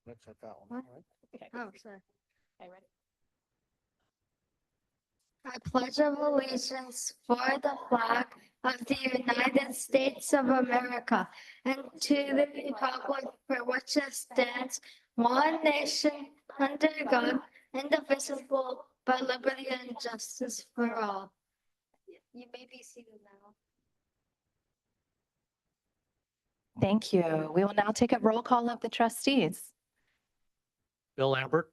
Let's check that one. What? All right. Okay, Oh, sorry. okay, ready? I pledge of allegiance for the flag of the United States of America and to the republic for which it stands, one nation, under God, indivisible, by liberty and justice for all. You may be seated now. Thank you. We will now take a roll call of the trustees. Bill Lambert,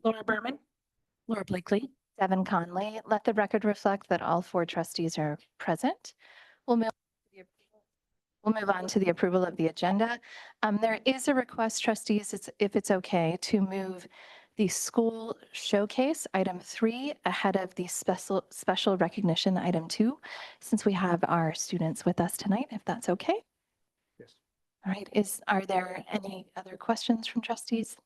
Laura Berman, Laura Blakely, Devin Conley, let the record reflect that all 4 trustees are present. We'll move on to the approval of the agenda. There is a request, trustees, if it's okay, to move the school showcase, item 3, ahead of the special recognition, item 2, since we have our students with us tonight, if that's okay. yes. All right, are there any other questions from trustees?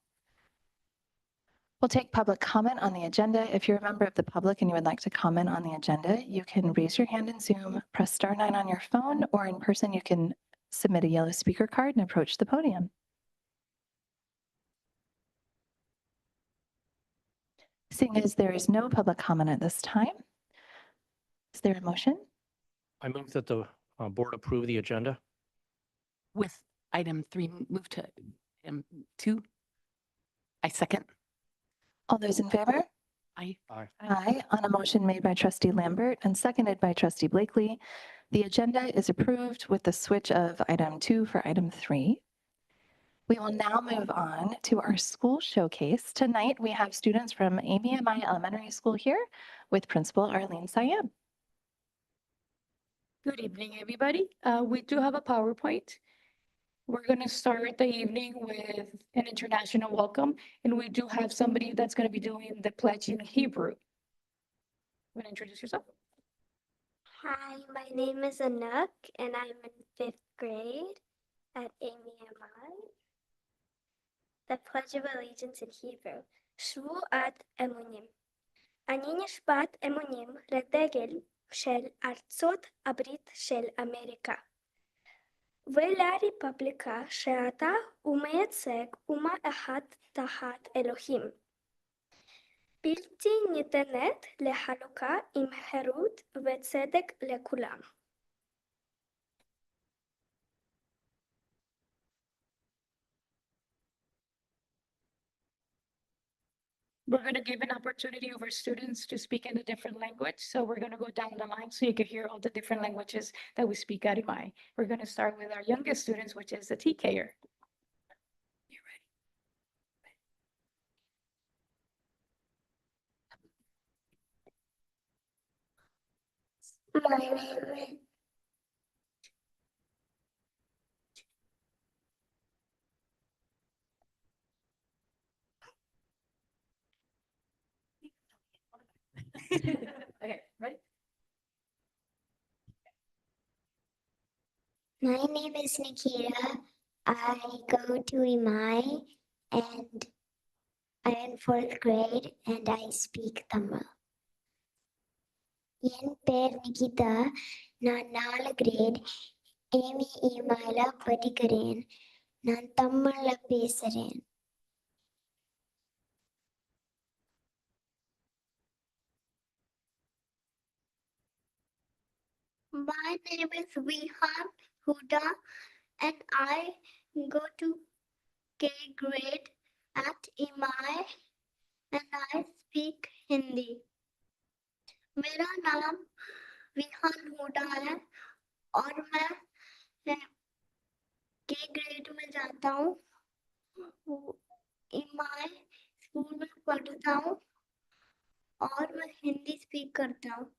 We'll take public comment on the agenda. If you're a member of the public and you would like to comment on the agenda, you can raise your hand in Zoom, press *9 on your phone, or in person, you can submit a yellow speaker card and approach the podium. Seeing as there is no public comment at this time, is there a motion? I move that the board approve the agenda. with item 3 moved to 2. I second. All those in favor? Aye. Aye. Aye. On a motion made by trustee Lambert and seconded by trustee Blakely, the agenda is approved with the switch of item 2 for item 3. We will now move on to our school showcase. Tonight, we have students from ABMI Elementary School here with Principal Arlene Siam. Good evening, everybody. We do have a PowerPoint. We're going to start the evening with an international welcome, and we do have somebody that's going to be doing the pledge in Hebrew. You want to introduce yourself? Hi, my name is Anuk, and I'm in 5th grade at ABMI. The Pledge of Allegiance in Hebrew. Shvuat Emunim. אני נשבעת אמונים לדגל של ארצות הברית של אמריקה ולרפובליקה שאתה ומייצג אומה אחת תחת אלוהים. בלתי ניתנת לחלוקה עם חירות וצדק לכולם. We're going to give an opportunity of our students to speak in a different language. So we're going to go down the line so you can hear all the different languages that we speak at EMI. We're going to start with our youngest students, which is the TKer. My name is Okay, ready? My name is Nikita. I go to EMI and I'm in 4th grade and I speak Tamil. என் பேர் நிகிதா. நான் 4 great Amy EMIல படிக்கிறேன். நான் தமிழ்ல பேசுறேன். My name is Vihan Huda and I go to K grade at EMI and I speak Hindi. मेरा नाम विहान हुडा है और मैं के ग्रेड में जाता हूँ. EMI स्कूल में पढ़ता हूँ और मैं हिंदी स्पीक करता हूँ.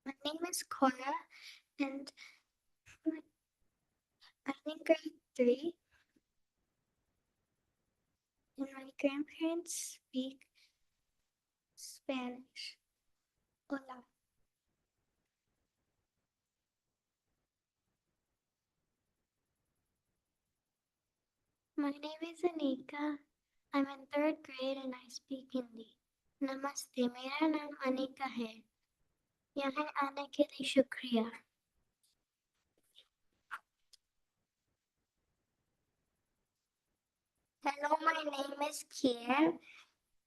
My name is Cora and I'm in grade 3 and my grandparents speak Spanish. Hola. My name is Anika. I'm in 3rd grade and I speak Hindi. Namaste. मेरा नाम अनिका है. यहाँ आने के लिए शुक्रिया। Hello, my name is Kian.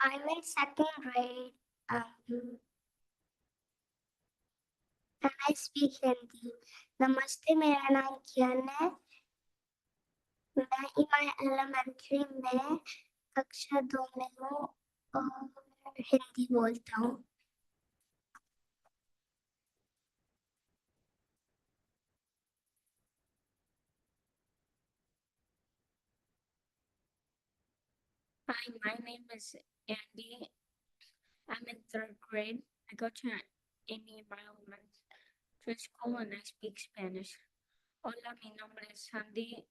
I'm in second grade. And I speak Hindi. नमस्ते, मेरा नाम कियान है। मैं इमाय एलिमेंट्री में कक्षा 2 में हूँ और हिंदी बोलता हूँ। Hi, my name is Andy. I'm in third grade. I go to Amy Elementary School and I speak Spanish. Hola, mi nombre es Sandy.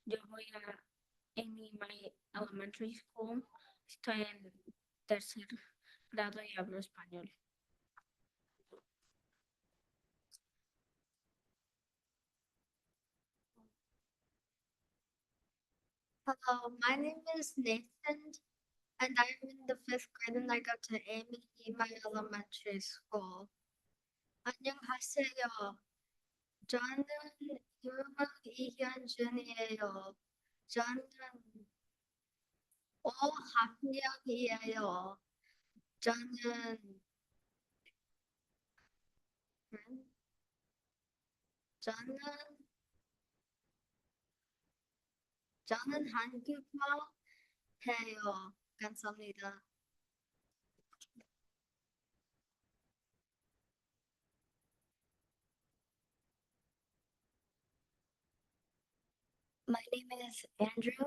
Yo voy a Amy Elementary School. Estoy en tercer grado y hablo español. Hello, my name is Nathan, and I'm in the 5th grade, and I go to Amy Elementary School. 안녕하세요. 저는 6학 2학년 중이에요. 저는 5학년이에요. 저는 한국말 해요. 감사합니다. My name is Andrew.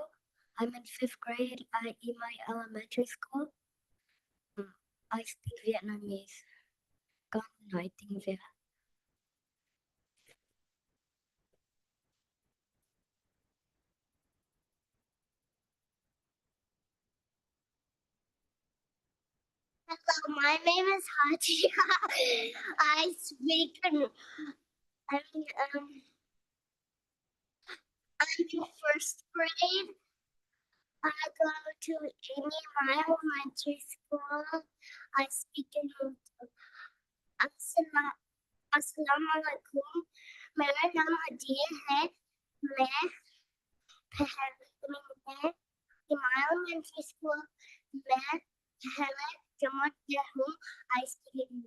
I'm in 5th grade at Imai Elementary School. I speak Vietnamese. Con nói tiếng Việt. Hello, my name is Hatia. I speak I'm in 1st grade. I go to Amy Elementary School. I speak in Assalamualaikum. मेरा नाम हदिया है। मैं Elementary School में पहले जमात में हूँ। I speak in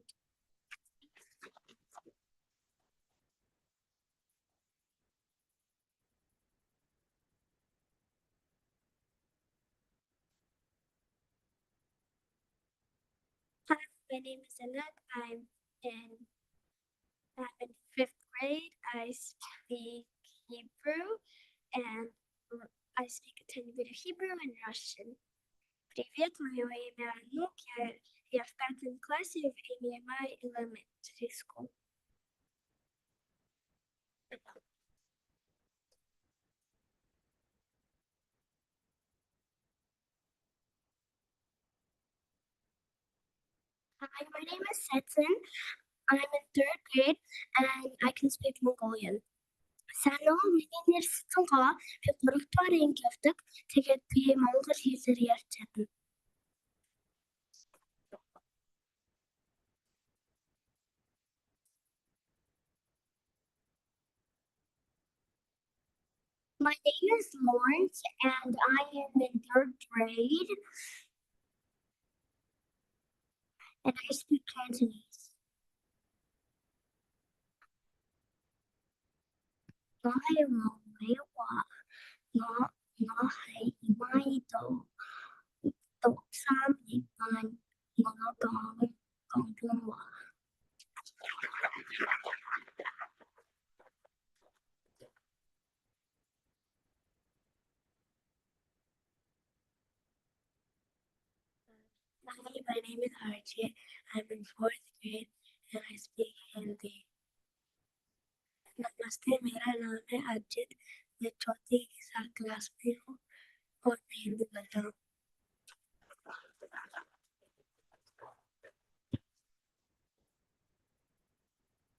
Hi, my name is Annette. I'm in 5th grade. I speak Hebrew and I speak a tiny bit of Hebrew and Russian. Привет, мое имя Анук. Я в 5 классе в MVWSD Elementary School. Hi, my name is Setson. I'm in 3rd grade and I can speak Mongolian. Салон миний нэр Сэцэнгаа би 3 дугаар анги явдаг. Тэгээд би монгол хэлээр ярьж чадна. My name is Lawrence and I am in 3rd grade and I speak Cantonese. 我係黃偉華，我係咪度讀3年班，我講廣東話。Hi, my name is Archie. I'm in 4th grade and I speak Hindi. नमस्ते, मेरा नाम है अजित। मैं चौथी class में हूँ और मैं हिंदी बोलता हूँ।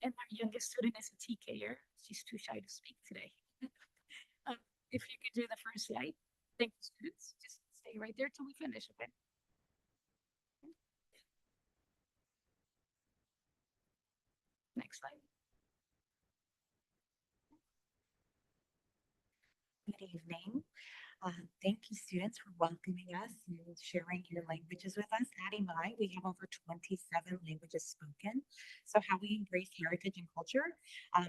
And our youngest student is a TKer. She's too shy to speak today. If you could do the first slide. Thank you, students. Just stay right there till we finish, okay? Next slide. Good evening. Thank you, students, for welcoming us and sharing your languages with us. At EMI, we have over 27 languages spoken. So how we embrace heritage and culture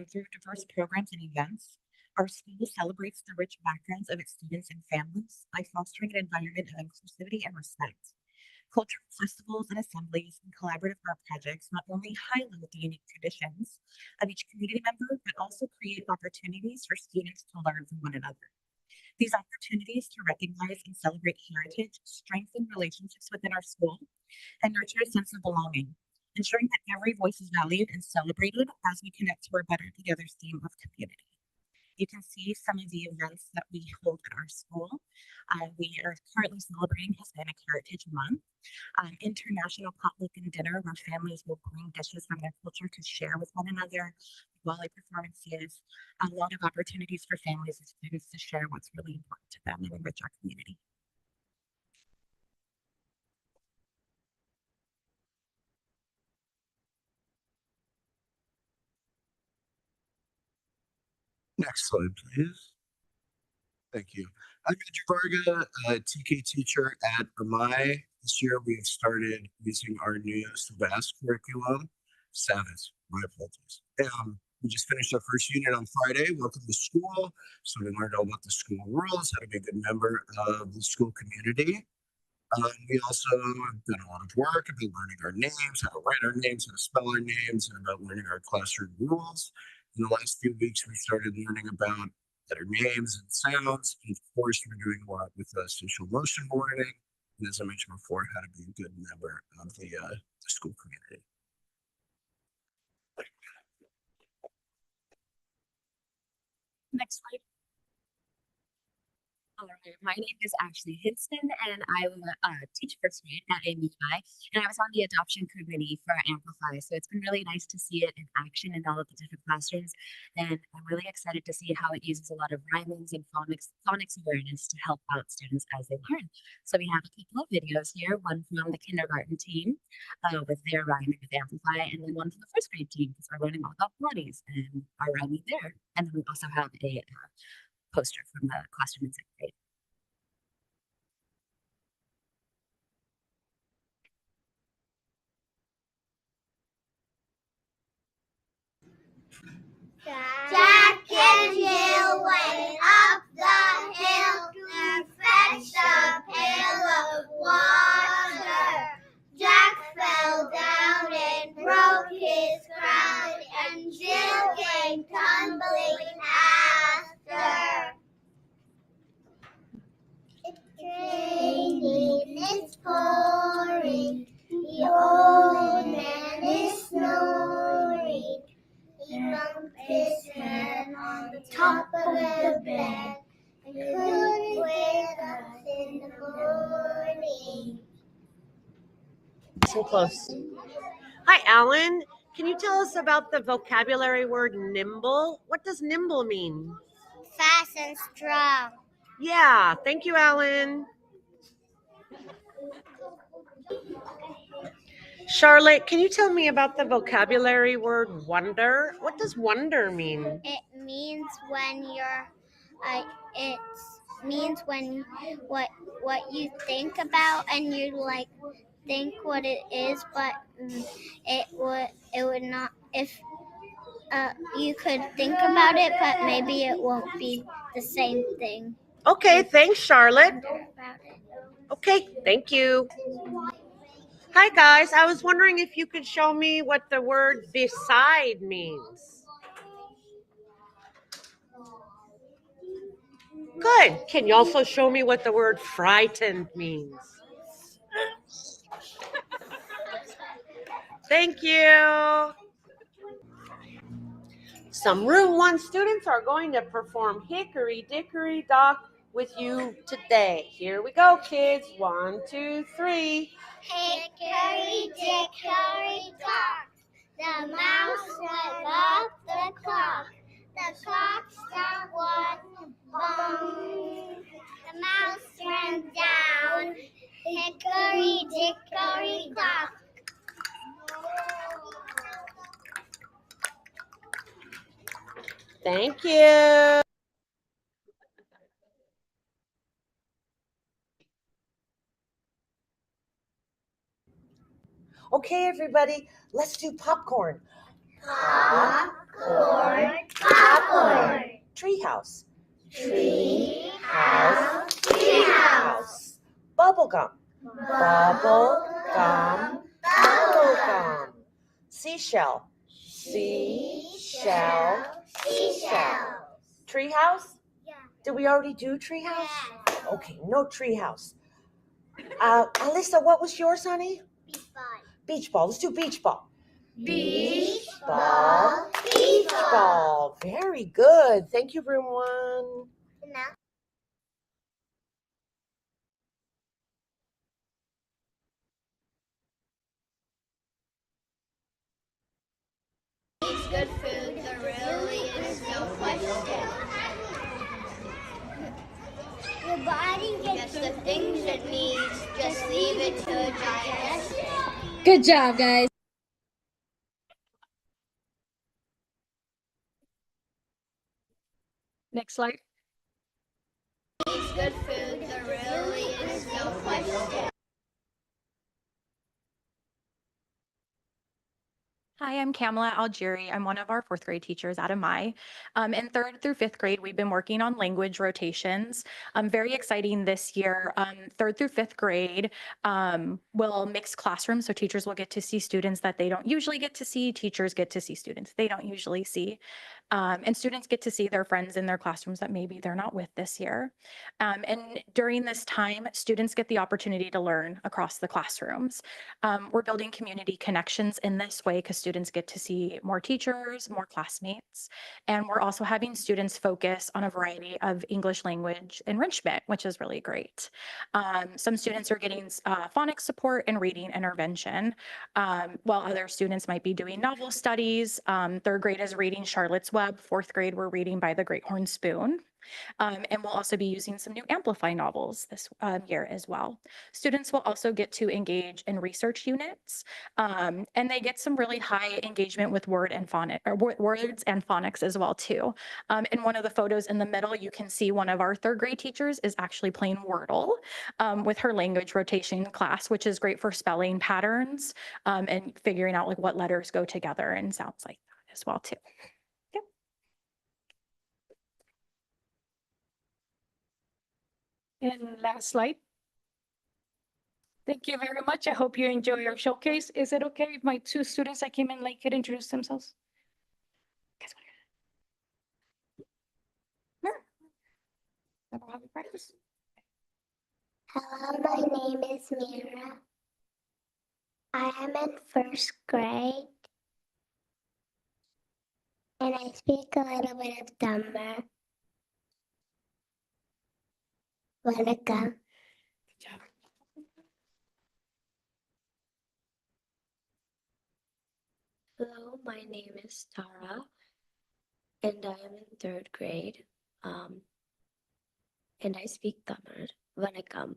through diverse programs and events. Our school celebrates the rich backgrounds of its students and families by fostering an environment of inclusivity and respect. Cultural festivals and assemblies and collaborative art projects not only highlight the unique traditions of each community member, but also create opportunities for students to learn from one another. These opportunities to recognize and celebrate heritage strengthen relationships within our school and nurture a sense of belonging, ensuring that every voice is valued and celebrated as we connect to our Better Together theme of community. You can see some of the events that we hold at our school. We are currently celebrating Hispanic Heritage Month, International Potluck and Dinner, where families will bring dishes from their culture to share with one another, ballet performances, a lot of opportunities for families and students to share what's really important to them and enrich our community. Next slide, please. Thank you. I'm Andrew Varga, a TK teacher at Amai. This year we've started using our new SAVAS curriculum. SAVAS, my apologies. We just finished our first unit on Friday. Welcome to school. So we learned all about the school rules, how to be a good member of the school community. We also have done a lot of work about learning our names, how to write our names, how to spell our names, and about learning our classroom rules. In the last few weeks, we started learning about letter names and sounds. And of course, we're doing a lot with social motion learning. And as I mentioned before, how to be a good member of the school community. Next slide. All right, my name is Ashley Hinston, and I teach first grade at MVWSD, and I was on the adoption committee for Amplify, so it's been really nice to see it in action in all of the different classrooms, and I'm really excited to see how it uses a lot of rhymings and phonics awareness to help out students as they learn. So we have a couple of videos here, one from the kindergarten team with their rhyming with Amplify, and then one from the first grade team because we're learning all about bodies and our rhyming there. And then we also have a poster from the classroom in second grade. Jack and Jill went up the hill to fetch a pail of water. Jack fell down and broke his crown, and Jill came tumbling after. It's raining, it's pouring, the old man is snoring. He bumped his head on the top of the bed and couldn't wake up in the morning. So close. Hi, Alan. Can you tell us about the vocabulary word nimble? What does nimble mean? Fast and strong. Yeah, thank you, Alan. Charlotte, can you tell me about the vocabulary word wonder? What does wonder mean? It means when you're, it means when what you think about and you like think what it is, but it would not if you could think about it, but maybe it won't be the same thing. Okay, thanks, Charlotte. About it. Okay, thank you. Hi, guys. I was wondering if you could show me what the word beside means. Good. Can you also show me what the word frightened means? Thank you. Some Room 1 students are going to perform Hickory Dickory Dock with you today. Here we go, kids. 1, 2, 3. Hickory dickory dock, the mouse went up the clock. The clock struck 1, bong. The mouse ran down, hickory dickory dock. Thank you. Okay, everybody, let's do popcorn. Popcorn, popcorn. Treehouse. Treehouse, treehouse. Bubblegum. Bubble Bubblegum. bubblegum. Seashell. Seashell, seashell. Treehouse? Yeah. Did we already do treehouse? Okay, no treehouse. Alyssa, what was yours, honey? Beach ball. Let's do beach ball. Beach ball, beach ball. Very good. Thank you, room one. Now. It's good food, there really is no question. Your body gets the things it needs, just leave it to digest it. Good job, guys. Next slide. It's good food, there really is no question. Hi, I'm Kamala Algieri. I'm one of our fourth grade teachers at MI. In third through fifth grade, we've been working on language rotations. Very exciting this year. Third through fifth grade will mix classrooms, so teachers will get to see students that they don't usually get to see. Teachers get to see students they don't usually see. And students get to see their friends in their classrooms that maybe they're not with this year. And during this time, students get the opportunity to learn across the classrooms. We're building community connections in this way because students get to see more teachers, more classmates. And we're also having students focus on a variety of English language enrichment, which is really great. Some students are getting phonics support and reading intervention, while other students might be doing novel studies. Third grade is reading Charlotte's Web. Fourth grade, we're reading By the Great Horn Spoon. And we'll also be using some new Amplify novels this year as well. Students will also get to engage in research units, and they get some really high engagement with words and phonics as well too. In one of the photos in the middle, you can see one of our third grade teachers is actually playing Wordle with her language rotation class, which is great for spelling patterns and figuring out like what letters go together and sounds like that as well too. And last slide. Thank you very much. I hope you enjoy your showcase. Is it okay if my two students that came in late could introduce themselves? Sure. Never have a practice. Hello, my name is Mira. I am in first grade. And I speak a little bit of Dumber. Welcome. Hello, my name is Tara, and I am in third grade. And I speak Tamil. Vanakkam.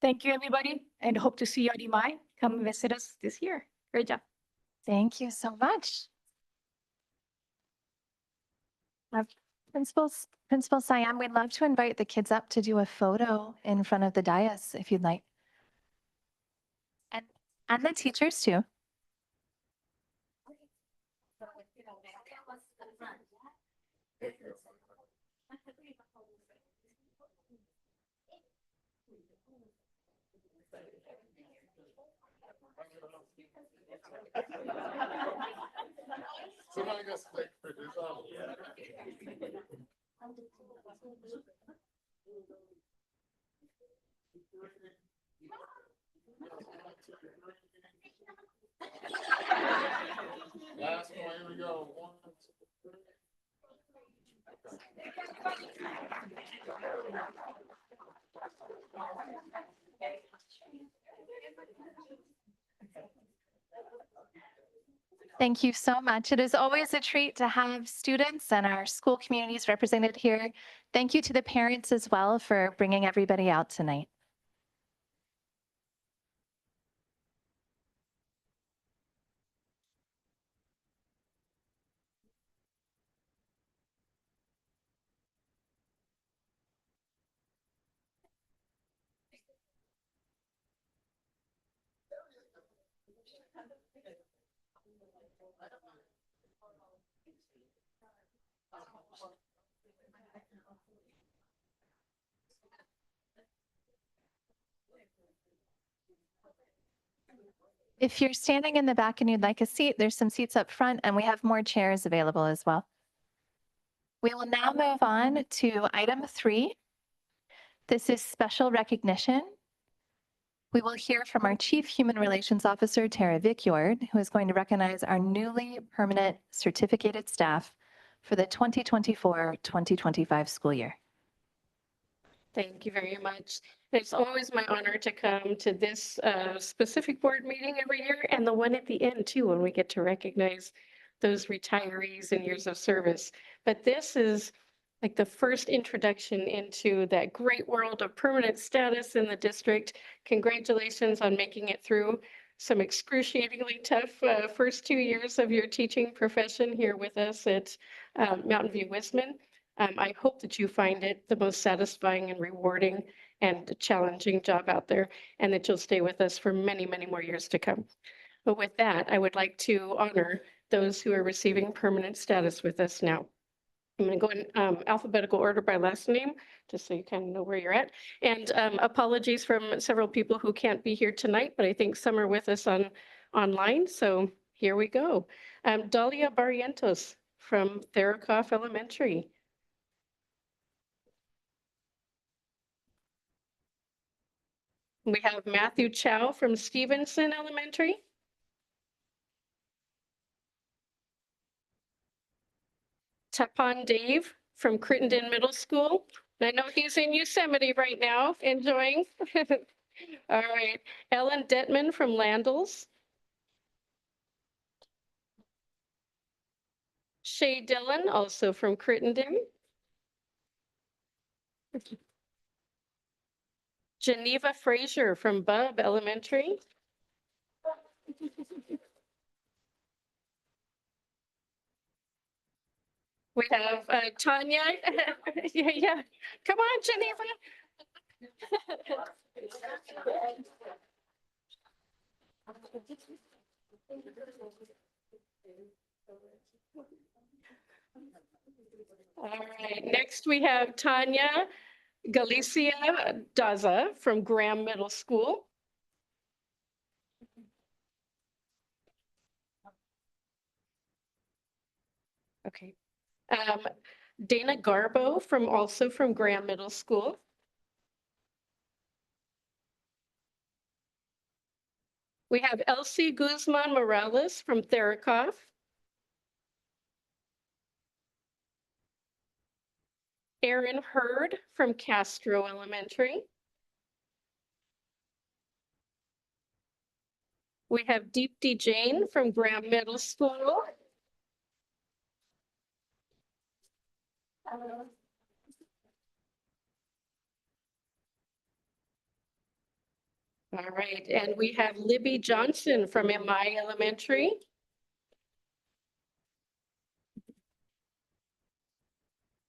Thank you, everybody, and hope to see you at EMI. Come visit us this year. Great job. Thank you so much. Principal Siam, we'd love to invite the kids up to do a photo in front of the dais if you'd like. And the teachers too. Last one, here we go. 1, 2, 3. Thank you so much. It is always a treat to have students and our school communities represented here. Thank you to the parents as well for bringing everybody out tonight. If you're standing in the back and you'd like a seat, there's some seats up front and we have more chairs available as well. We will now move on to item 3. This is special recognition. We will hear from our Chief Human Relations Officer, Tara Vickyard, who is going to recognize our newly permanent certificated staff for the 2024-2025 school year. Thank you very much. It's always my honor to come to this specific board meeting every year and the one at the end too, when we get to recognize those retirees and years of service. But this is like the first introduction into that great world of permanent status in the district. Congratulations on making it through some excruciatingly tough first 2 years of your teaching profession here with us at Mountain View Wisman. I hope that you find it the most satisfying and rewarding and challenging job out there, and that you'll stay with us for many, many more years to come. But with that, I would like to honor those who are receiving permanent status with us now. I'm going to go in alphabetical order by last name, just so you kind of know where you're at. And apologies from several people who can't be here tonight, but I think some are with us online. So here we go. Dalia Barrientos from Therakoff Elementary. We have Matthew Chow from Stevenson Elementary. Tapan Dave from Crittenden Middle School. I know he's in Yosemite right now, enjoying. All right. Ellen Detman from Landals. Shay Dillon, also from Crittenden. Geneva Frazier from Bubb Elementary. We have Tanya. yeah. Come on, Geneva. All right. Next, we have Tanya Galicia Daza from Graham Middle School. Okay. Dana Garbo also from Graham Middle School. We have Elsie Guzman Morales from Therakoff. Aaron Hurd from Castro Elementary. We have Deepti Jain from Graham Middle School. All right, and we have Libby Johnson from MI Elementary.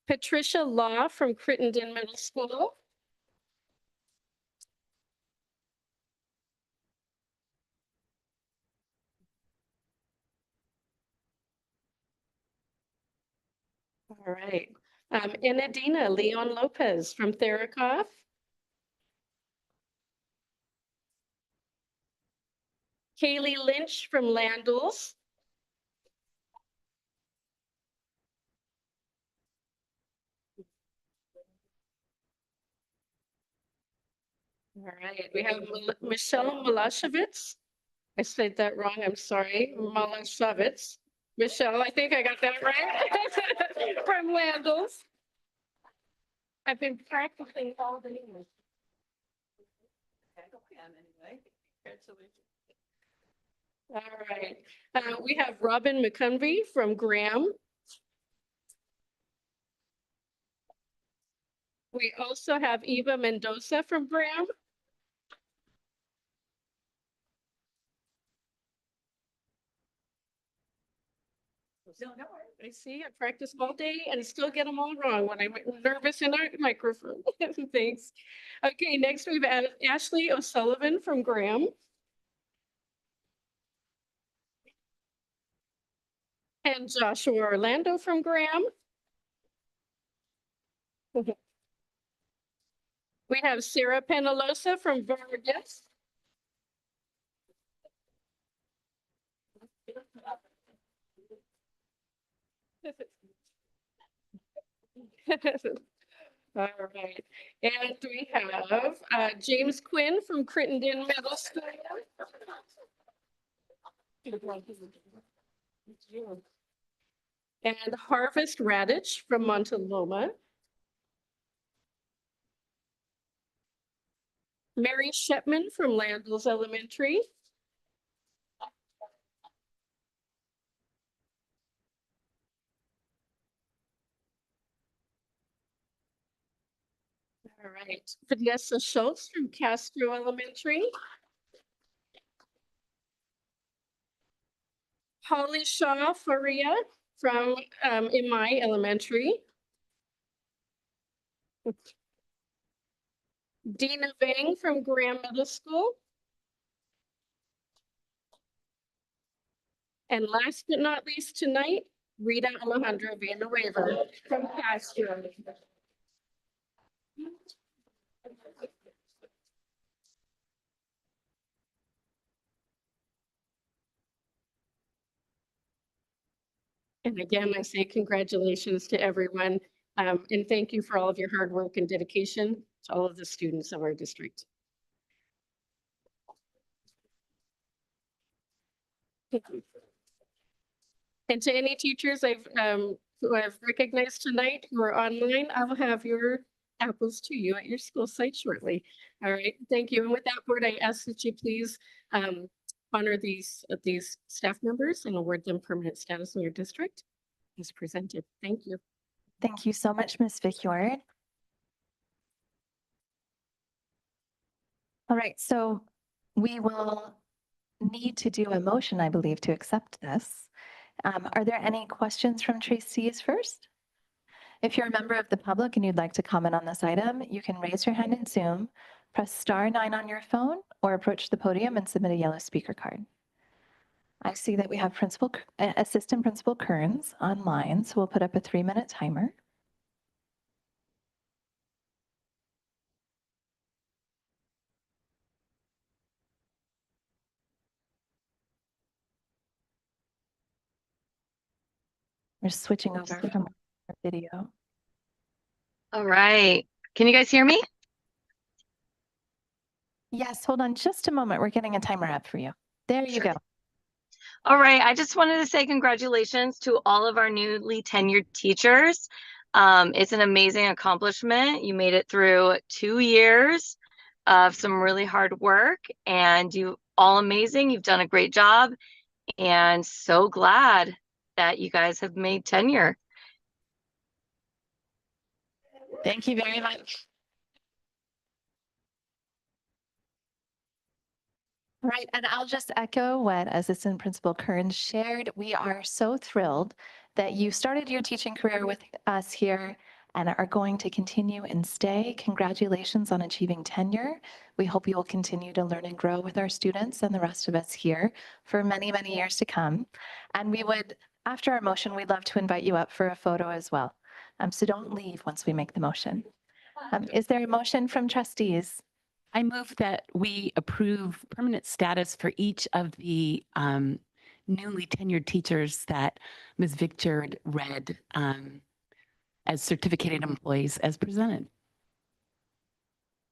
Patricia Law from Crittenden Middle School. All right, Enadina Leon Lopez from Therakoff. Kaylee Lynch from Landals. All right, we have Michelle Malashevitz. I said that wrong, I'm sorry. Malashevitz. Michelle, I think I got that right. From Landals. I've been practicing all the names. All right, we have Robin McCunvey from Graham. We also have Eva Mendoza from Graham. I see, I practice all day and still get them all wrong when I'm nervous in a microphone. Thanks. Okay, next we have Ashley O'Sullivan from Graham. And Joshua Orlando from Graham. We have Sarah Penalosa from Vargas. All right. And we have James Quinn from Crittenden Middle School. And Harvest Radich from Montaloma. Mary Shepman from Landals Elementary. All right, Vanessa Schultz from Castro Elementary. Holly Shaw Faria from MI Elementary. Dina Vang from Graham Middle School. And last but not least tonight, Rita Alejandra Villanueva from Castro. And again, I say congratulations to everyone. And thank you for all of your hard work and dedication to all of the students of our district. And to any teachers who I've recognized tonight who are online, I will have your apples to you at your school site shortly. All right, thank you. And with that, board, I ask that you please honor these staff members and award them permanent status in your district as presented. Thank you. Thank you so much, Ms. Vickyard. All right, so we will need to do a motion, I believe, to accept this. Are there any questions from trustees first? If you're a member of the public and you'd like to comment on this item, you can raise your hand in Zoom, press *9 on your phone, or approach the podium and submit a yellow speaker card. I see that we have Assistant Principal Kearns online, so we'll put up a 3-minute timer. We're switching over from our video. All right. Can you guys hear me? Yes, hold on just a moment. We're getting a timer up for you. There you go. All right. I just wanted to say congratulations to all of our newly tenured teachers. It's an amazing accomplishment. You made it through 2 years of some really hard work, and you all amazing. You've done a great job, and so glad that you guys have made tenure. Thank you very much. Right, and I'll just echo what Assistant Principal Kearns shared. We are so thrilled that you started your teaching career with us here and are going to continue and stay. Congratulations on achieving tenure. We hope you will continue to learn and grow with our students and the rest of us here for many, many years to come. And we would, after our motion, we'd love to invite you up for a photo as well. So don't leave once we make the motion. Is there a motion from trustees? I move that we approve permanent status for each of the newly tenured teachers that Ms. Vickyard read as certificated employees as presented.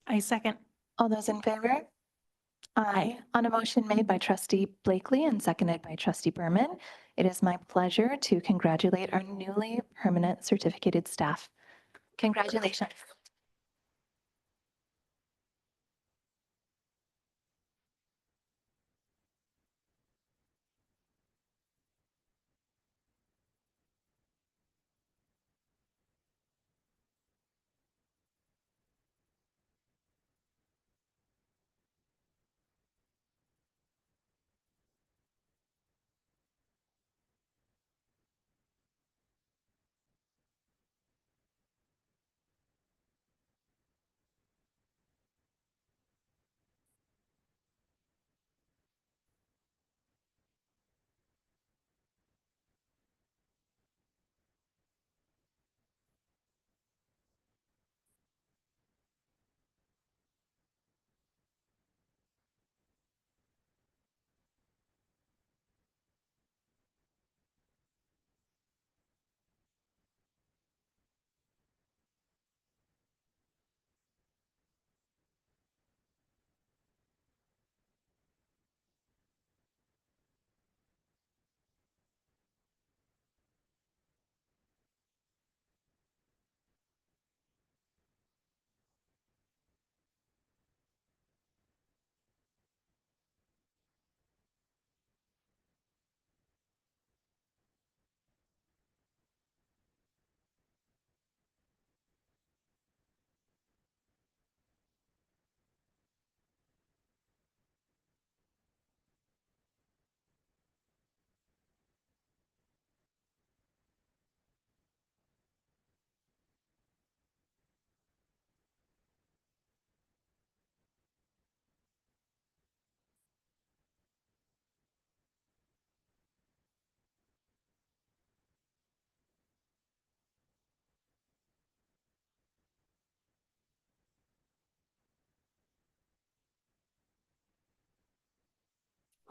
I second. All those in favor? Aye. On a motion made by Trustee Blakely and seconded by Trustee Berman, it is my pleasure to congratulate our newly permanent certificated staff. Congratulations.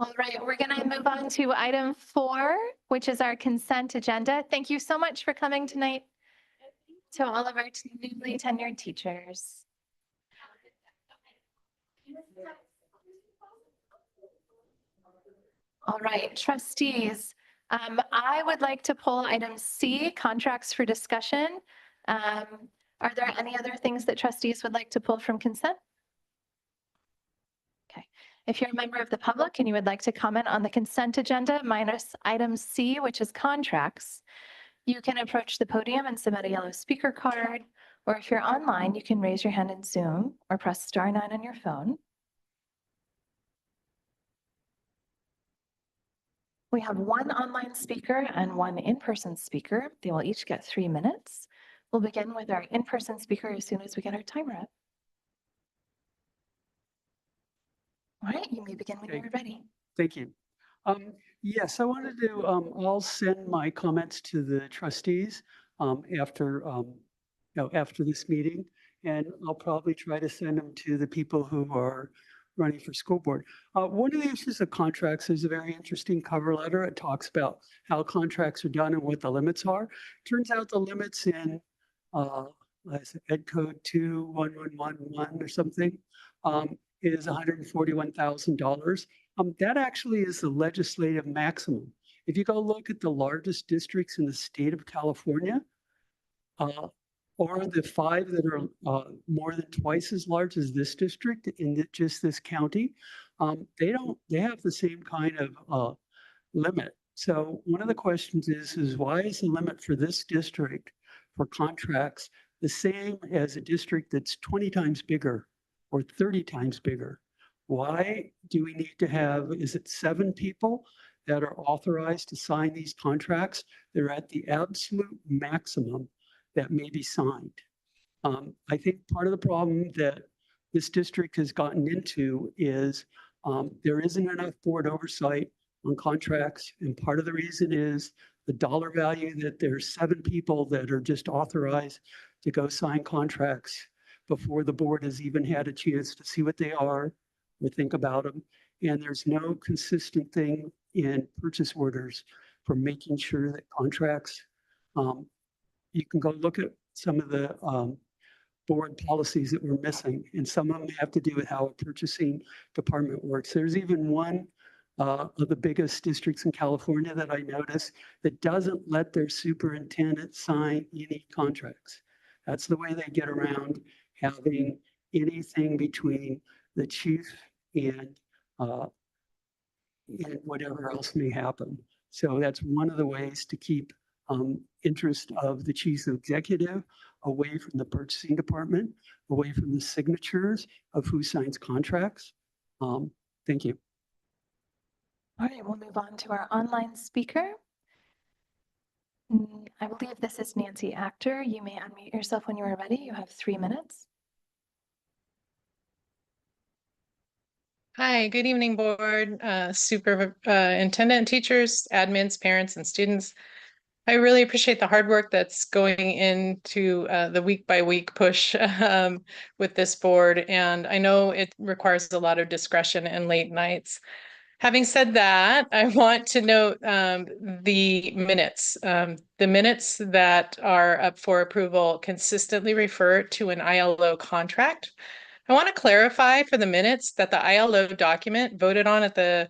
All right, we're going to move on to item 4, which is our consent agenda. Thank you so much for coming tonight to all of our newly tenured teachers. All right, trustees, I would like to pull item C, contracts for discussion. Are there any other things that trustees would like to pull from consent? Okay. If you're a member of the public and you would like to comment on the consent agenda minus item C, which is contracts, you can approach the podium and submit a yellow speaker card, or if you're online, you can raise your hand in Zoom or press *9 on your phone. We have one online speaker and one in-person speaker. They will each get 3 minutes. We'll begin with our in-person speaker as soon as we get our timer up. All right, you may begin when you're ready. Thank you. Yes, I wanted to, I'll send my comments to the trustees after, after this meeting, and I'll probably try to send them to the people who are running for school board. One of the issues of contracts is a very interesting cover letter. It talks about how contracts are done and what the limits are. Turns out the limits in Ed Code 21111 or something is $141,000. That actually is the legislative maximum. If you go look at the largest districts in the state of California, or the 5 that are more than twice as large as this district in just this county, they have the same kind of limit. So one of the questions is why is the limit for this district for contracts the same as a district that's 20 times bigger or 30 times bigger? Why do we need to have, is it 7 people that are authorized to sign these contracts? They're at the absolute maximum that may be signed. I think part of the problem that this district has gotten into is there isn't enough board oversight on contracts. And part of the reason is the dollar value that there's 7 people that are just authorized to go sign contracts before the board has even had a chance to see what they are or think about them. And there's no consistent thing in purchase orders for making sure that contracts, you can go look at some of the board policies that we're missing, and some of them have to do with how a purchasing department works. There's even one of the biggest districts in California that I noticed that doesn't let their superintendent sign any contracts. That's the way they get around having anything between the chief and whatever else may happen. So that's one of the ways to keep interest of the chief executive away from the purchasing department, away from the signatures of who signs contracts. Thank you. All right, we'll move on to our online speaker. I believe this is Nancy Actor. You may unmute yourself when you are ready. You have 3 minutes. Hi, good evening, board, superintendent, teachers, admins, parents, and students. I really appreciate the hard work that's going into the week by week push with this board. And I know it requires a lot of discretion and late nights. Having said that, I want to note the minutes. The minutes that are up for approval consistently refer to an ILO contract. I want to clarify for the minutes that the ILO document voted on at the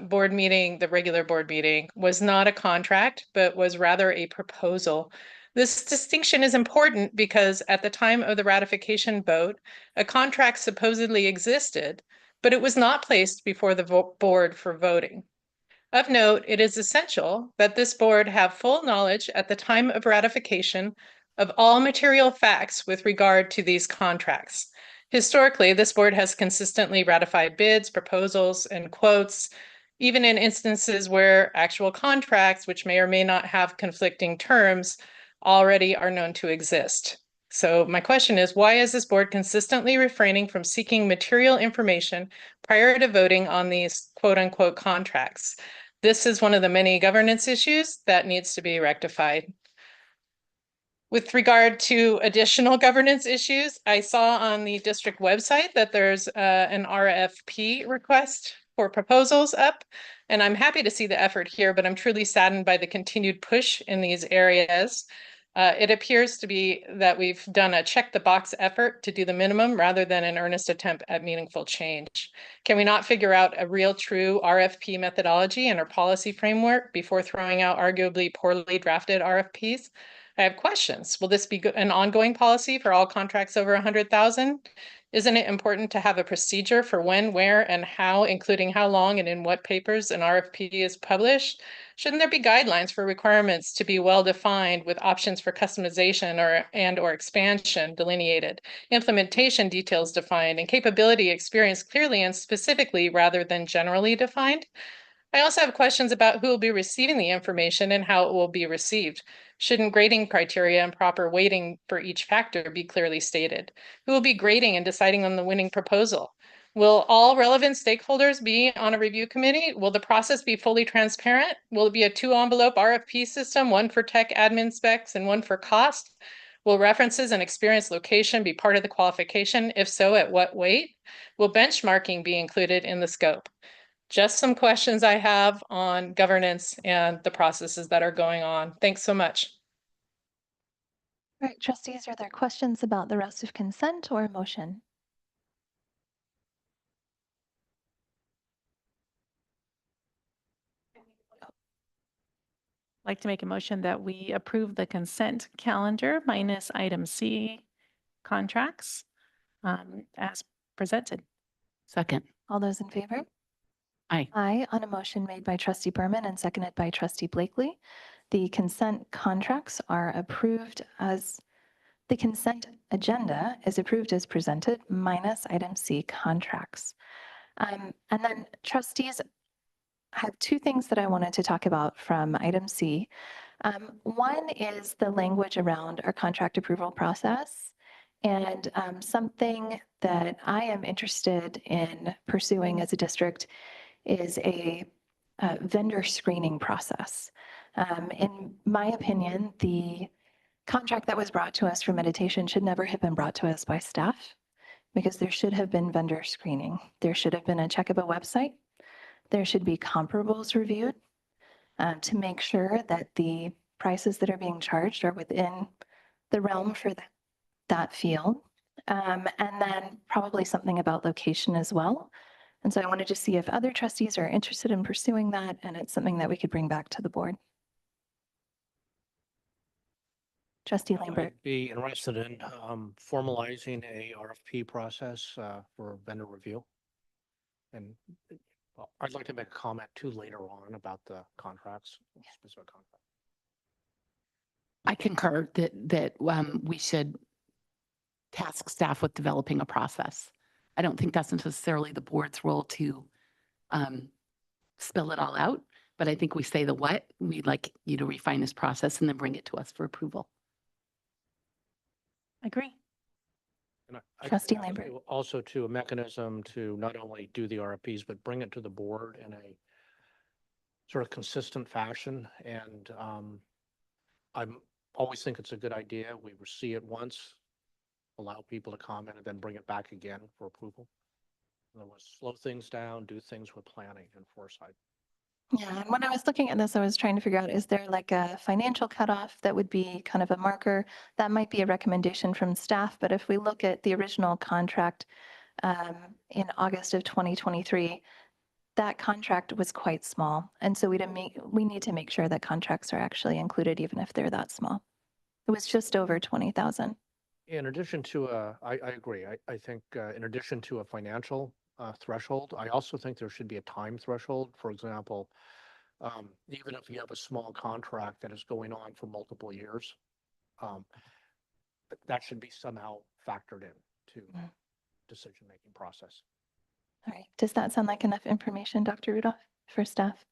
board meeting, the regular board meeting, was not a contract, but was rather a proposal. This distinction is important because at the time of the ratification vote, a contract supposedly existed, but it was not placed before the board for voting. Of note, it is essential that this board have full knowledge at the time of ratification of all material facts with regard to these contracts. Historically, this board has consistently ratified bids, proposals, and quotes, even in instances where actual contracts, which may or may not have conflicting terms, already are known to exist. So my question is, why is this board consistently refraining from seeking material information prior to voting on these quote unquote contracts? This is one of the many governance issues that needs to be rectified. With regard to additional governance issues, I saw on the district website that there's an RFP request for proposals up. And I'm happy to see the effort here, but I'm truly saddened by the continued push in these areas. It appears to be that we've done a check the box effort to do the minimum rather than an earnest attempt at meaningful change. Can we not figure out a real true RFP methodology and our policy framework before throwing out arguably poorly drafted RFPs? I have questions. Will this be an ongoing policy for all contracts over 100,000? Isn't it important to have a procedure for when, where, and how, including how long and in what papers an RFP is published? Shouldn't there be guidelines for requirements to be well defined with options for customization or expansion delineated, implementation details defined, and capability experience clearly and specifically rather than generally defined? I also have questions about who will be receiving the information and how it will be received. Shouldn't grading criteria and proper weighting for each factor be clearly stated? Who will be grading and deciding on the winning proposal? Will all relevant stakeholders be on a review committee? Will the process be fully transparent? Will it be a 2-envelope RFP system, one for tech admin specs and one for cost? Will references and experience location be part of the qualification? If so, at what weight? Will benchmarking be included in the scope? Just some questions I have on governance and the processes that are going on. Thanks so much. All right, trustees, are there questions about the rest of consent or motion? I'd like to make a motion that we approve the consent calendar minus item C contracts as presented. Second. All those in favor? Aye. Aye, on a motion made by trustee Berman and seconded by trustee Blakely. The consent contracts are approved as, the consent agenda is approved as presented minus item C contracts. And then trustees, I have two things that I wanted to talk about from item C. One is the language around our contract approval process. And something that I am interested in pursuing as a district is a vendor screening process. In my opinion, the contract that was brought to us for meditation should never have been brought to us by staff because there should have been vendor screening. There should have been a check of a website. There should be comparables reviewed to make sure that the prices that are being charged are within the realm for that field. And then probably something about location as well. And so I wanted to see if other trustees are interested in pursuing that, and it's something that we could bring back to the board. Trustee Lambert. I'd be interested in formalizing a RFP process for vendor review. And I'd like to make a comment too later on about the contracts, specific contracts. I concur that we should task staff with developing a process. I don't think that's necessarily the board's role to spell it all out, but I think we say the what. We'd like you to refine this process and then bring it to us for approval. Agree. And Trustee Lambert. Also to a mechanism to not only do the RFPs, but bring it to the board in a sort of consistent fashion. And I'm always think it's a good idea. We see it once, allow people to comment, and then bring it back again for approval. In other words, slow things down, do things with planning and foresight. Yeah, and when I was looking at this, I was trying to figure out, is there like a financial cutoff that would be kind of a marker? That might be a recommendation from staff, but if we look at the original contract in August of 2023, that contract was quite small. And so we need to make sure that contracts are actually included, even if they're that small. It was just over 20,000. In addition to I agree. I think in addition to a financial threshold, I also think there should be a time threshold. For example, even if you have a small contract that is going on for multiple years, that should be somehow factored in to decision-making process. All right. Does that sound like enough information, Dr. Rudolph, for staff?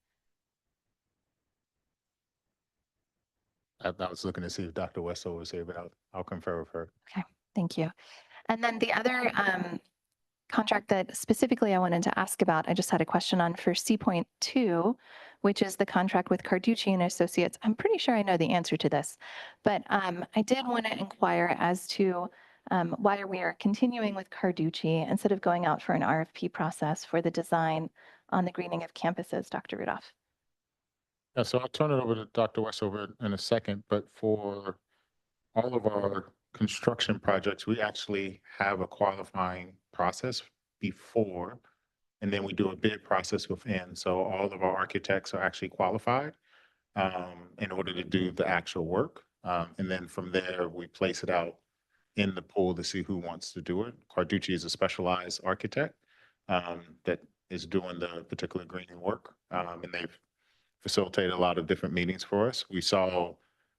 I was looking to see if Dr. Wessel was here, but I'll confer with her. Okay, thank you. And then the other contract that specifically I wanted to ask about, I just had a question on for C.2, which is the contract with Carducci and Associates. I'm pretty sure I know the answer to this, but I did want to inquire as to why we are continuing with Carducci instead of going out for an RFP process for the design on the greening of campuses, Dr. Rudolph. Yeah, so I'll turn it over to Dr. Westover in a second, but for all of our construction projects, we actually have a qualifying process before, and then we do a bid process within. So all of our architects are actually qualified in order to do the actual work. And then from there, we place it out in the pool to see who wants to do it. Carducci is a specialized architect that is doing the particular greening work, and they've facilitated a lot of different meetings for us. We saw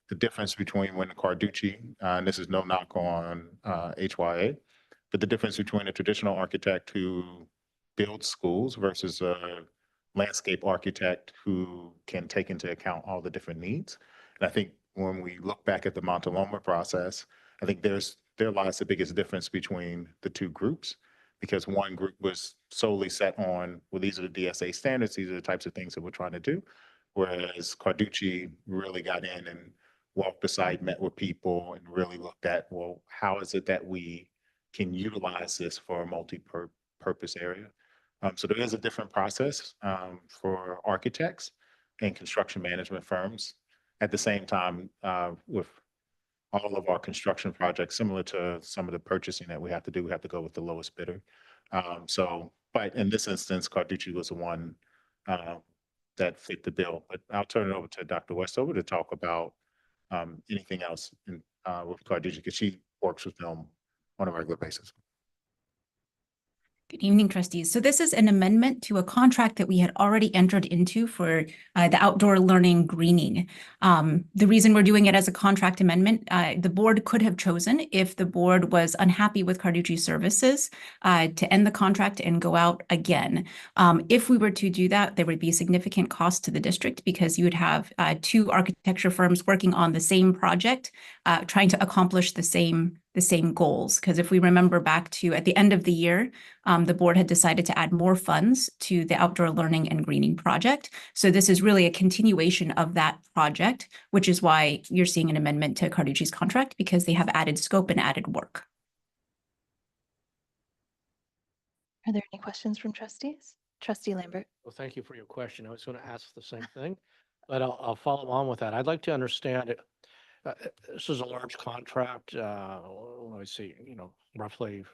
the difference between when Carducci, and this is no knock on HYA, but the difference between a traditional architect who builds schools versus a landscape architect who can take into account all the different needs. And I think when we look back at the Montaloma process, I think there lies the biggest difference between the two groups, because one group was solely set on, well, these are the DSA standards, these are the types of things that we're trying to do. Whereas Carducci really got in and walked the site, met with people, and really looked at, well, how is it that we can utilize this for a multi-purpose area? So there is a different process for architects and construction management firms. At the same time, with all of our construction projects, similar to some of the purchasing that we have to do, we have to go with the lowest bidder. But in this instance, Carducci was the one that fit the bill. But I'll turn it over to Dr. Westover to talk about anything else with Carducci, because she works with them on a regular basis. Good evening, trustees. So this is an amendment to a contract that we had already entered into for the outdoor learning greening. The reason we're doing it as a contract amendment, the board could have chosen, if the board was unhappy with Carducci services, to end the contract and go out again. If we were to do that, there would be significant cost to the district, because you would have two architecture firms working on the same project, trying to accomplish the same goals. Because if we remember back to at the end of the year, the board had decided to add more funds to the outdoor learning and greening project. So this is really a continuation of that project, which is why you're seeing an amendment to Carducci's contract, because they have added scope and added work. Are there any questions from trustees? Trustee Lambert. Well, thank you for your question. I was going to ask the same thing, but I'll follow on with that. I'd like to understand it. This is a large contract. Let me see, roughly,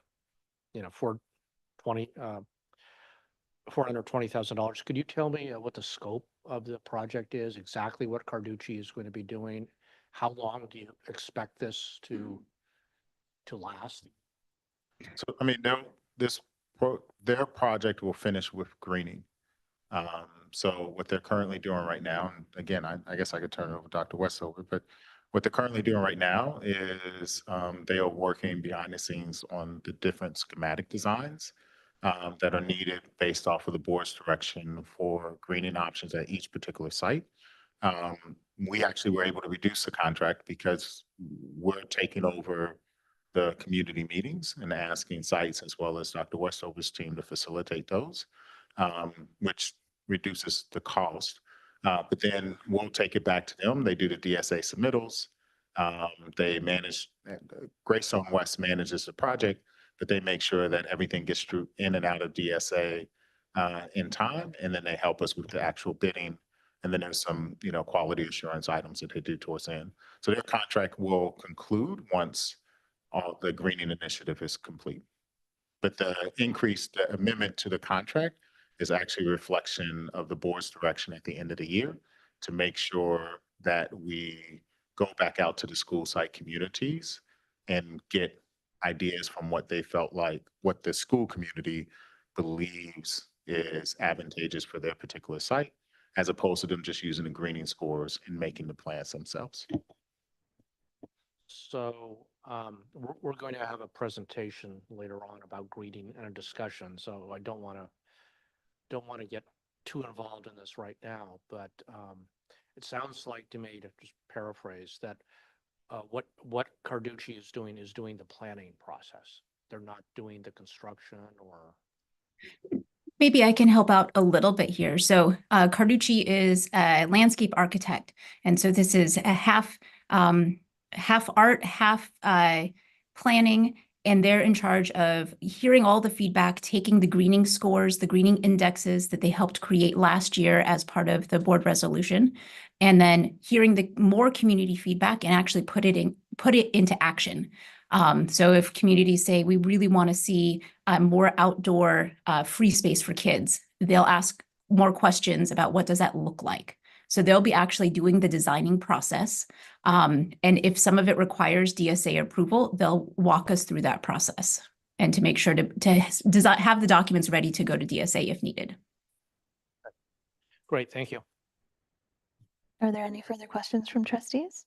$420,000. Could you tell me what the scope of the project is, exactly what Carducci is going to be doing? How long do you expect this to last? So, I mean, their project will finish with greening. So what they're currently doing right now, and again, I guess I could turn it over to Dr. Westover, but what they're currently doing right now is they are working behind the scenes on the different schematic designs that are needed based off of the board's direction for greening options at each particular site. We actually were able to reduce the contract because we're taking over the community meetings and asking sites as well as Dr. Westover's team to facilitate those, which reduces the cost. But then we'll take it back to them. They do the DSA submittals. They manage, Greystone West manages the project, but they make sure that everything gets through in and out of DSA in time. And then they help us with the actual bidding. And then there's some, quality assurance items that they do towards the end. So their contract will conclude once all the greening initiative is complete. But the amendment to the contract is actually a reflection of the board's direction at the end of the year to make sure that we go back out to the school site communities and get ideas from what they felt like, what the school community believes is advantageous for their particular site, as opposed to them just using the greening scores and making the plans themselves. So we're going to have a presentation later on about greening and a discussion. So I don't want to get too involved in this right now, but it sounds like to me, to just paraphrase, that what Carducci is doing the planning process. They're not doing the construction or. Maybe I can help out a little bit here. So Carducci is a landscape architect. And so this is a half art, half planning, And they're in charge of hearing all the feedback, taking the greening scores, the greening indexes that they helped create last year as part of the board resolution, and then hearing the more community feedback and actually put it into action. So if communities say, we really want to see more outdoor free space for kids, they'll ask more questions about what does that look like. So they'll be actually doing the designing process. And if some of it requires DSA approval, they'll walk us through that process and to make sure to have the documents ready to go to DSA if needed. Great, thank you. Are there any further questions from trustees?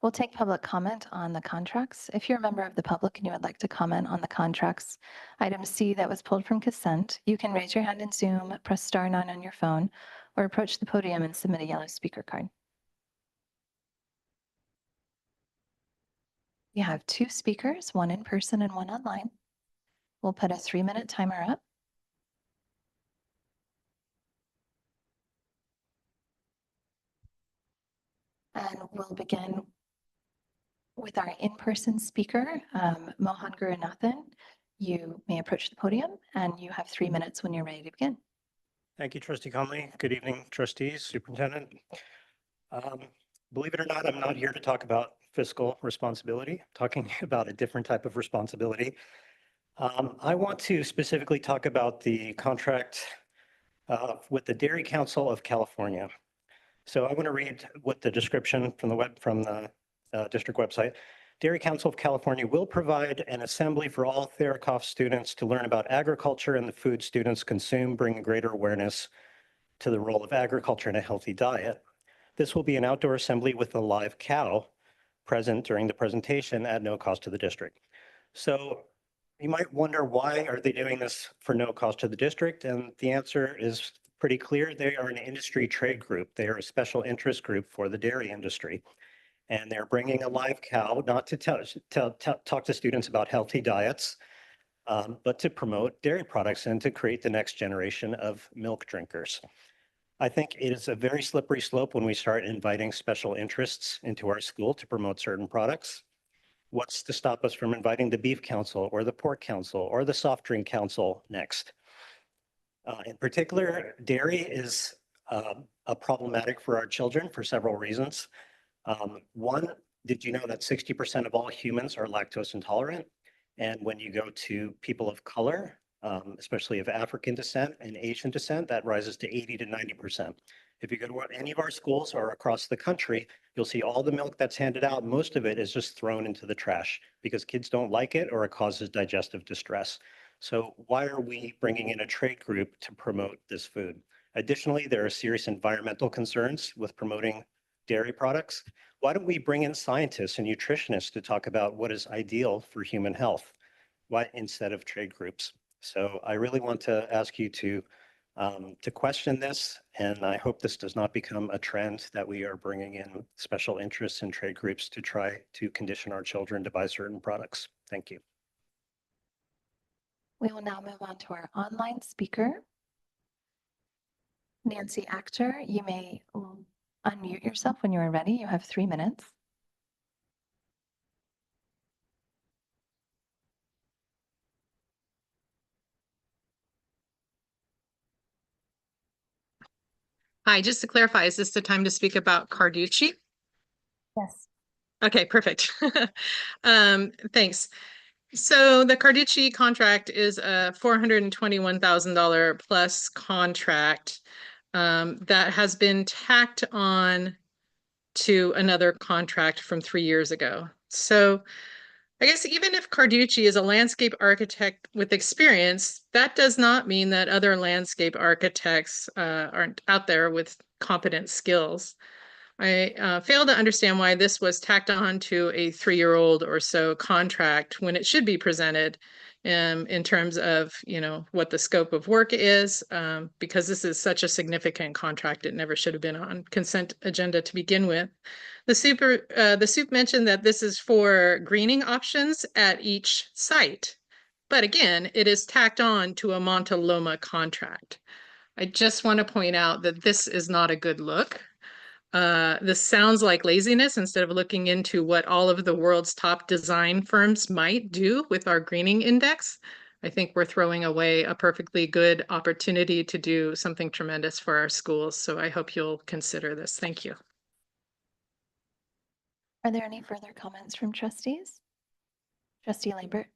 We'll take public comment on the contracts. If you're a member of the public and you would like to comment on the contracts, item C that was pulled from consent, you can raise your hand in Zoom, press *9 on your phone, or approach the podium and submit a yellow speaker card. You have 2 speakers, one in person and one online. We'll put a 3-minute timer up. And we'll begin with our in-person speaker, Mohan Gurunathan. You may approach the podium and you have 3 minutes when you're ready to begin. Thank you, Trustee Conley. Good evening, trustees, superintendent. Believe it or not, I'm not here to talk about fiscal responsibility. I'm talking about a different type of responsibility. I want to specifically talk about the contract with the Dairy Council of California. So I want to read what the description from the district website. Dairy Council of California will provide an assembly for all Therakoff students to learn about agriculture and the food students consume, bringing greater awareness to the role of agriculture in a healthy diet. This will be an outdoor assembly with a live cow present during the presentation at no cost to the district. So you might wonder, why are they doing this for no cost to the district? And the answer is pretty clear. They are an industry trade group. They are a special interest group for the dairy industry. And they're bringing a live cow, not to talk to students about healthy diets, but to promote dairy products and to create the next generation of milk drinkers. I think it is a very slippery slope when we start inviting special interests into our school to promote certain products. What's to stop us from inviting the Beef Council or the Pork Council or the Soft Drink Council next? In particular, dairy is problematic for our children for several reasons. One, did you know that 60% of all humans are lactose intolerant? And when you go to people of color, especially of African descent and Asian descent, that rises to 80 to 90%. If you go to any of our schools or across the country, you'll see all the milk that's handed out. Most of it is just thrown into the trash because kids don't like it or it causes digestive distress. So why are we bringing in a trade group to promote this food? Additionally, there are serious environmental concerns with promoting dairy products. Why don't we bring in scientists and nutritionists to talk about what is ideal for human health? Why instead of trade groups? So I really want to ask you to question this, and I hope this does not become a trend that we are bringing in special interests and trade groups to try to condition our children to buy certain products. Thank you. We will now move on to our online speaker. Nancy Actor, you may unmute yourself when you are ready. You have 3 minutes. Hi, just to clarify, is this the time to speak about Carducci? Yes. Okay, perfect. Thanks. So the Carducci contract is a $421,000 plus contract that has been tacked on to another contract from 3 years ago. So I guess even if Carducci is a landscape architect with experience, that does not mean that other landscape architects aren't out there with competent skills. I fail to understand why this was tacked on to a 3-year-old or so contract when it should be presented in terms of, what the scope of work is, because this is such a significant contract. It never should have been on consent agenda to begin with. The soup mentioned that this is for greening options at each site. But again, it is tacked on to a Monte Loma contract. I just want to point out that this is not a good look. This sounds like laziness instead of looking into what all of the world's top design firms might do with our greening index. I think we're throwing away a perfectly good opportunity to do something tremendous for our schools. So I hope you'll consider this. Thank you. Are there any further comments from trustees? Trustee Lambert,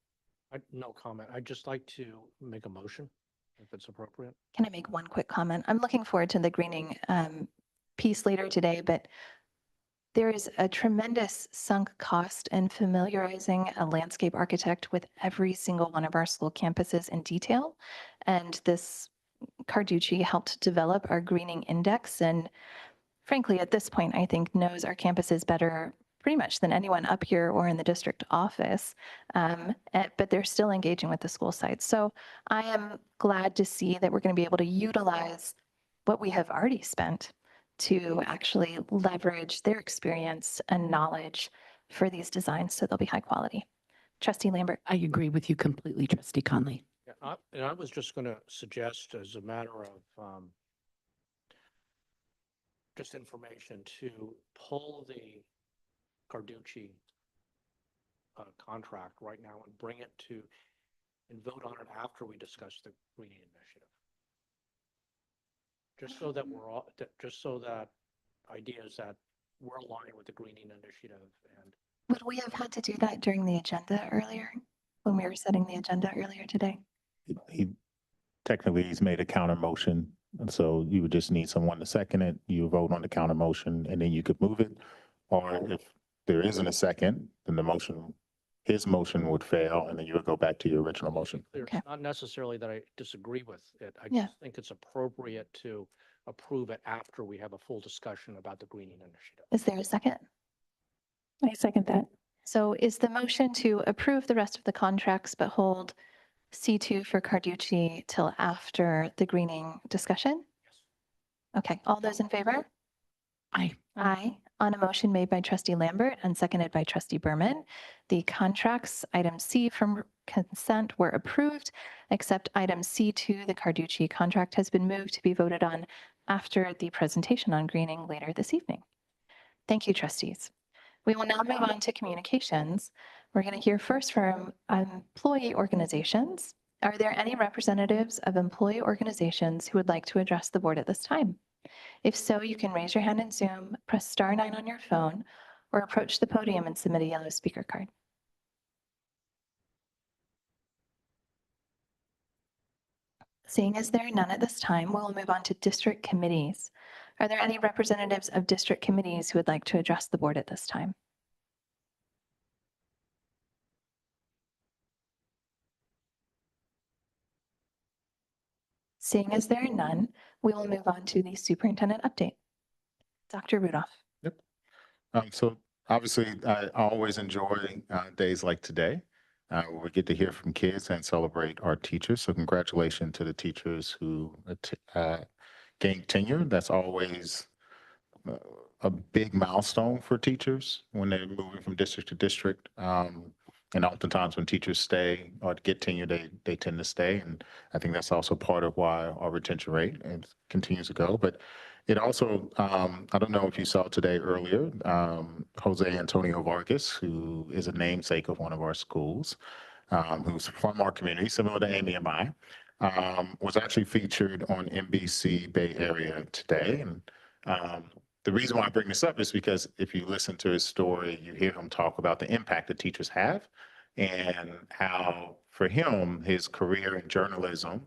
No comment. I'd just like to make a motion if it's appropriate. can I make one quick comment? I'm looking forward to the greening piece later today, but there is a tremendous sunk cost in familiarizing a landscape architect with every single one of our school campuses in detail. And this Carducci helped develop our greening index. And frankly, at this point, I think knows our campuses better pretty much than anyone up here or in the district office. But they're still engaging with the school sites. So I am glad to see that we're going to be able to utilize what we have already spent to actually leverage their experience and knowledge for these designs so they'll be high quality. Trustee Lambert. I agree with you completely, Trustee Conley. Yeah, and I was just going to suggest as a matter of just information to pull the Carducci contract right now and bring it to and vote on it after we discuss the greening initiative. Just so that we're all, just so that ideas that we're aligned with the greening initiative. And would we have had to do that during the agenda earlier when we were setting the agenda earlier today? Technically, he's made a counter motion. And so you would just need someone to second it. You vote on the counter motion and then you could move it. Or if there isn't a second, then his motion would fail and then you would go back to your original motion. It's not necessarily that I disagree with it. I Yeah. just think it's appropriate to approve it after we have a full discussion about the greening initiative. Is there a second? I second that. So is the motion to approve the rest of the contracts but hold C2 for Carducci till after the greening discussion? Okay, all those in favor? Aye. Aye. On a motion made by Trustee Lambert and seconded by Trustee Berman, the contracts, item C from consent were approved, except item C2, the Carducci contract, has been moved to be voted on after the presentation on greening later this evening. Thank you, trustees. We will now move on to communications. We're going to hear first from employee organizations. Are there any representatives of employee organizations who would like to address the board at this time? If so, you can raise your hand in Zoom, press *9 on your phone, or approach the podium and submit a yellow speaker card. Seeing as there are none at this time, we'll move on to district committees. Are there any representatives of district committees who would like to address the board at this time? Seeing as there are none, we will move on to the superintendent update. Dr. Rudolph. Yep. So obviously, I always enjoy days like today. Where we get to hear from kids and celebrate our teachers. So congratulations to the teachers who gained tenure. That's always a big milestone for teachers when they're moving from district to district. And oftentimes when teachers stay or get tenure, they tend to stay. And I think that's also part of why our retention rate continues to go. But it also, I don't know if you saw today earlier, Jose Antonio Vargas, who is a namesake of one of our schools, who's from our community, similar to Amy and I, was actually featured on NBC Bay Area today. And the reason why I bring this up is because if you listen to his story, you hear him talk about the impact that teachers have and how for him, his career in journalism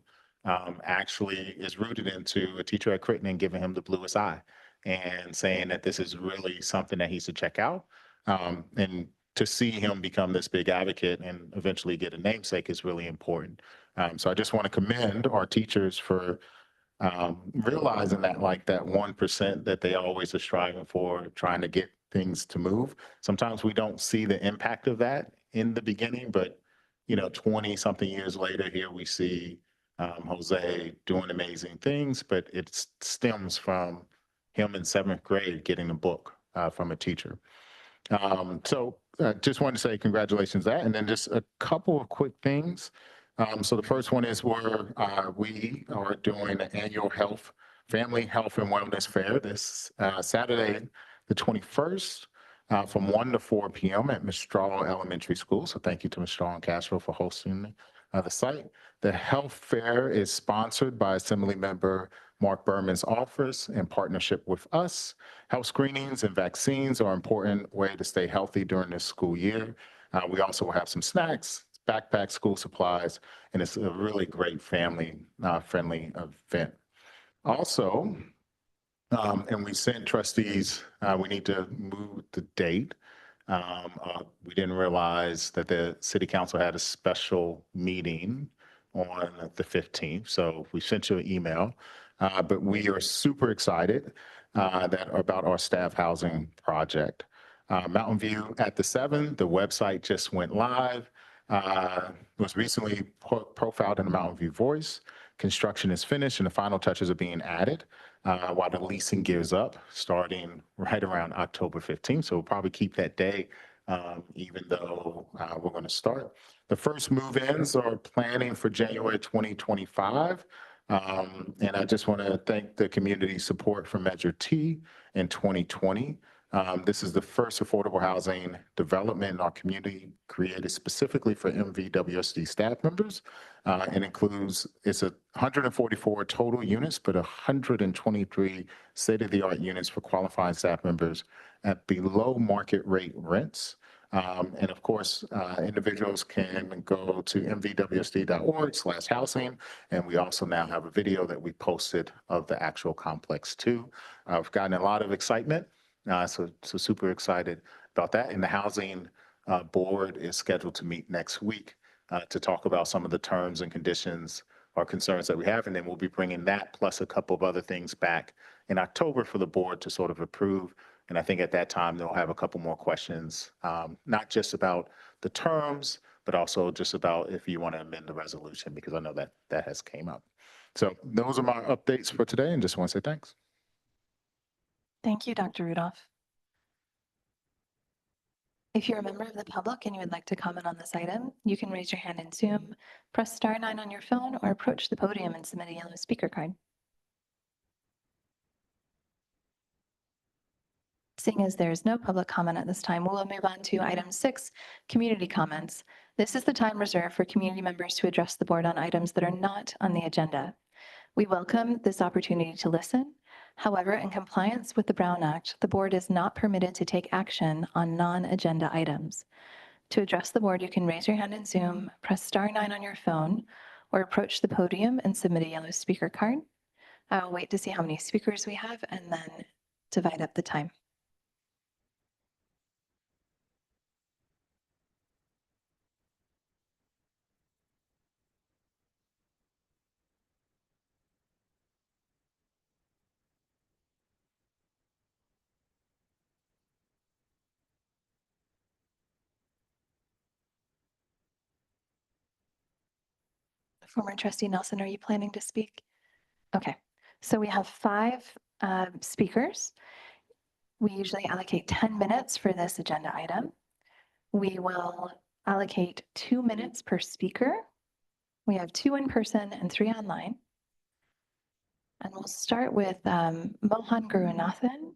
actually is rooted into a teacher at Crittenden giving him the bluest eye and saying that this is really something that he should check out. And to see him become this big advocate and eventually get a namesake is really important. So I just want to commend our teachers for realizing that like that 1% that they always are striving for, trying to get things to move. Sometimes we don't see the impact of that in the beginning, but 20 something years later, here we see Jose doing amazing things, but it stems from him in 7th grade getting a book from a teacher. So just wanted to say congratulations to that. And then just a couple of quick things. So the first one is we are doing an annual health Family Health and Wellness Fair this Saturday, the 21st, from 1 to 4 p.m. at Mistral Elementary School. So thank you to Mistral and Castro for hosting the site. The health fair is sponsored by Assemblymember Mark Berman's office in partnership with us. Health screenings and vaccines are an important way to stay healthy during this school year. We also will have some snacks, backpacks, school supplies, and it's a really great family friendly event. Also, and we sent trustees, we need to move the date. We didn't realize that the city council had a special meeting on the 15th. So we sent you an email, but we are super excited about our staff housing project. Mountain View at the 7, the website just went live. Was recently profiled in the Mountain View Voice. Construction is finished and the final touches are being added while the leasing gears up starting right around October 15th. So we'll probably keep that day even though we're going to start. The first move-ins are planning for January 2025. And I just want to thank the community support for Measure T in 2020. This is the first affordable housing development in our community created specifically for MVWSD staff members. It includes, it's 144 total units, but 123 state-of-the-art units for qualifying staff members at below market rate rents. And of course, individuals can go to mvwsd.org/housing. And we also now have a video that we posted of the actual complex too. I've gotten a lot of excitement. So super excited about that. And the housing board is scheduled to meet next week to talk about some of the terms and conditions or concerns that we have. And then we'll be bringing that plus a couple of other things back in October for the board to sort of approve. And I think at that time, they'll have a couple more questions, not just about the terms, but also just about if you want to amend the resolution, because I know that that has came up. So those are my updates for today, and just want to say thanks. Thank you, Dr. Rudolph. If you're a member of the public and you would like to comment on this item, you can raise your hand in Zoom, press *9 on your phone, or approach the podium and submit a yellow speaker card. Seeing as there is no public comment at this time, we'll move on to item 6, community comments. This is the time reserved for community members to address the board on items that are not on the agenda. We welcome this opportunity to listen. However, in compliance with the Brown Act, the board is not permitted to take action on non-agenda items. To address the board, you can raise your hand in Zoom, press *9 on your phone, or approach the podium and submit a yellow speaker card. I'll wait to see how many speakers we have and then divide up the time. Former trustee Nelson, are you planning to speak? Okay, so we have 5 speakers. We usually allocate 10 minutes for this agenda item. We will allocate 2 minutes per speaker. We have 2 in person and 3 online. And we'll start with Mohan Gurunathan.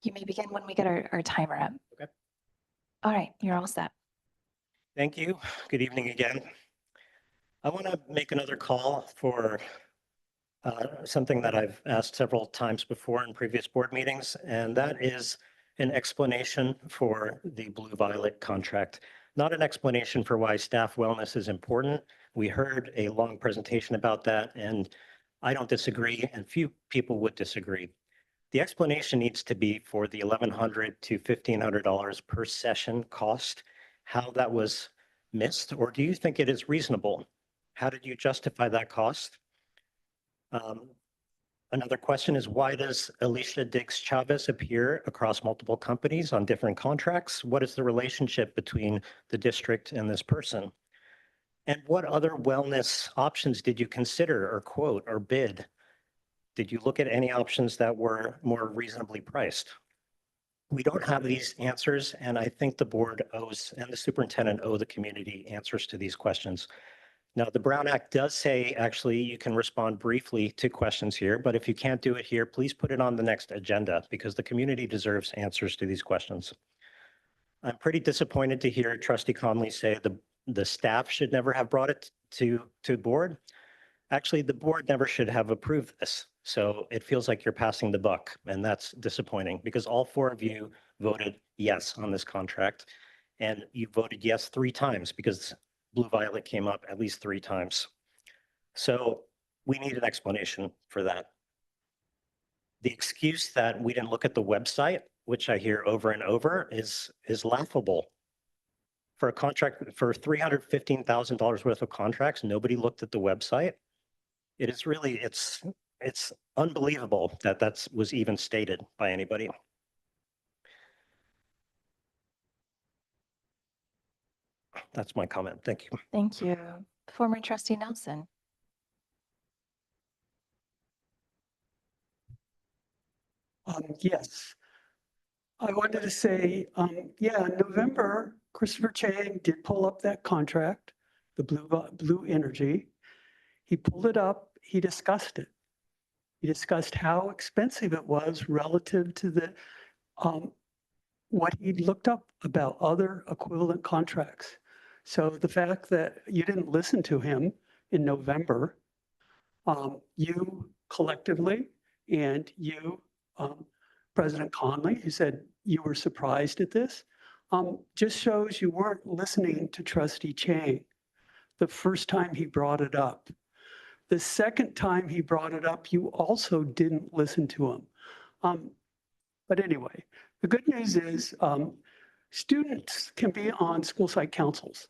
You may begin when we get our timer up. Okay. All right, you're all set. Thank you. Good evening again. I want to make another call for something that I've asked several times before in previous board meetings, and that is an explanation for the Blue Violet contract. Not an explanation for why staff wellness is important. We heard a long presentation about that, and I don't disagree, and few people would disagree. The explanation needs to be for the $1,100 to $1,500 per session cost, how that was missed, or do you think it is reasonable? How did you justify that cost? Another question is, why does Alicia Diggs Chavez appear across multiple companies on different contracts? What is the relationship between the district and this person? And what other wellness options did you consider or quote or bid? Did you look at any options that were more reasonably priced? We don't have these answers, and I think the board owes, and the superintendent owe the community answers to these questions. Now, the Brown Act does say, actually, you can respond briefly to questions here, but if you can't do it here, please put it on the next agenda because the community deserves answers to these questions. I'm pretty disappointed to hear Trustee Conley say the staff should never have brought it to the board. Actually, the board never should have approved this. So it feels like you're passing the buck, and that's disappointing because all 4 of you voted yes on this contract, and you voted yes 3 times because Blue Violet came up at least 3 times. So we need an explanation for that. The excuse that we didn't look at the website, which I hear over and over, is laughable. For a contract for $315,000 worth of contracts, nobody looked at the website. It is really, it's unbelievable that that was even stated by anybody. That's my comment. Thank you. Thank you. Former trustee Nelson. Yes. I wanted to say, yeah, in November, Christopher Chang did pull up that contract, the Blue Energy. He pulled it up. He discussed it. He discussed how expensive it was relative to the what he'd looked up about other equivalent contracts. So the fact that you didn't listen to him in November, you collectively and you, President Conley, who said you were surprised at this, just shows you weren't listening to Trustee Chang the first time he brought it up. The second time he brought it up, you also didn't listen to him. But anyway, the good news is students can be on school site councils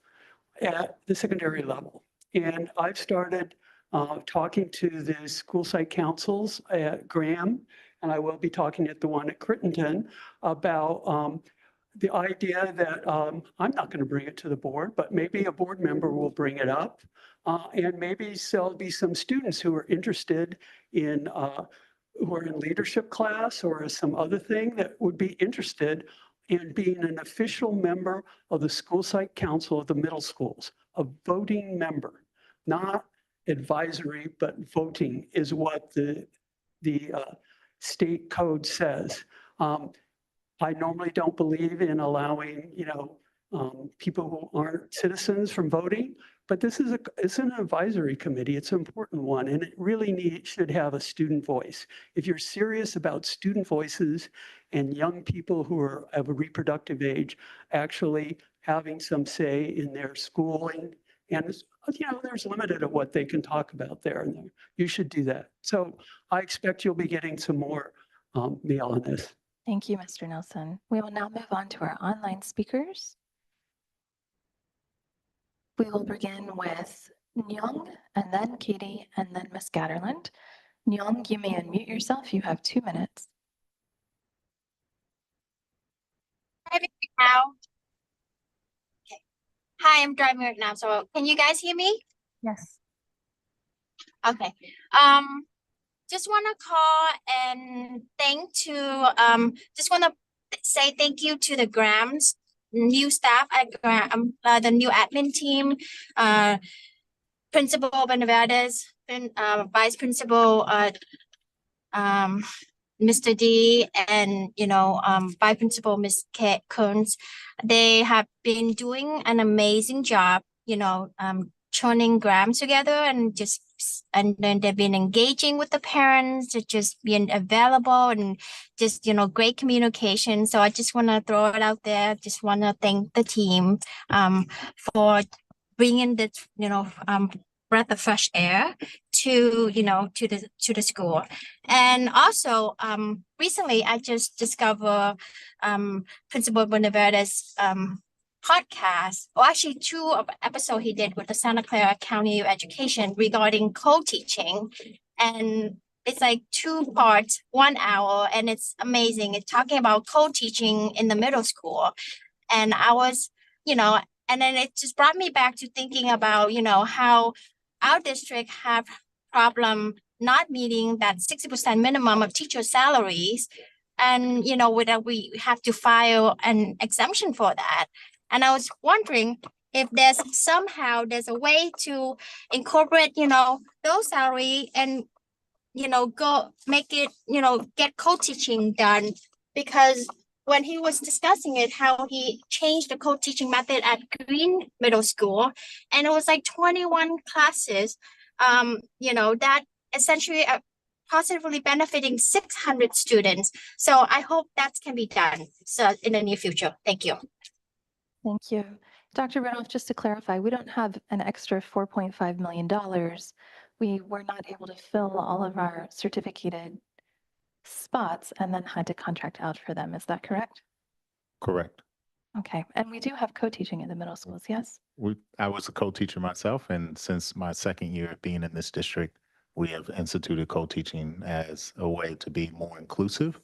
at the secondary level. And I've started talking to the school site councils at Graham, and I will be talking at the one at Crittenton about the idea that I'm not going to bring it to the board, but maybe a board member will bring it up. And maybe there'll be some students who are interested in, who are in leadership class or some other thing that would be interested in being an official member of the school site council of the middle schools, a voting member, not advisory, but voting is what the state code says. I normally don't believe in allowing, people who aren't citizens from voting, but this is it's an advisory committee. It's an important one, and it really should have a student voice. If you're serious about student voices and young people who are of a reproductive age actually having some say in their schooling, and there's limited of what they can talk about there, and you should do that. So I expect you'll be getting some more mail on this. Thank you, Mr. Nelson. We will now move on to our online speakers. We will begin with Nyong, and then Katie, and then Ms. Gatterland. Nyong, you may unmute yourself. You have 2 minutes. Driving right now. Okay. Hi, I'm driving right now. So can you guys hear me? Yes. Okay. Just want to call and just want to say thank you to the Grams new staff at Graham, the new admin team, Principal Benavides, Vice Principal Mr. D, and Vice Principal Ms. Kearns. They have been doing an amazing job, churning Grams together and then they've been engaging with the parents, just being available and just, great communication. So I just want to throw it out there. Just want to thank the team for bringing this, breath of fresh air to the school. And also recently I just discovered Principal Benavides podcast, or actually 2 episodes he did with the Santa Clara County Education regarding co-teaching, and it's like 2 parts, 1 hour, and it's amazing. It's talking about co-teaching in the middle school, and I was, and then it just brought me back to thinking about, how our district have problem not meeting that 60% minimum of teacher salaries, And, you know, whether we have to file an exemption for that. And I was wondering if there's a way to incorporate, you know, those salary and, you know, go make it, you know, get co-teaching done. Because when he was discussing it, how he changed the co-teaching method at Green Middle School, and it was like 21 classes, you know, that essentially positively benefiting 600 students. So I hope that can be done so in the near future. Thank you. Thank you. Dr. Rudolph, just to clarify, we don't have an extra $4.5 million. We were not able to fill all of our certificated spots and then had to contract out for them. Is that correct? Correct. Okay. And we do have co-teaching in the middle schools, yes? I was a co-teacher myself, and since my second year of being in this district, we have instituted co-teaching as a way to be more inclusive,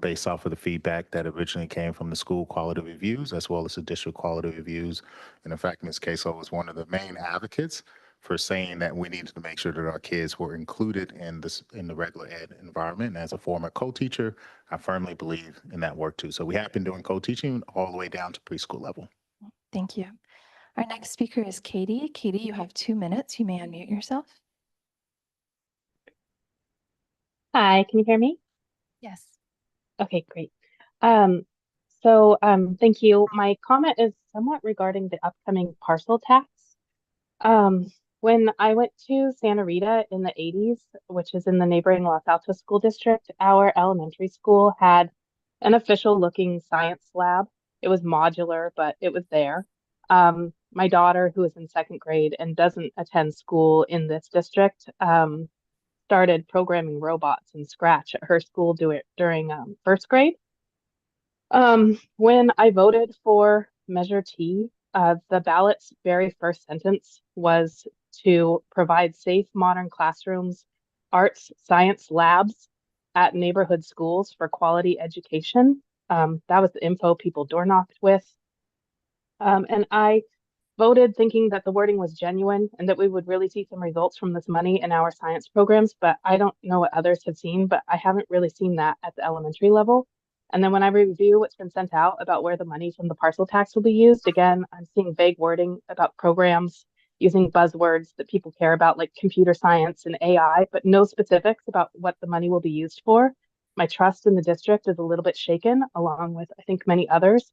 based off of the feedback that originally came from the school quality reviews as well as the district quality reviews. And in fact, Ms. Queso was one of the main advocates for saying that we needed to make sure that our kids were included in the regular ed environment. And as a former co-teacher, I firmly believe in that work too. So we have been doing co-teaching all the way down to preschool level. Thank you. Our next speaker is Katie. Katie, you have 2 minutes. You may unmute yourself. Hi, can you hear me? Yes. Okay, great. Thank you. My comment is somewhat regarding the upcoming parcel tax. When I went to Santa Rita in the 80s, which is in the neighboring Los Altos School District, our elementary school had an official looking science lab. It was modular, but it was there. My daughter, who is in second grade and doesn't attend school in this district, started programming robots in Scratch at her school during first grade. When I voted for Measure T, the ballot's very first sentence was to provide safe, modern classrooms, arts, science labs at neighborhood schools for quality education. That was the info people door knocked with. And I voted thinking that the wording was genuine and that we would really see some results from this money in our science programs, but I don't know what others have seen, but I haven't really seen that at the elementary level. And then when I review what's been sent out about where the money from the parcel tax will be used, again, I'm seeing vague wording about programs using buzzwords that people care about, like computer science and AI, but no specifics about what the money will be used for. My trust in the district is a little bit shaken, along with, I think, many others.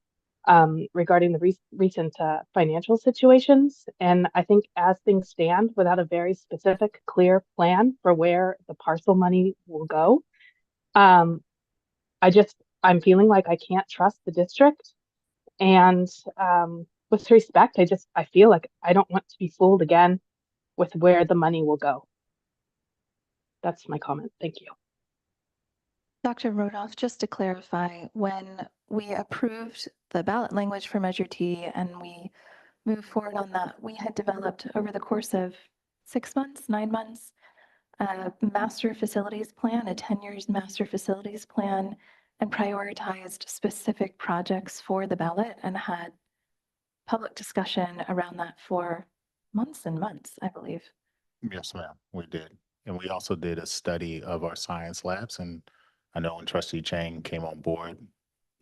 Regarding the recent financial situations. And I think as things stand, without a very specific, clear plan for where the parcel money will go, I'm feeling like I can't trust the district. And with respect, I feel like I don't want to be fooled again with where the money will go. That's my comment. Thank you. Dr. Rodolph, just to clarify, when we approved the ballot language for Measure T and we moved forward on that, we had developed over the course of 6 months, 9 months, a master facilities plan, a 10 years master facilities plan, and prioritized specific projects for the ballot and had public discussion around that for months and months, I believe. Yes, ma'am, we did. And we also did a study of our science labs. And I know when Trustee Chang came on board,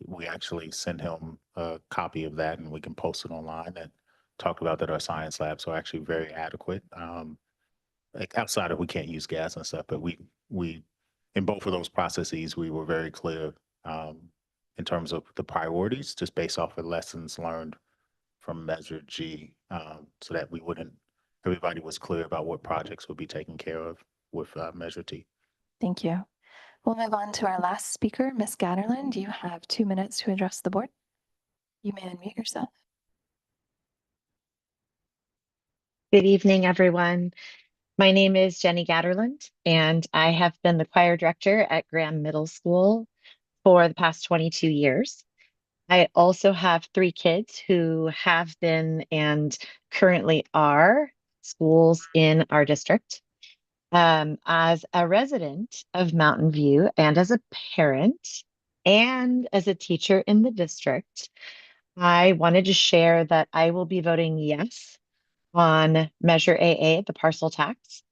we actually sent him a copy of that and we can post it online that talk about that our science labs are actually very adequate. Like outside of we can't use gas and stuff, but we in both of those processes, we were very clear in terms of the priorities, just based off of lessons learned from Measure G, so that everybody was clear about what projects would be taken care of with Measure T. Thank you. We'll move on to our last speaker, Ms. Gatterland. You have 2 minutes to address the board. You may unmute yourself. Good evening, everyone. My name is Jenny Gatterland, and I have been the choir director at Graham Middle School for the past 22 years. I also have 3 kids who have been and currently are schools in our district. As a resident of Mountain View and as a parent and as a teacher in the district, I wanted to share that I will be voting yes on Measure AA, the parcel tax,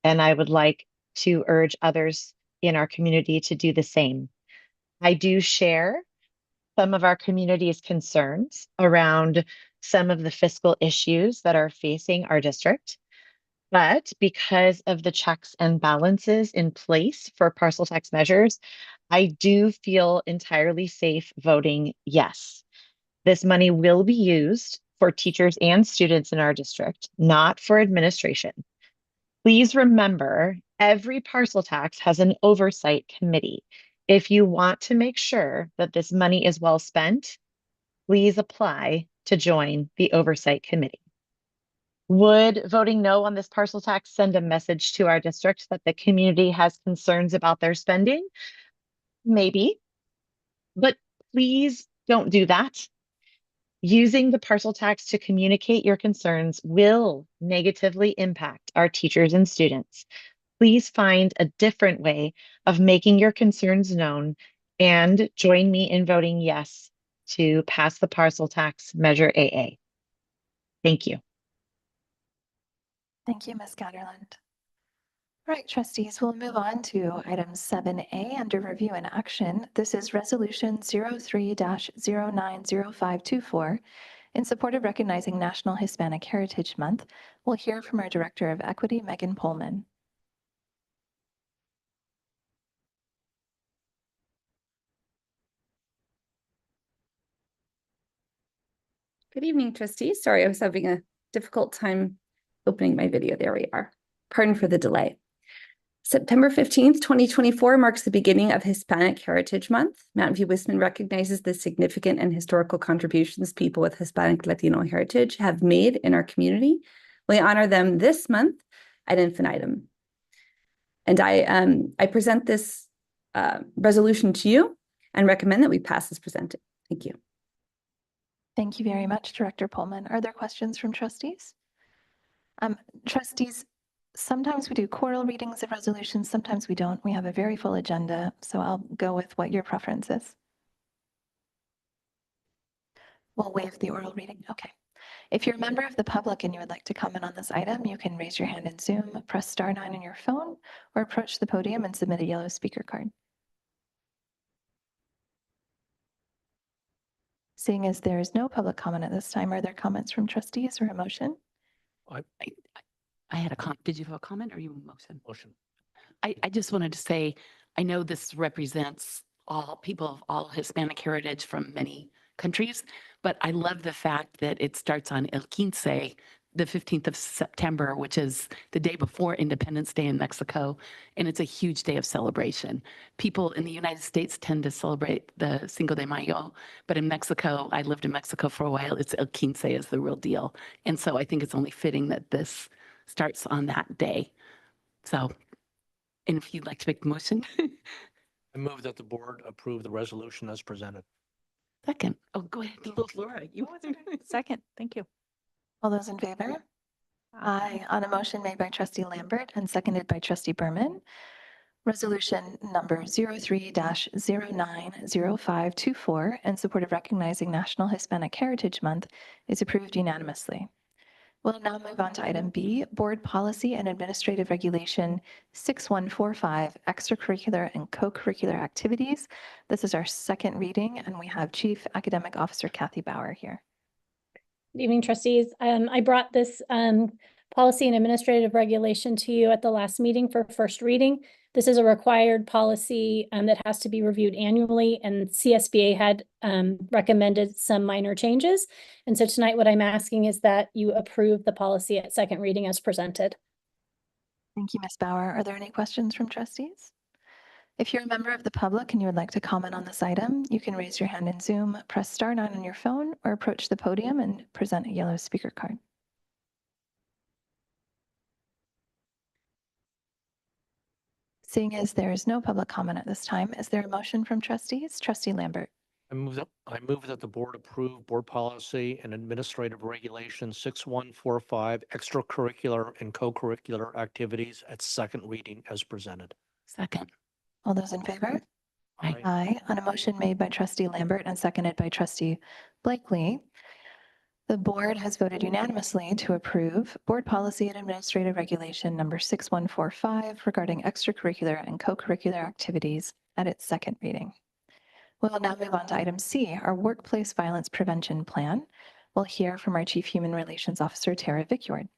and I would like to urge others in our community to do the same. I do share some of our community's concerns around some of the fiscal issues that are facing our district. But because of the checks and balances in place for parcel tax measures, I do feel entirely safe voting yes. This money will be used for teachers and students in our district, not for administration. Please remember, every parcel tax has an oversight committee. If you want to make sure that this money is well spent, please apply to join the oversight committee. Would voting no on this parcel tax send a message to our district that the community has concerns about their spending? Maybe, but please don't do that. Using the parcel tax to communicate your concerns will negatively impact our teachers and students. Please find a different way of making your concerns known and join me in voting yes to pass the parcel tax measure AA. Thank you. Thank you, Ms. Gatterland. All right, trustees, we'll move on to item 7A under review and action. This is resolution 03-090524 in support of recognizing National Hispanic Heritage Month. We'll hear from our Director of Equity, Megan Pullman. Good evening, trustees. Sorry, I was having a difficult time opening my video. There we are. Pardon for the delay. September 15th, 2024 marks the beginning of Hispanic Heritage Month. Mountain View Wisman recognizes the significant and historical contributions people with Hispanic Latino heritage have made in our community. We honor them this month ad infinitum. And I present this resolution to you and recommend that we pass as presented. Thank you. Thank you very much, Director Pullman. Are there questions from trustees? Trustees, sometimes we do choral readings of resolutions, sometimes we don't. We have a very full agenda, so I'll go with what your preference is. We'll waive the oral reading. Okay. If you're a member of the public and you would like to comment on this item, you can raise your hand in Zoom, press star 9 on your phone, or approach the podium and submit a yellow speaker card. Seeing as there is no public comment at this time, are there comments from trustees or a motion? I had a comment. Did you have a comment or you a motion? Motion. I just wanted to say, I know this represents all people of all Hispanic heritage from many countries, but I love the fact that it starts on El Quince, the 15th of September, which is the day before Independence Day in Mexico. And it's a huge day of celebration. People in the United States tend to celebrate the Cinco de Mayo, but in Mexico, I lived in Mexico for a while, it's El Quince is the real deal. And so I think it's only fitting that this starts on that day. So, and if you'd like to make the motion. I move that the board approve the resolution as presented. Second. Oh, go ahead, Laura. You Second. Thank you. All those in favor? Aye. On a motion made by Trustee Lambert and seconded by Trustee Berman, resolution number 03-090524 in support of recognizing National Hispanic Heritage Month is approved unanimously. We'll now move on to item B, Board Policy and Administrative Regulation 6145, Extracurricular and Co-Curricular Activities. This is our second reading, and we have Chief Academic Officer Kathy Bauer here. Good evening, trustees. I brought this policy and administrative regulation to you at the last meeting for first reading. This is a required policy that has to be reviewed annually, and CSBA had recommended some minor changes. And so tonight what I'm asking is that you approve the policy at second reading as presented. Thank you, Ms. Bauer. Are there any questions from trustees? If you're a member of the public and you would like to comment on this item, you can raise your hand in Zoom, press star 9 on your phone, or approach the podium and present a yellow speaker card. Seeing as there is no public comment at this time, is there a motion from trustees? Trustee Lambert. I move that the board approve board policy and administrative regulation 6145, extracurricular and co-curricular activities at second reading as presented. Second. All those in favor? Aye. Aye. On a motion made by Trustee Lambert and seconded by Trustee Blakely, the board has voted unanimously to approve Board Policy and Administrative Regulation number 6145 regarding extracurricular and co-curricular activities at its second reading. We'll now move on to item C, our Workplace Violence Prevention Plan. We'll hear from our Chief Human Relations Officer, Tara Vickyard.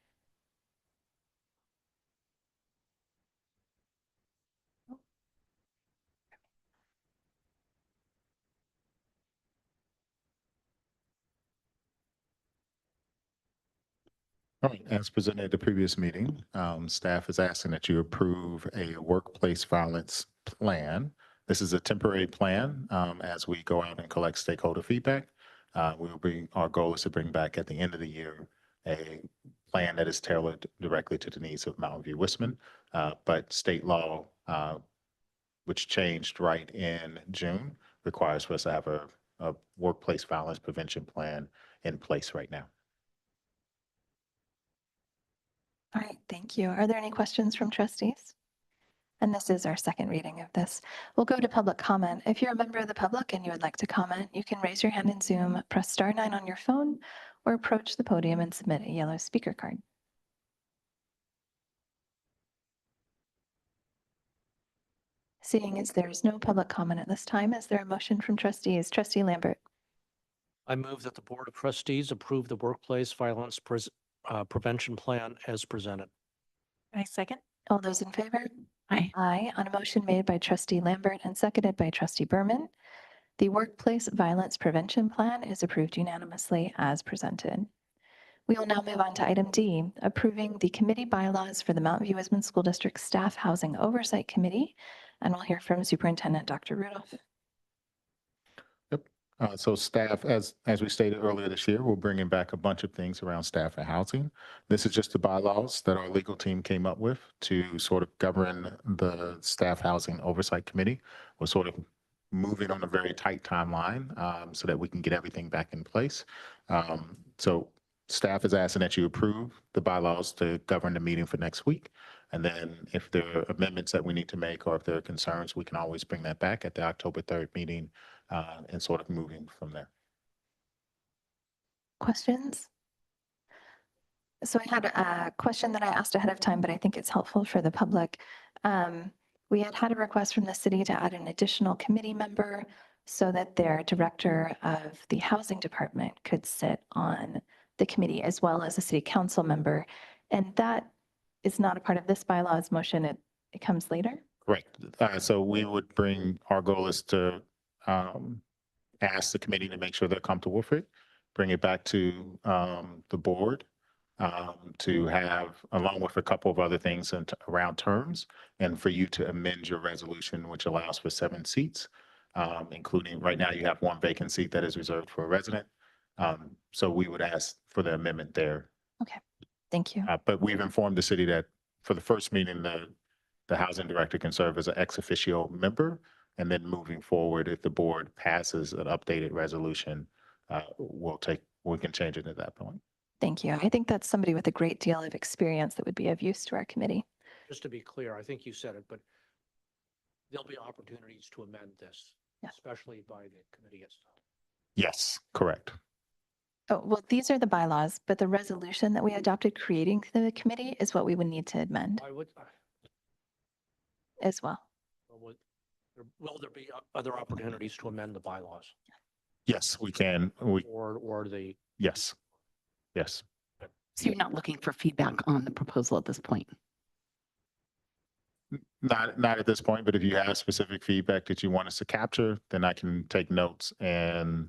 All right, as presented at the previous meeting, staff is asking that you approve a workplace violence plan. This is a temporary plan as we go out and collect stakeholder feedback. Our goal is to bring back at the end of the year a plan that is tailored directly to the needs of Mountain View Wisman. But state law, which changed right in June, requires for us to have a workplace violence prevention plan in place right now. All right, thank you. Are there any questions from trustees? And this is our second reading of this. We'll go to public comment. If you're a member of the public and you would like to comment, you can raise your hand in Zoom, press *9 on your phone, or approach the podium and submit a yellow speaker card. Seeing as there's no public comment at this time, is there a motion from trustees? Trustee Lambert. I move that the Board of Trustees approve the Workplace Violence Prevention Plan as presented. I second. All those in favor? Aye. Aye. On a motion made by Trustee Lambert and seconded by Trustee Berman, the Workplace Violence Prevention Plan is approved unanimously as presented. We will now move on to item D, approving the committee bylaws for the Mountain View Wisman School District Staff Housing Oversight Committee. And we'll hear from Superintendent Dr. Rudolph. So staff, as we stated earlier this year, we're bringing back a bunch of things around staff and housing. This is just the bylaws that our legal team came up with to sort of govern the Staff Housing Oversight Committee. We're sort of moving on a very tight timeline so that we can get everything back in place. So staff is asking that you approve the bylaws to govern the meeting for next week. And then if there are amendments that we need to make or if there are concerns, we can always bring that back at the October 3rd meeting and sort of moving from there. Questions? So I had a question that I asked ahead of time, but I think it's helpful for the public. We had a request from the city to add an additional committee member so that their director of the housing department could sit on the committee as well as a city council member. And that is not a part of this bylaws motion. It comes later. Correct. So we would our goal is to ask the committee to make sure they're comfortable with it, bring it back to the board to have, along with a couple of other things around terms, and for you to amend your resolution, which allows for 7 seats, including right now you have 1 vacant seat that is reserved for a resident. So we would ask for the amendment there. Okay, thank you. But we've informed the city that for the first meeting, the housing director can serve as an ex officio member. And then moving forward, if the board passes an updated resolution, we can change it at that point. Thank you. I think that's somebody with a great deal of experience that would be of use to our committee. Just to be clear, I think you said it, but there'll be opportunities to amend this, especially by the committee itself. Yes, correct. Oh, well, these are the bylaws, but the resolution that we adopted creating the committee is what we would need to amend as well. Will there be other opportunities to amend the bylaws? Yes, we can. Or the. Yes. Yes. So you're not looking for feedback on the proposal at this point? Not at this point, but if you have specific feedback that you want us to capture, then I can take notes and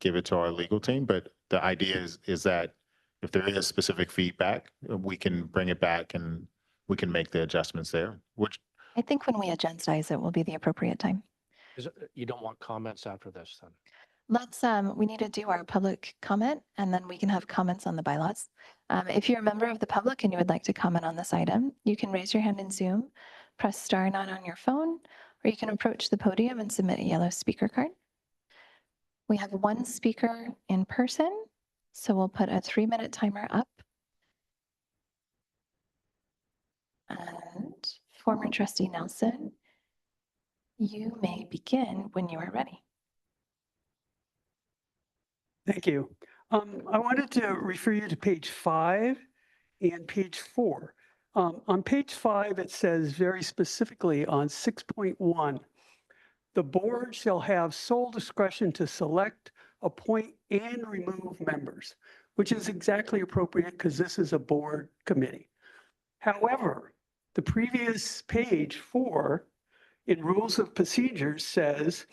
give it to our legal team. But the idea is that if there is specific feedback, we can bring it back and we can make the adjustments there, which I think when we agendize it will be the appropriate time. You don't want comments after this then? We need to do our public comment and then we can have comments on the bylaws. If you're a member of the public and you would like to comment on this item, you can raise your hand in Zoom, press *9 on your phone, or you can approach the podium and submit a yellow speaker card. We have 1 speaker in person, so we'll put a 3-minute timer up. And former trustee Nelson, you may begin when you are ready. Thank you. I wanted to refer you to page 5 and page 4. On page 5, it says very specifically on 6.1, The board shall have sole discretion to select, appoint, and remove members, which is exactly appropriate because this is a board committee. However, the previous page 4 in rules of procedures says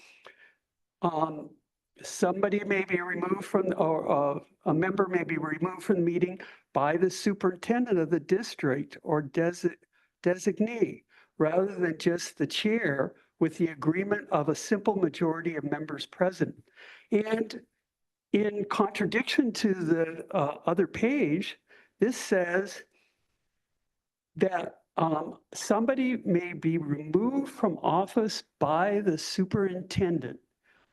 somebody may be removed from, or a member may be removed from the meeting by the superintendent of the district or designee, rather than just the chair with the agreement of a simple majority of members present. And in contradiction to the other page, this says that somebody may be removed from office by the superintendent.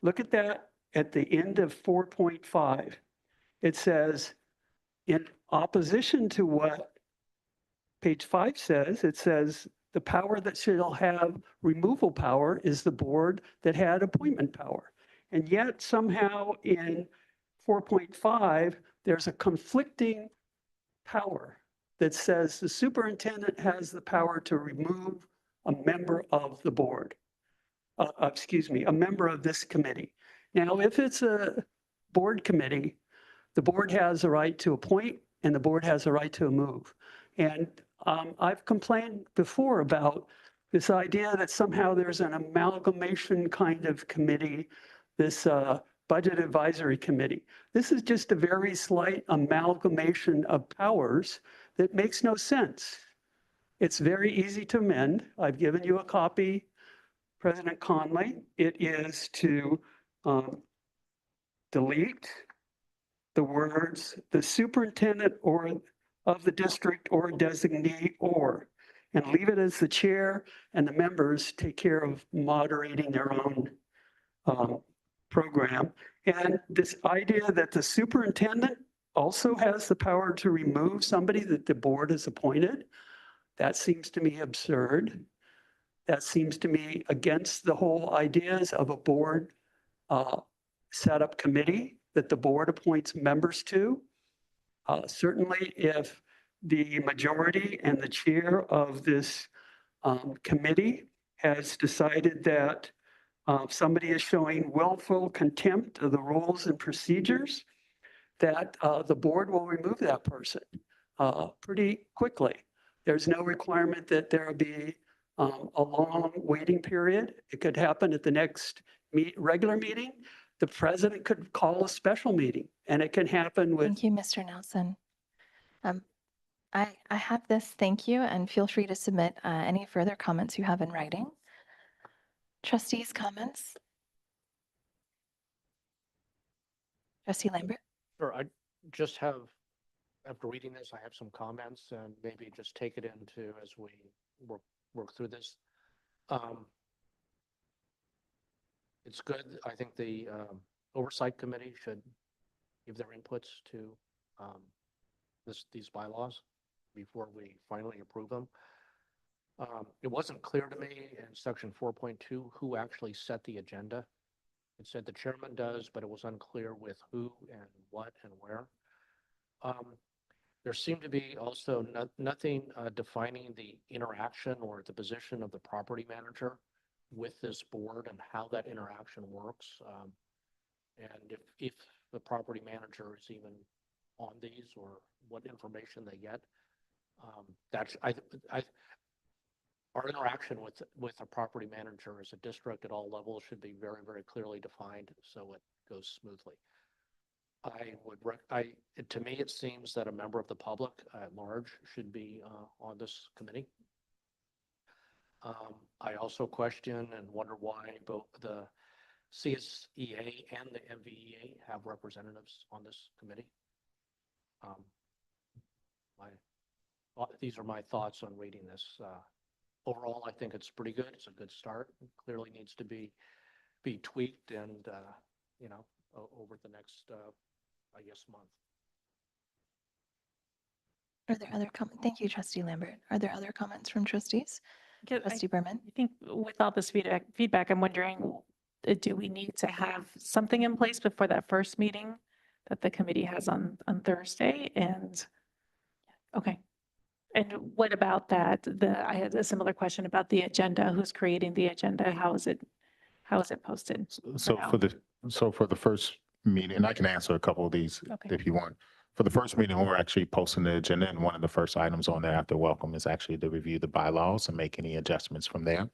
Look at that at the end of 4.5. It says, in opposition to what page 5 says, it says the power that shall have removal power is the board that had appointment power. And yet somehow in 4.5, there's a conflicting power that says the superintendent has the power to remove a member of the board. A member of this committee. Now, if it's a board committee, the board has a right to appoint and the board has a right to remove. And I've complained before about this idea that somehow there's an amalgamation kind of committee, this budget advisory committee. This is just a very slight amalgamation of powers that makes no sense. It's very easy to amend. I've given you a copy, President Conley. It is to delete the words, the superintendent or of the district or designee or, and leave it as the chair and the members take care of moderating their own program. And this idea that the superintendent also has the power to remove somebody that the board has appointed, that seems to me absurd. That seems to me against the whole ideas of a board set up committee that the board appoints members to. Certainly if the majority and the chair of this committee has decided that somebody is showing willful contempt of the rules and procedures, that the board will remove that person pretty quickly. There's no requirement that there be a long waiting period. It could happen at the next regular meeting. The president could call a special meeting and it can happen with. Thank you, Mr. Nelson. I have this, thank you, and feel free to submit any further comments you have in writing. Trustees' comments? Trustee Lambert? Sure, I just have, after reading this, I have some comments and maybe just take it into as we work through this. It's good. I think the oversight committee should give their inputs to these bylaws before we finally approve them. It wasn't clear to me in section 4.2 who actually set the agenda. It said the chairman does, but it was unclear with who and what and where. There seemed to be also nothing defining the interaction or the position of the property manager with this board and how that interaction works. And if the property manager is even on these or what information they get. Our interaction with a property manager as a district at all levels should be very, very clearly defined so it goes smoothly. To me, it seems that a member of the public at large should be on this committee. I also question and wonder why both the CSEA and the MVEA have representatives on this committee. These are my thoughts on reading this. Overall, I think it's pretty good. It's a good start. It clearly needs to be tweaked and, over the next, I guess, month. Are there other comments? Thank you, Trustee Lambert. Are there other comments from trustees? Trustee Berman? I think with all this feedback, I'm wondering, do we need to have something in place before that first meeting that the committee has on Thursday? And, okay. And what about that? I had a similar question about the agenda. Who's creating the agenda? How How is it posted? So now? for the first meeting, and I can answer a couple of these Okay. if you want. For the first meeting, we're actually posting the agenda, and one of the first items on there after welcome is actually to review the bylaws and make any adjustments from there.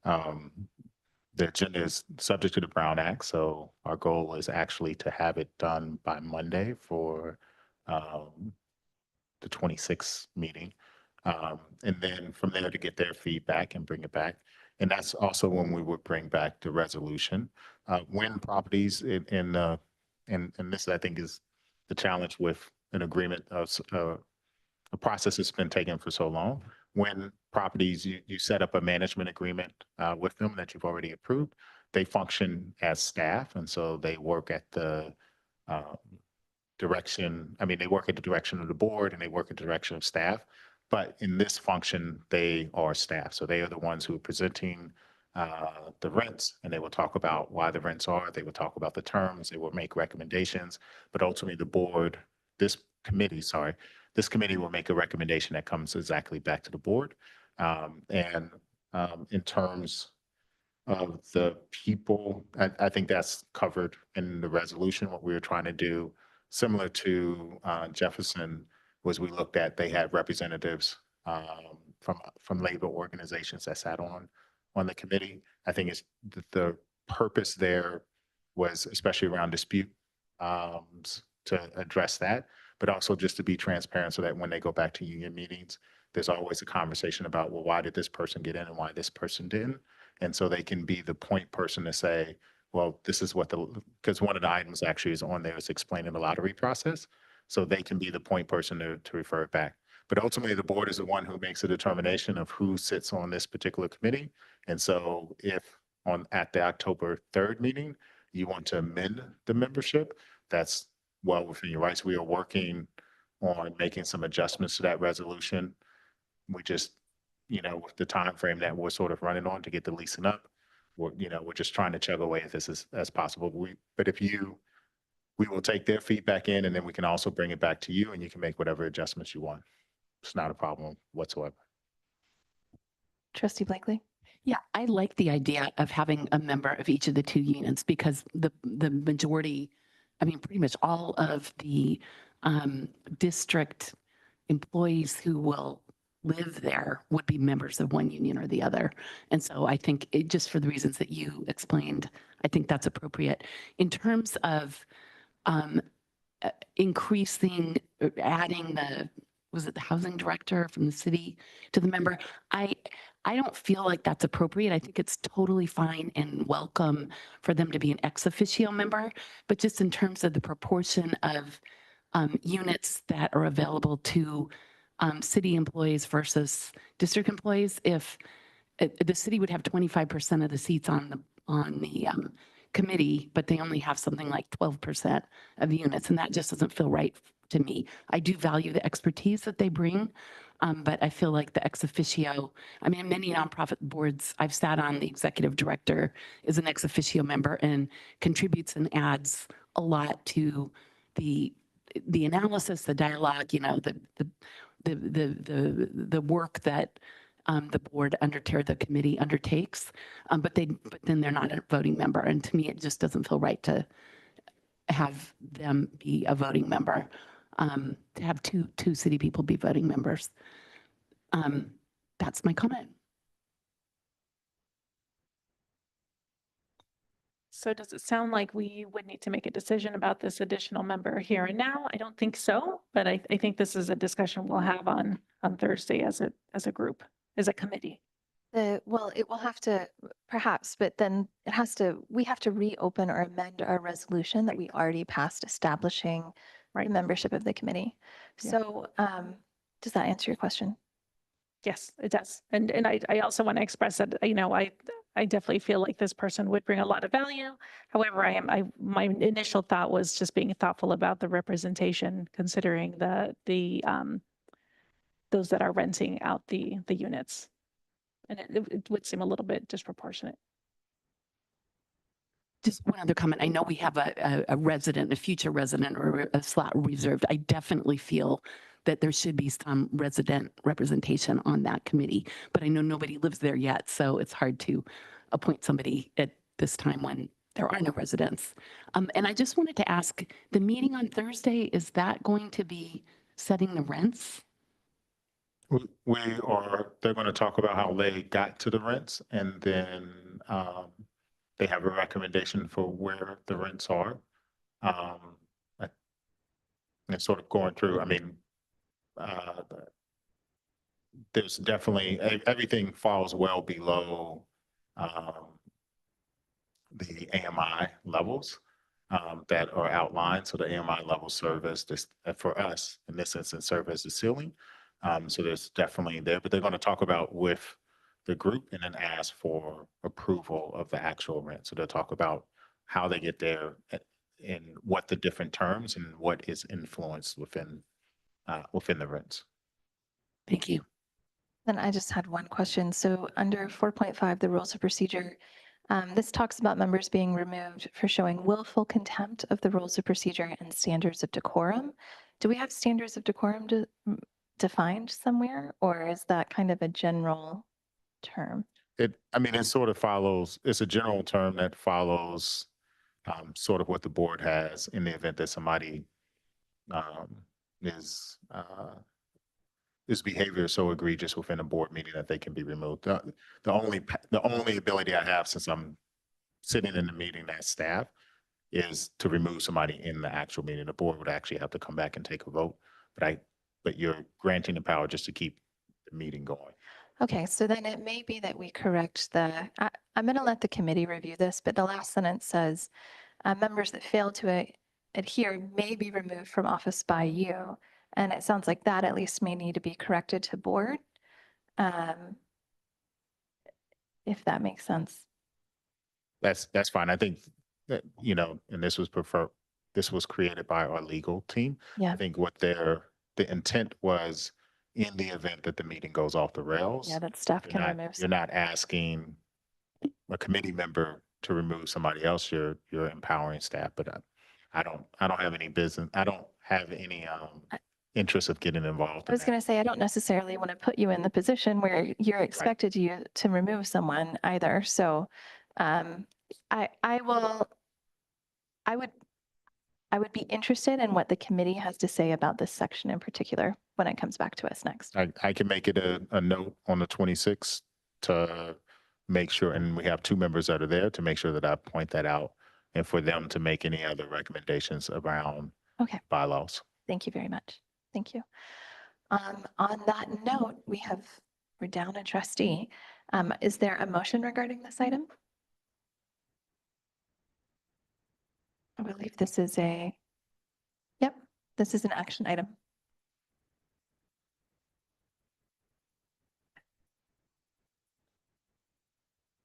The agenda is subject to the Brown Act, so our goal is actually to have it done by Monday for the 26th meeting. And then from there to get their feedback and bring it back. And that's also when we would bring back the resolution. When properties and this I think is the challenge with an agreement of a process that's been taken for so long. When properties, you set up a management agreement with them that you've already approved, they function as staff. And so they work at the direction, I mean, they work at the direction of the board and they work at the direction of staff. But in this function, they are staff. So they are the ones who are presenting the rents, and they will talk about why the rents are. They will talk about the terms. They will make recommendations. But ultimately, the board, this committee will make a recommendation that comes exactly back to the board. In terms of the people, I think that's covered in the resolution. What we were trying to do, similar to Jefferson, was we looked at, they had representatives from labor organizations that sat on the committee. I think it's the purpose there was especially around dispute to address that, but also just to be transparent so that when they go back to union meetings, there's always a conversation about, well, why did this person get in and why this person didn't? And so they can be the point person to say, well, this is what because one of the items actually is on there is explaining the lottery process. So they can be the point person to refer it back. But ultimately, the board is the one who makes a determination of who sits on this particular committee. And so if at the October 3rd meeting, you want to amend the membership, that's well within your rights. We are working on making some adjustments to that resolution. We just, with the time frame that we're sort of running on to get the leasing up, we're just trying to chug away at this as possible. We will take their feedback in, and then we can also bring it back to you, and you can make whatever adjustments you want. It's not a problem whatsoever. Trustee Blakely. Yeah, I like the idea of having a member of each of the two unions because the majority, I mean, pretty much all of the district employees who will live there would be members of one union or the other. And so I think just for the reasons that you explained, I think that's appropriate. In terms of increasing, adding was it the housing director from the city to the member? I don't feel like that's appropriate. I think it's totally fine and welcome for them to be an ex officio member, but just in terms of the proportion of units that are available to city employees versus district employees, if the city would have 25% of the seats on the committee, but they only have something like 12% of the units, and that just doesn't feel right to me. I do value the expertise that they bring, but I feel like the ex officio, I mean, many nonprofit boards I've sat on, the executive director is an ex officio member and contributes and adds a lot to the analysis, the dialogue, the work that the board the committee undertakes, but then they're not a voting member. And to me, it just doesn't feel right to have them be a voting member, to have two city people be voting members. That's my comment. So does it sound like we would need to make a decision about this additional member here and now? I don't think so, but I think this is a discussion we'll have on Thursday as a group, as a committee. Well, it will have to perhaps, but then we have to reopen or amend our resolution that we already passed establishing the membership of the committee. Yeah. So does that answer your question? Yes, it does. And I also want to express that, I definitely feel like this person would bring a lot of value. However, my initial thought was just being thoughtful about the representation, considering those that are renting out the units. And it would seem a little bit disproportionate. Just one other comment. I know we have a future resident or a slot reserved. I definitely feel that there should be some resident representation on that committee, but I know nobody lives there yet, so it's hard to appoint somebody at this time when there are no residents. And I just wanted to ask, the meeting on Thursday, is that going to be setting the rents? They're going to talk about how they got to the rents, and then they have a recommendation for where the rents are. I- And sort of going through, I mean, uh, there's definitely, everything falls well below the AMI levels that are outlined. So the AMI levels serve as this, for us, in this instance, serve as the ceiling. So there's definitely there, but they're going to talk about with the group and then ask for approval of the actual rent. So they'll talk about how they get there and what the different terms and what is influenced within the rents. Thank you. Then I just had one question. So under 4.5, the rules of procedure, this talks about members being removed for showing willful contempt of the rules of procedure and standards of decorum. Do we have standards of decorum defined somewhere, or is that kind of a general term? I mean, it sort of follows, it's a general term that follows sort of what the board has in the event that somebody is behavior so egregious within a board meeting that they can be removed. The only ability I have, since I'm sitting in the meeting as staff, is to remove somebody in the actual meeting. The board would actually have to come back and take a vote, but you're granting the power just to keep the meeting going. Okay, so then it may be that we correct I'm going to let the committee review this, but the last sentence says, members that fail to adhere may be removed from office by you. And it sounds like that at least may need to be corrected to board, if that makes sense. That's fine. I think that, and this was created by our legal team. Yeah. I think the intent was, in the event that the meeting goes off the rails. Yeah, that staff can remove. You're not asking a committee member to remove somebody else. You're empowering staff, but I don't have any business. I don't have any interest of getting involved. I was going to say, I don't necessarily want to put you in the position where you're expected to remove someone either. So I would be interested in what the committee has to say about this section in particular when it comes back to us next. I can make it a note on the 26th to make sure, and we have two members that are there, to make sure that I point that out, and for them to make any other recommendations around bylaws. Thank you very much. Thank you. On that note, we're down a trustee. Is there a motion regarding this item? I believe this is this is an action item.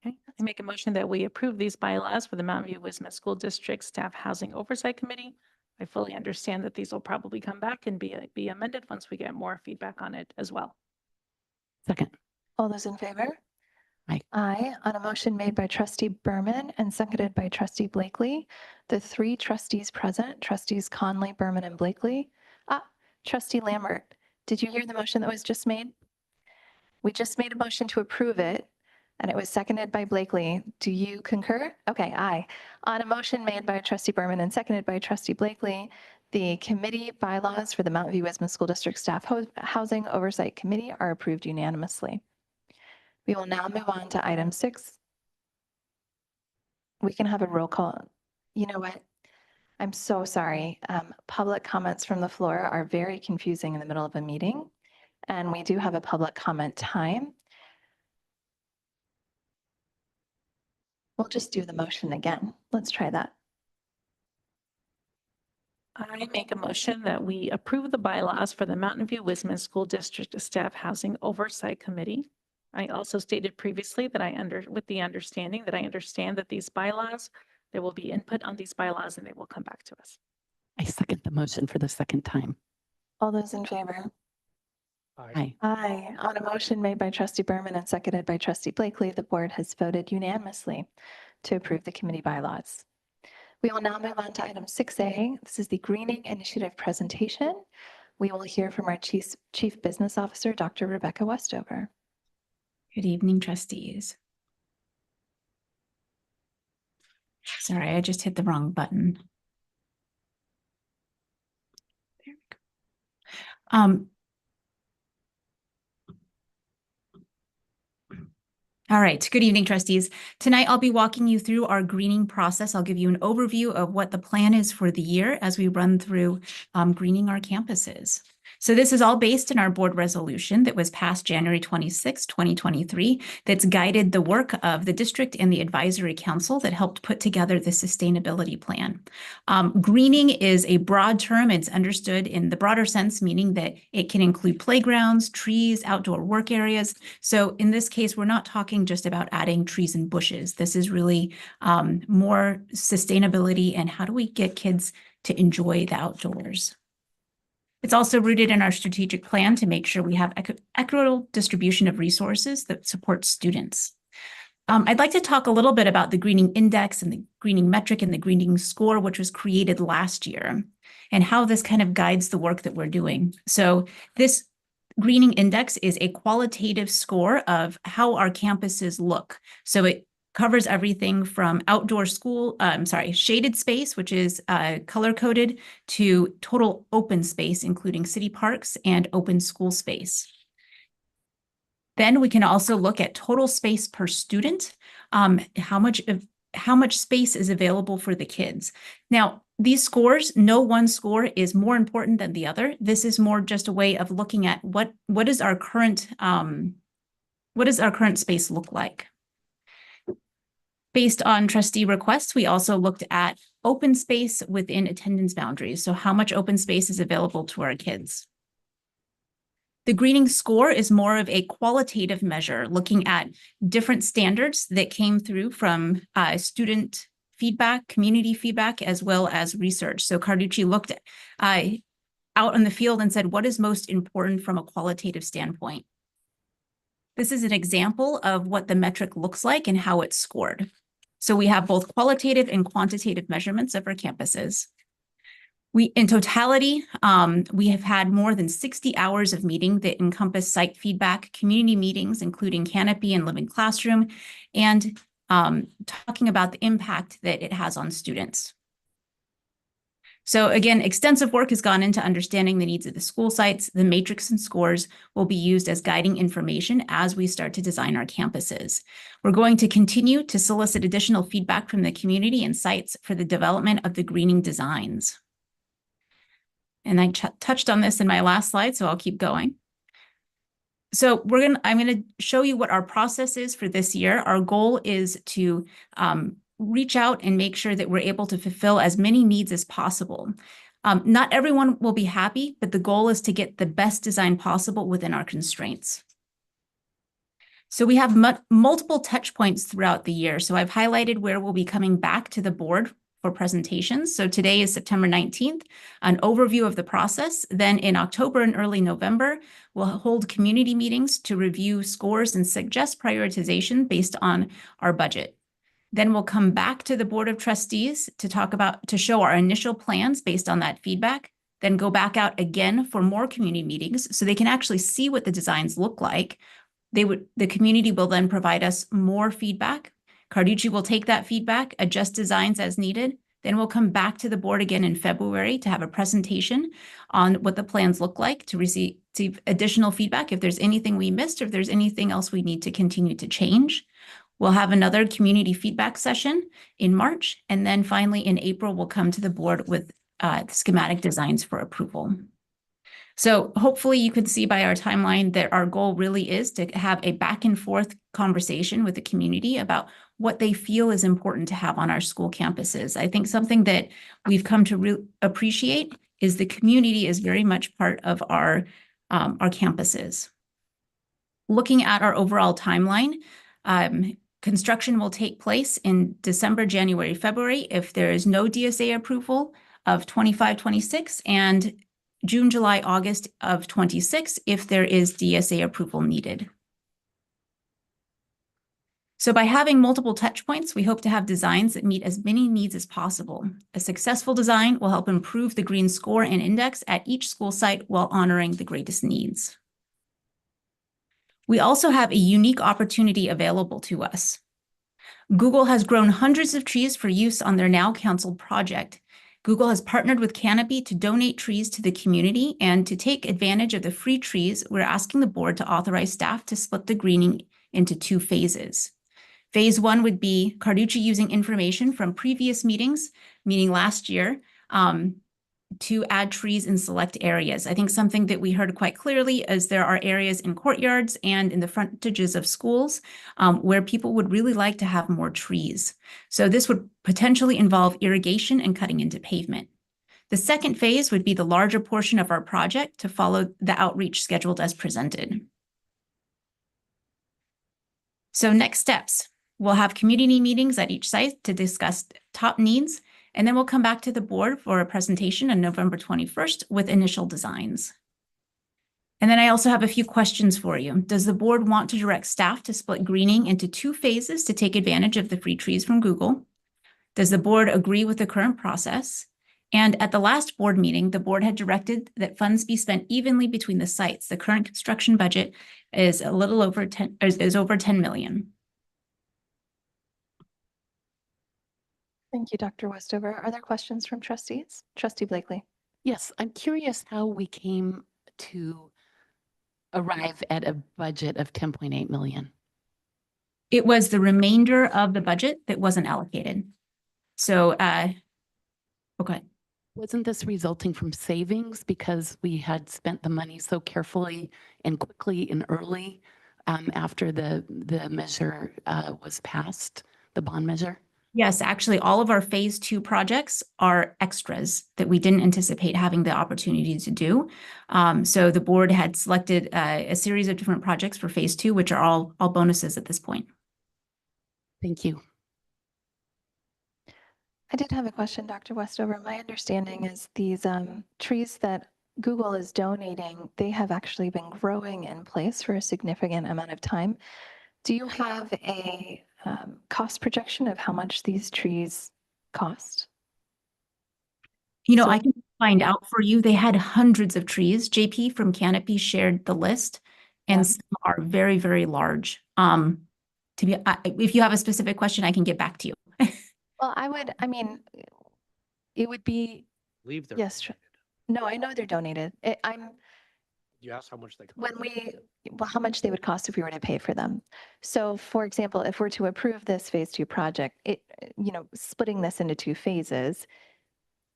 Okay, I make a motion that we approve these bylaws for the Mountain View Wisdom School District Staff Housing Oversight Committee. I fully understand that these will probably come back and be amended once we get more feedback on it as well. Second. All those in favor? Aye. Aye. On a motion made by trustee Berman and seconded by trustee Blakely, the three trustees present, trustees Conley, Berman, and Blakely. Trustee Lambert, did you hear the motion that was just made? We just made a motion to approve it, and it was seconded by Blakely. Do you concur? Okay, aye. On a motion made by trustee Berman and seconded by trustee Blakely, the committee bylaws for the Mountain View Wisdom School District Staff Housing Oversight Committee are approved unanimously. We will now move on to item 6. We can have a roll call. You know what? I'm so sorry. Public comments from the floor are very confusing in the middle of a meeting, and we do have a public comment time. We'll just do the motion again. Let's try that. I make a motion that we approve the bylaws for the Mountain View Wisdom School District Staff Housing Oversight Committee. I also stated previously that with the understanding that I understand that these bylaws, there will be input on these bylaws and they will come back to us. I second the motion for the second time. All those in favor? Aye. Aye. On a motion made by trustee Berman and seconded by trustee Blakely, the board has voted unanimously to approve the committee bylaws. We will now move on to item 6A. This is the Greening Initiative presentation. We will hear from our Chief Business Officer, Dr. Rebecca Westover. Good evening, trustees. Sorry, I just hit the wrong button. There we go. All right, good evening, trustees. Tonight, I'll be walking you through our greening process. I'll give you an overview of what the plan is for the year as we run through greening our campuses. So this is all based in our board resolution that was passed January 26, 2023, that's guided the work of the district and the advisory council that helped put together the sustainability plan. Greening is a broad term. It's understood in the broader sense, meaning that it can include playgrounds, trees, outdoor work areas. So in this case, we're not talking just about adding trees and bushes. This is really more sustainability and how do we get kids to enjoy the outdoors. It's also rooted in our strategic plan to make sure we have equitable distribution of resources that support students. I'd like to talk a little bit about the greening index and the greening metric and the greening score, which was created last year, and how this kind of guides the work that we're doing. So this greening index is a qualitative score of how our campuses look. So it covers everything from outdoor shaded space, which is color-coded, to total open space, including city parks and open school space. Then we can also look at total space per student, how much space is available for the kids. Now, these scores, no one score is more important than the other. This is more just a way of looking at what is our current space look like. Based on trustee requests, we also looked at open space within attendance boundaries. So how much open space is available to our kids? The greening score is more of a qualitative measure, looking at different standards that came through from student feedback, community feedback, as well as research. So Carducci looked out on the field and said, what is most important from a qualitative standpoint? This is an example of what the metric looks like and how it's scored. So we have both qualitative and quantitative measurements of our campuses. In totality, we have had more than 60 hours of meeting that encompass site feedback, community meetings, including Canopy and Living Classroom, and talking about the impact that it has on students. So again, extensive work has gone into understanding the needs of the school sites. The matrix and scores will be used as guiding information as we start to design our campuses. We're going to continue to solicit additional feedback from the community and sites for the development of the greening designs. And I touched on this in my last slide, so I'll keep going. So I'm going to show you what our process is for this year. Our goal is to reach out and make sure that we're able to fulfill as many needs as possible. Not everyone will be happy, but the goal is to get the best design possible within our constraints. So we have multiple touch points throughout the year. So I've highlighted where we'll be coming back to the board for presentations. So today is September 19th, an overview of the process. Then in October and early November, we'll hold community meetings to review scores and suggest prioritization based on our budget. Then we'll come back to the Board of Trustees to show our initial plans based on that feedback, then go back out again for more community meetings so they can actually see what the designs look like. The community will then provide us more feedback. Carducci will take that feedback, adjust designs as needed. Then we'll come back to the board again in February to have a presentation on what the plans look like to receive additional feedback if there's anything we missed or if there's anything else we need to continue to change. We'll have another community feedback session in March. And then finally in April, we'll come to the board with schematic designs for approval. So hopefully you can see by our timeline that our goal really is to have a back and forth conversation with the community about what they feel is important to have on our school campuses. I think something that we've come to appreciate is the community is very much part of our campuses. Looking at our overall timeline, construction will take place in December, January, February if there is no DSA approval of 25-26 and June, July, August of 26 if there is DSA approval needed. So by having multiple touch points, we hope to have designs that meet as many needs as possible. A successful design will help improve the green score and index at each school site while honoring the greatest needs. We also have a unique opportunity available to us. Google has grown hundreds of trees for use on their now canceled project. Google has partnered with Canopy to donate trees to the community, and to take advantage of the free trees, we're asking the board to authorize staff to split the greening into 2 phases. Phase 1 would be Carducci using information from previous meetings, meaning last year, to add trees in select areas. I think something that we heard quite clearly is there are areas in courtyards and in the frontages of schools where people would really like to have more trees. So this would potentially involve irrigation and cutting into pavement. The second phase would be the larger portion of our project to follow the outreach scheduled as presented. So next steps, we'll have community meetings at each site to discuss top needs, and then we'll come back to the board for a presentation on November 21st with initial designs. And then I also have a few questions for you. Does the board want to direct staff to split greening into 2 phases to take advantage of the free trees from Google? Does the board agree with the current process? And at the last board meeting, the board had directed that funds be spent evenly between the sites. The current construction budget is a little over 10, is over 10 million. Thank you, Dr. Westover. Are there questions from trustees? Trustee Blakely. Yes, I'm curious how we came to arrive at a budget of 10.8 million. It was the remainder of the budget that wasn't allocated. So, okay. Wasn't this resulting from savings because we had spent the money so carefully and quickly and early after the measure was passed, the bond measure? Yes, actually, all of our phase 2 projects are extras that we didn't anticipate having the opportunity to do. So the board had selected a series of different projects for phase 2, which are all bonuses at this point. Thank you. I did have a question, Dr. Westover. My understanding is these trees that Google is donating, they have actually been growing in place for a significant amount of time. Do you have a cost projection of how much these trees cost? You know, I can find out for you. They had hundreds of trees. JP from Canopy shared the list, and some are very, very large. If you have a specific question, I can get back to you. Well, I mean, it would be, Leave their. yes, no, I know they're donated. You asked how much they cost. Well, how much they would cost if we were to pay for them. So for example, if we're to approve this phase 2 project, splitting this into 2 phases,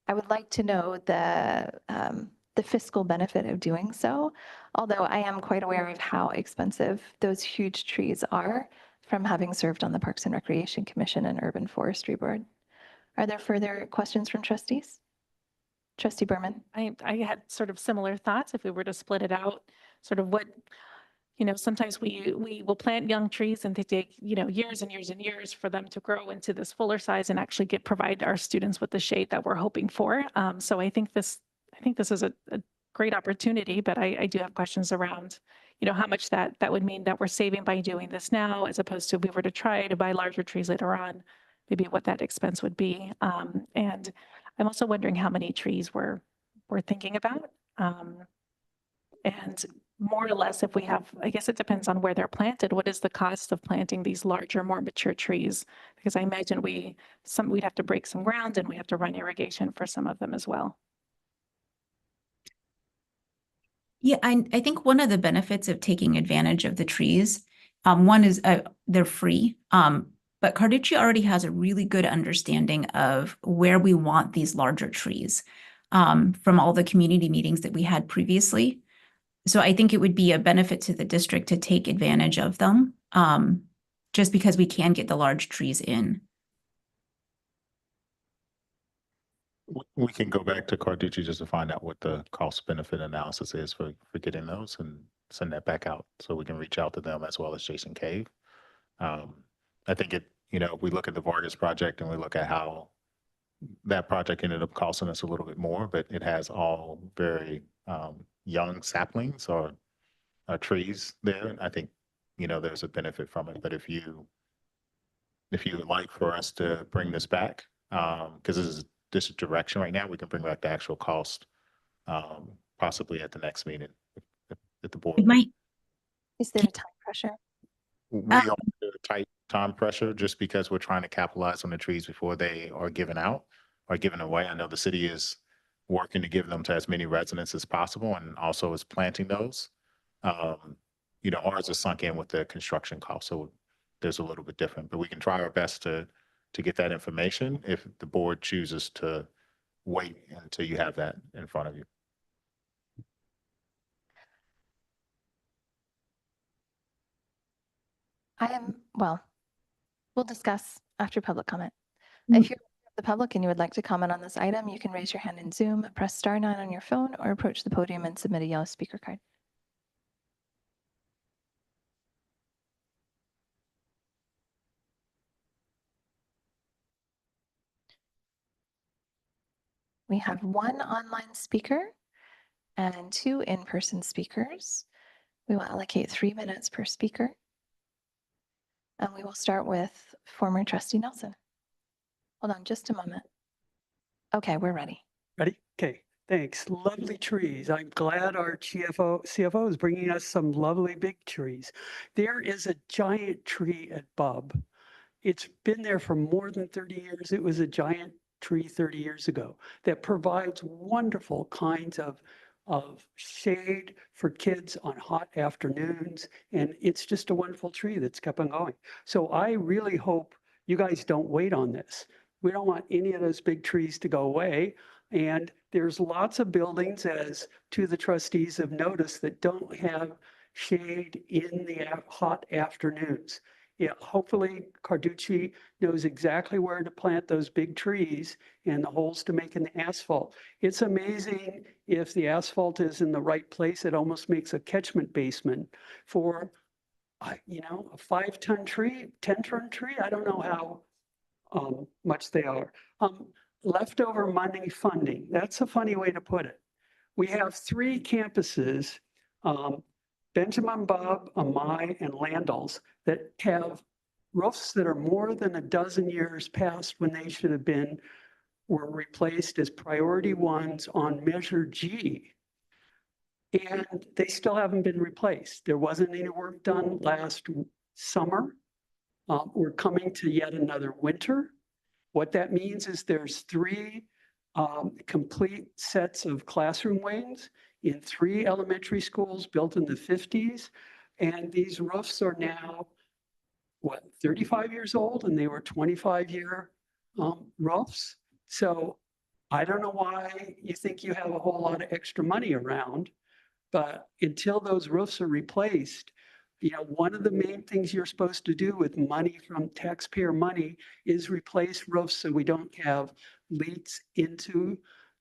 I would like to know the fiscal benefit of doing so. Although I am quite aware of how expensive those huge trees are from having served on the Parks and Recreation Commission and Urban Forestry Board. Are there further questions from trustees? Trustee Berman. I had sort of similar thoughts if we were to split it out, sort of what, sometimes we will plant young trees and they take, years and years and years for them to grow into this fuller size and actually provide our students with the shade that we're hoping for. So I think this is a great opportunity, but I do have questions around, how much that would mean that we're saving by doing this now, as opposed to if we were to try to buy larger trees later on, maybe what that expense would be. And I'm also wondering how many trees we're thinking about. And more or less, if we have, I guess it depends on where they're planted. What is the cost of planting these larger, more mature trees? Because I imagine we'd have to break some ground and we have to run irrigation for some of them as well. Yeah, I think one of the benefits of taking advantage of the trees, one is they're free. But Carducci already has a really good understanding of where we want these larger trees from all the community meetings that we had previously. So I think it would be a benefit to the district to take advantage of them just because we can get the large trees in. We can go back to Carducci just to find out what the cost benefit analysis is for getting those and send that back out so we can reach out to them as well as Jason Cave. I think we look at the Vargas project and we look at how that project ended up costing us a little bit more, but it has all very young saplings or trees there. I think, there's a benefit from it. But if you would like for us to bring this back, because this is direction right now, we can bring back the actual cost possibly at the next meeting if the board. It might. Is there a time pressure? We are tight time pressure just because we're trying to capitalize on the trees before they are given out or given away. I know the city is working to give them to as many residents as possible and also is planting those. You know, ours is sunk in with the construction cost, so there's a little bit different, but we can try our best to get that information if the board chooses to wait until you have that in front of you. Well, we'll discuss after public comment. If you're the public and you would like to comment on this item, you can raise your hand in Zoom, press star 9 on your phone, or approach the podium and submit a yellow speaker card. We have 1 online speaker and 2 in-person speakers. We will allocate 3 minutes per speaker. And we will start with former trustee Nelson. Hold on just a moment. Okay, we're ready. Ready? Okay, thanks. Lovely trees. I'm glad our CFO is bringing us some lovely big trees. There is a giant tree at Bub. It's been there for more than 30 years. It was a giant tree 30 years ago that provides wonderful kinds of shade for kids on hot afternoons. And it's just a wonderful tree that's kept on going. So I really hope you guys don't wait on this. We don't want any of those big trees to go away. And there's lots of buildings, as to the trustees have noticed, that don't have shade in the hot afternoons. Yeah, hopefully Carducci knows exactly where to plant those big trees and the holes to make in the asphalt. It's amazing if the asphalt is in the right place, it almost makes a catchment basement for, you know, a 5-ton tree, 10-ton tree. I don't know how much they are. Leftover money funding. That's a funny way to put it. We have 3 campuses, Benjamin, Bob, Amai, and Landals, that have roofs that are more than a dozen years past when they should have been, were replaced as priority ones on Measure G. And they still haven't been replaced. There wasn't any work done last summer. We're coming to yet another winter. What that means is there's 3 complete sets of classroom wings in 3 elementary schools built in the 50s. And these roofs are now, 35 years old, and they were 25-year roofs. So I don't know why you think you have a whole lot of extra money around, but until those roofs are replaced, you know, one of the main things you're supposed to do with money from taxpayer money is replace roofs so we don't have leaks into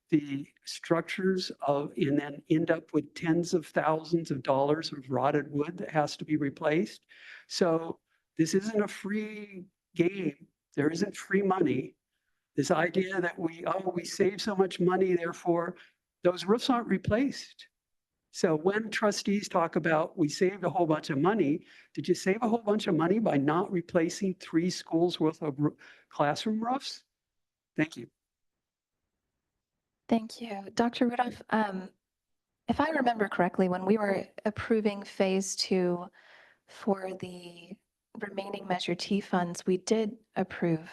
the structures and then end up with tens of thousands of dollars of rotted wood that has to be replaced. So this isn't a free game. There isn't free money. This idea that we save so much money, therefore those roofs aren't replaced. So when trustees talk about we saved a whole bunch of money, did you save a whole bunch of money by not replacing 3 schools worth of classroom roofs? Thank you. Thank you. Dr. Rudolph, if I remember correctly, when we were approving phase 2 for the remaining Measure T funds, we did approve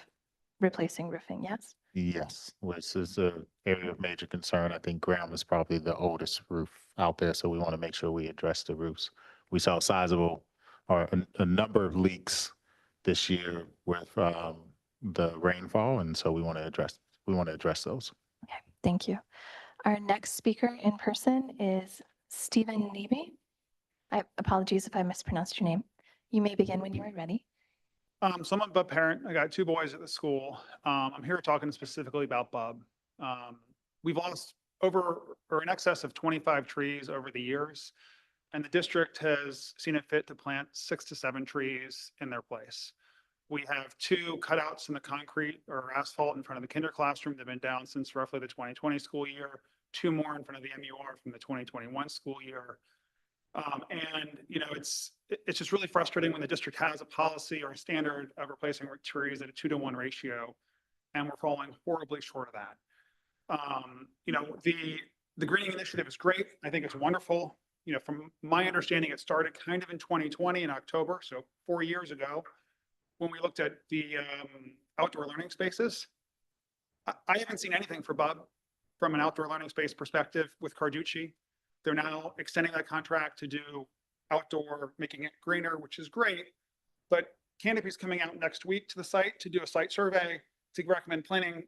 replacing roofing, yes? Yes, which is an area of major concern. I think Graham is probably the oldest roof out there, so we want to make sure we address the roofs. We saw sizable or a number of leaks this year with the rainfall, and so we want to address those. Okay, thank you. Our next speaker in person is Stephen Neby. Apologies if I mispronounced your name. You may begin when you are ready. So I'm a Bub parent. I got 2 boys at the school. I'm here talking specifically about Bub. We've lost over or in excess of 25 trees over the years, and the district has seen it fit to plant 6 to 7 trees in their place. We have 2 cutouts in the concrete or asphalt in front of the kinder classroom that have been down since roughly the 2020 school year, 2 more in front of the MUR from the 2021 school year. And, you know, it's just really frustrating when the district has a policy or a standard of replacing trees at a 2-to-1 ratio, and we're falling horribly short of that. You know, the greening initiative is great. I think it's wonderful. You know, from my understanding, it started kind of in 2020 in October, so 4 years ago. when we looked at the outdoor learning spaces. I haven't seen anything for Bub from an outdoor learning space perspective with Carducci. They're now extending that contract to do outdoor, making it greener, which is great. But Canopy's coming out next week to the site to do a site survey to recommend planting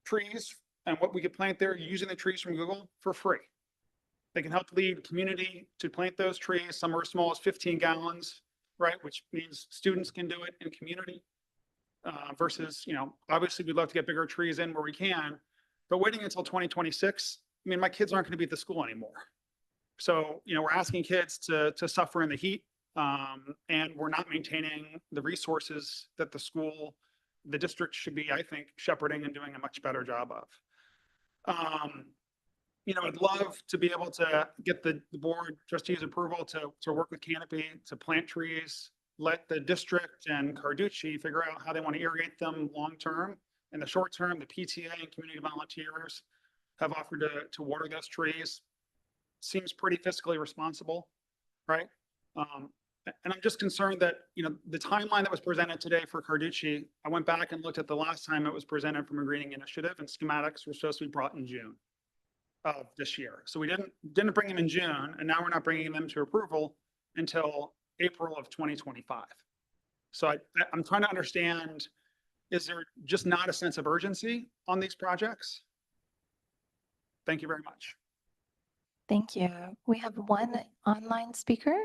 trees and what we could plant there using the trees from Google for free. They can help lead community to plant those trees. Some are as small as 15 gallons, right? Which means students can do it in community versus, obviously we'd love to get bigger trees in where we can, but waiting until 2026, I mean, my kids aren't going to be at the school anymore. So, we're asking kids to suffer in the heat and we're not maintaining the resources that the district should be, I think, shepherding and doing a much better job of. I'd love to be able to get the board trustees approval to work with Canopy to plant trees, let the district and Carducci figure out how they want to irrigate them long-term. In the short term, the PTA and community volunteers have offered to water those trees. Seems pretty fiscally responsible, right? And I'm just concerned that, the timeline that was presented today for Carducci, I went back and looked at the last time it was presented from a greening initiative, and schematics were supposed to be brought in June of this year. So we didn't bring them in June, and now we're not bringing them to approval until April of 2025. So I'm trying to understand, is there just not a sense of urgency on these projects? Thank you very much. Thank you. We have one online speaker.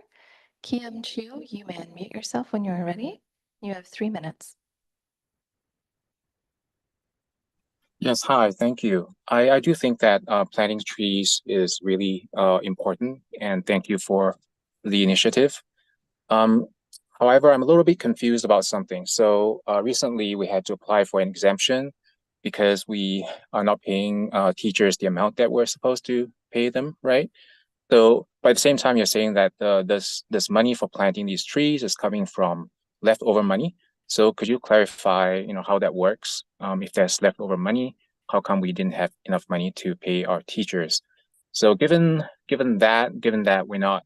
Kiam Chu, you may unmute yourself when you're ready. You have 3 minutes. Yes, hi, thank you. I do think that planting trees is really important, and thank you for the initiative. However, I'm a little bit confused about something. So recently we had to apply for an exemption because we are not paying teachers the amount that we're supposed to pay them, right? So by the same time, you're saying that this money for planting these trees is coming from leftover money. So could you clarify, how that works? If there's leftover money, how come we didn't have enough money to pay our teachers? So given that we're not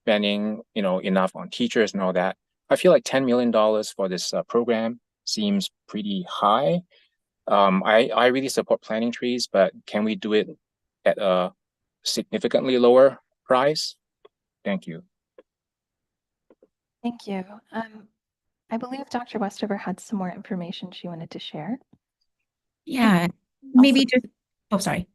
spending, enough on teachers and all that, I feel like $10 million for this program seems pretty high. I really support planting trees, but can we do it at a significantly lower price? Thank you. Thank you. I believe Dr. Westover had some more information she wanted to share. Yeah, maybe just, oh, sorry.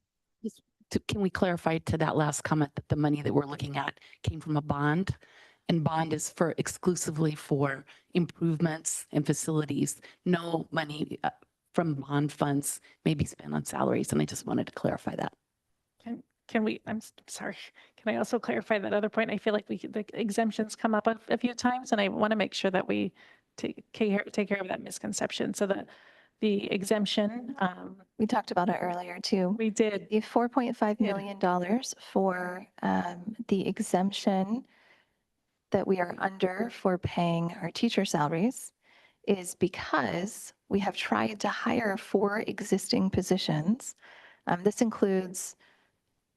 Can we clarify to that last comment that the money that we're looking at came from a bond? And bond is exclusively for improvements and facilities. No money from bond funds may be spent on salaries. And I just wanted to clarify that. Can we, I'm sorry, can I also clarify that other point? I feel like the exemptions come up a few times, and I want to make sure that we take care of that misconception. So the exemption. We talked about it earlier too. We did. The $4.5 million for the exemption that we are under for paying our teacher salaries is because we have tried to hire 4 existing positions. This includes,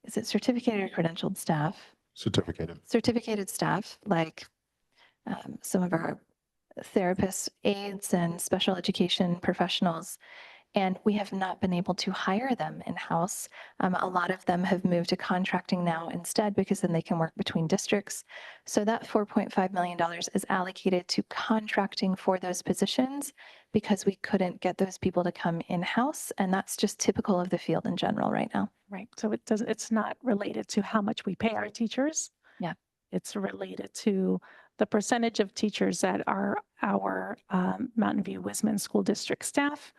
is it certificated or credentialed staff? Certificated. Certificated staff, like some of our therapists, aides, and special education professionals. And we have not been able to hire them in-house. A lot of them have moved to contracting now instead, because then they can work between districts. So that $4.5 million is allocated to contracting for those positions because we couldn't get those people to come in-house. And that's just typical of the field in general right now. Right. So it's not related to how much we pay our teachers. Yeah. It's related to the percentage of teachers that are our Mountain View Wisman School District staff.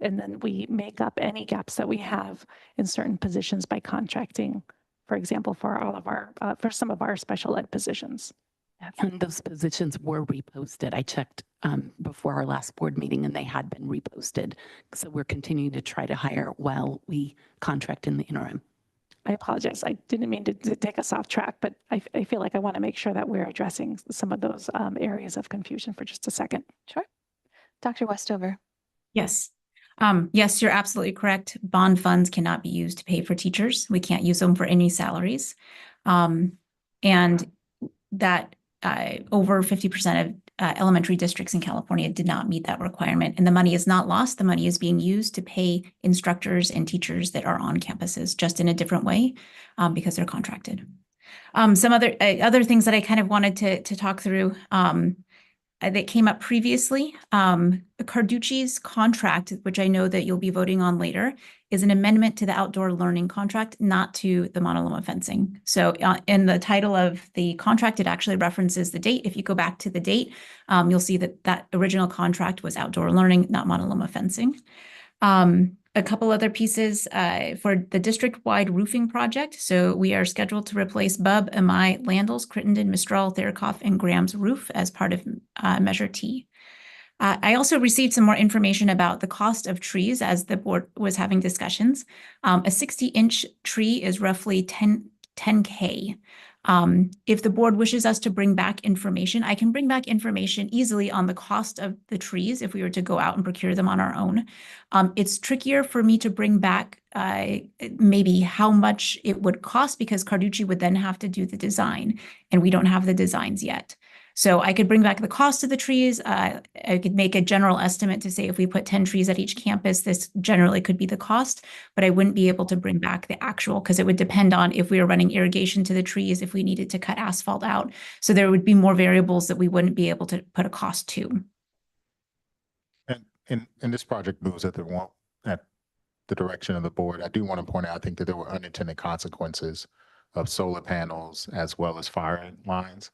And then we make up any gaps that we have in certain positions by contracting, for example, for some of our special ed positions. And those positions were reposted. I checked before our last board meeting, and they had been reposted. So we're continuing to try to hire while we contract in the interim. I apologize. I didn't mean to take us off track, but I feel like I want to make sure that we're addressing some of those areas of confusion for just a second. Sure. Dr. Westover. Yes. Yes, you're absolutely correct. Bond funds cannot be used to pay for teachers. We can't use them for any salaries. And that over 50% elementary districts in California did not meet that requirement. And the money is not lost. The money is being used to pay instructors and teachers that are on campuses, just in a different way, because they're contracted. Some other things that I kind of wanted to talk through that came up previously. Carducci's contract, which I know that you'll be voting on later, is an amendment to the outdoor learning contract, not to the monoloma fencing. So in the title of the contract, it actually references the date. If you go back to the date, you'll see that that original contract was outdoor learning, not monoloma fencing. A couple other pieces for the district-wide roofing project. So we are scheduled to replace Bub, Amai, Landals, Crittenden, Mistral, Therakoff, and Graham's roof as part of Measure T. I also received some more information about the cost of trees as the board was having discussions. A 60-inch tree is roughly $10K. If the board wishes us to bring back information, I can bring back information easily on the cost of the trees if we were to go out and procure them on our own. It's trickier for me to bring back maybe how much it would cost, because Carducci would then have to do the design, and we don't have the designs yet. So I could bring back the cost of the trees. I could make a general estimate to say if we put 10 trees at each campus, this generally could be the cost, but I wouldn't be able to bring back the actual, because it would depend on if we were running irrigation to the trees, if we needed to cut asphalt out. So there would be more variables that we wouldn't be able to put a cost to. And this project moves at the direction of the board. I do want to point out, I think that there were unintended consequences of solar panels as well as fire lines.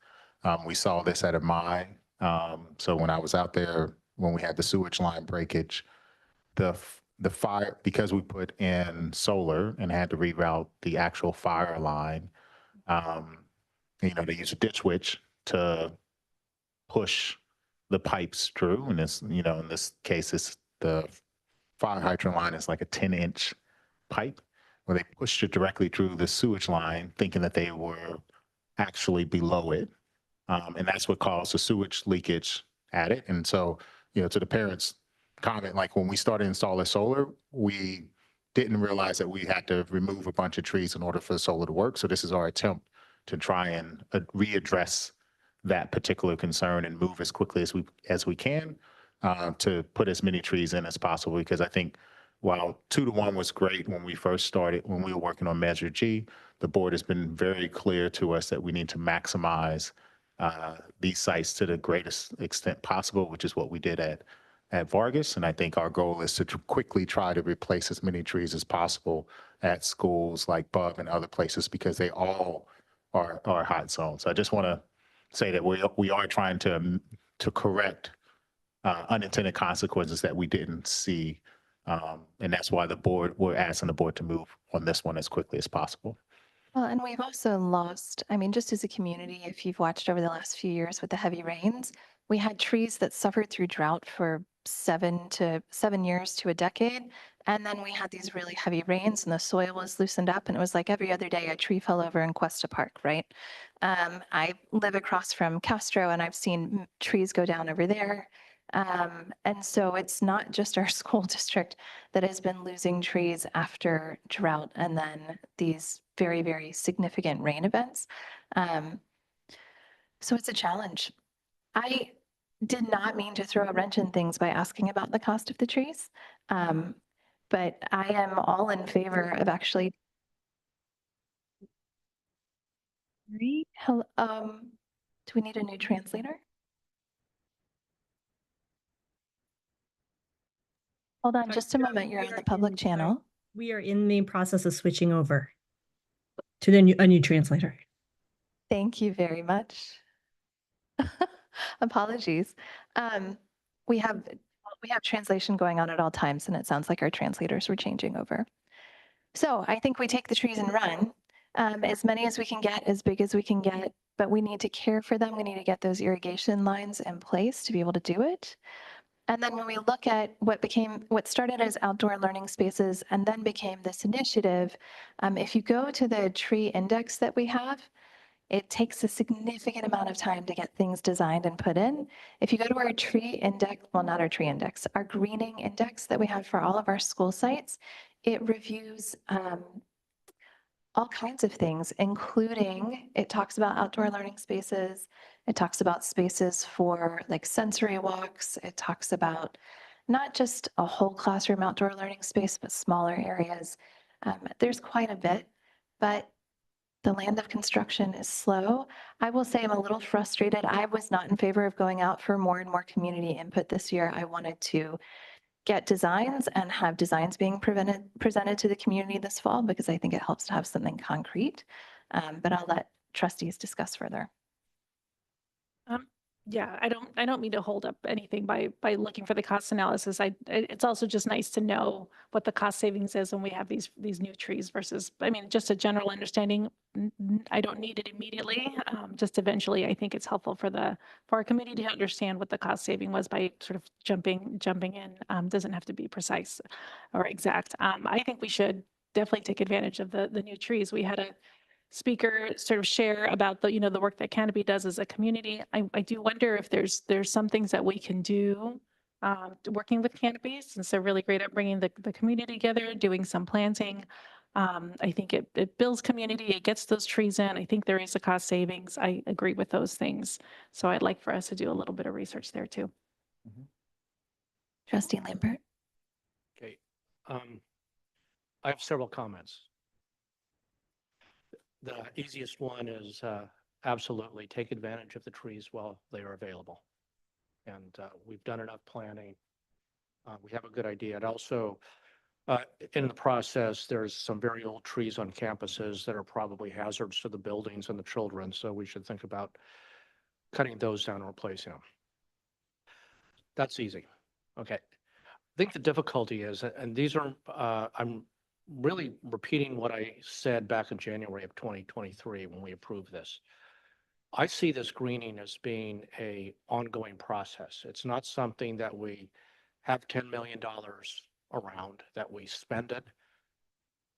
We saw this at Amai. So when I was out there, when we had the sewage line breakage, the fire, because we put in solar and had to reroute the actual fire line, they use a ditch witch to push the pipes through. And it's, in this case, it's the fire hydrant line is like a 10-inch pipe where they pushed it directly through the sewage line, thinking that they were actually below it. And that's what caused the sewage leakage at it. And so, to the parents' comment, like when we started installing solar, we didn't realize that we had to remove a bunch of trees in order for the solar to work. So this is our attempt to try and readdress that particular concern and move as quickly as we can to put as many trees in as possible. Because I think while 2-to-1 was great when we first started, when we were working on Measure G, the board has been very clear to us that we need to maximize these sites to the greatest extent possible, which is what we did at Vargas. And I think our goal is to quickly try to replace as many trees as possible at schools like Bub and other places, because they all are hot zones. So I just want to say that we are trying to correct unintended consequences that we didn't see. And that's why we're asking the board to move on this one as quickly as possible. Well, and we've also lost, I mean, just as a community, if you've watched over the last few years with the heavy rains, we had trees that suffered through drought for 7 years to a decade. And then we had these really heavy rains and the soil was loosened up, and it was like every other day a tree fell over in Cuesta Park, right? I live across from Castro, and I've seen trees go down over there. And so it's not just our school district that has been losing trees after drought and then these very, very significant rain events. So it's a challenge. I did not mean to throw a wrench in things by asking about the cost of the trees. But I am all in favor of actually. Hello, do we need a new translator? Hold on just a moment. You're on the public channel. We are in the process of switching over to a new translator. Thank you very much. Apologies. We have translation going on at all times, and it sounds like our translators were changing over. So I think we take the trees and run. As many as we can get, as big as we can get, but we need to care for them. We need to get those irrigation lines in place to be able to do it. And then when we look at what started as outdoor learning spaces and then became this initiative, if you go to the tree index that we have, it takes a significant amount of time to get things designed and put in. If you go to our tree index, well, not our tree index, our greening index that we have for all of our school sites, it reviews all kinds of things, including it talks about outdoor learning spaces. It talks about spaces for like sensory walks. It talks about not just a whole classroom outdoor learning space, but smaller areas. There's quite a bit, but the land of construction is slow. I will say I'm a little frustrated. I was not in favor of going out for more and more community input this year. I wanted to get designs and have designs being presented to the community this fall because I think it helps to have something concrete. But I'll let trustees discuss further. Yeah, I don't mean to hold up anything by looking for the cost analysis. It's also just nice to know what the cost savings is when we have these new trees versus, I mean, just a general understanding. I don't need it immediately. Just eventually, I think it's helpful for our committee to understand what the cost saving was by sort of jumping in. Doesn't have to be precise or exact. I think we should definitely take advantage of the new trees. We had a speaker sort of share about the work that Canopy does as a community. I do wonder if there's some things that we can do working with Canopy, since they're really great at bringing the community together, doing some planting. I think it builds community, it gets those trees in. I think there is a cost savings. I agree with those things. So I'd like for us to do a little bit of research there too. Trustee Lambert. Okay. I have several comments. The easiest one is absolutely take advantage of the trees while they are available. And we've done enough planning. We have a good idea. And also, in the process, there's some very old trees on campuses that are probably hazards to the buildings and the children. So we should think about cutting those down and replacing them. That's easy. Okay. I think the difficulty is, and these are, I'm really repeating what I said back in January of 2023 when we approved this. I see this greening as being an ongoing process. It's not something that we have $10 million around, that we spend it,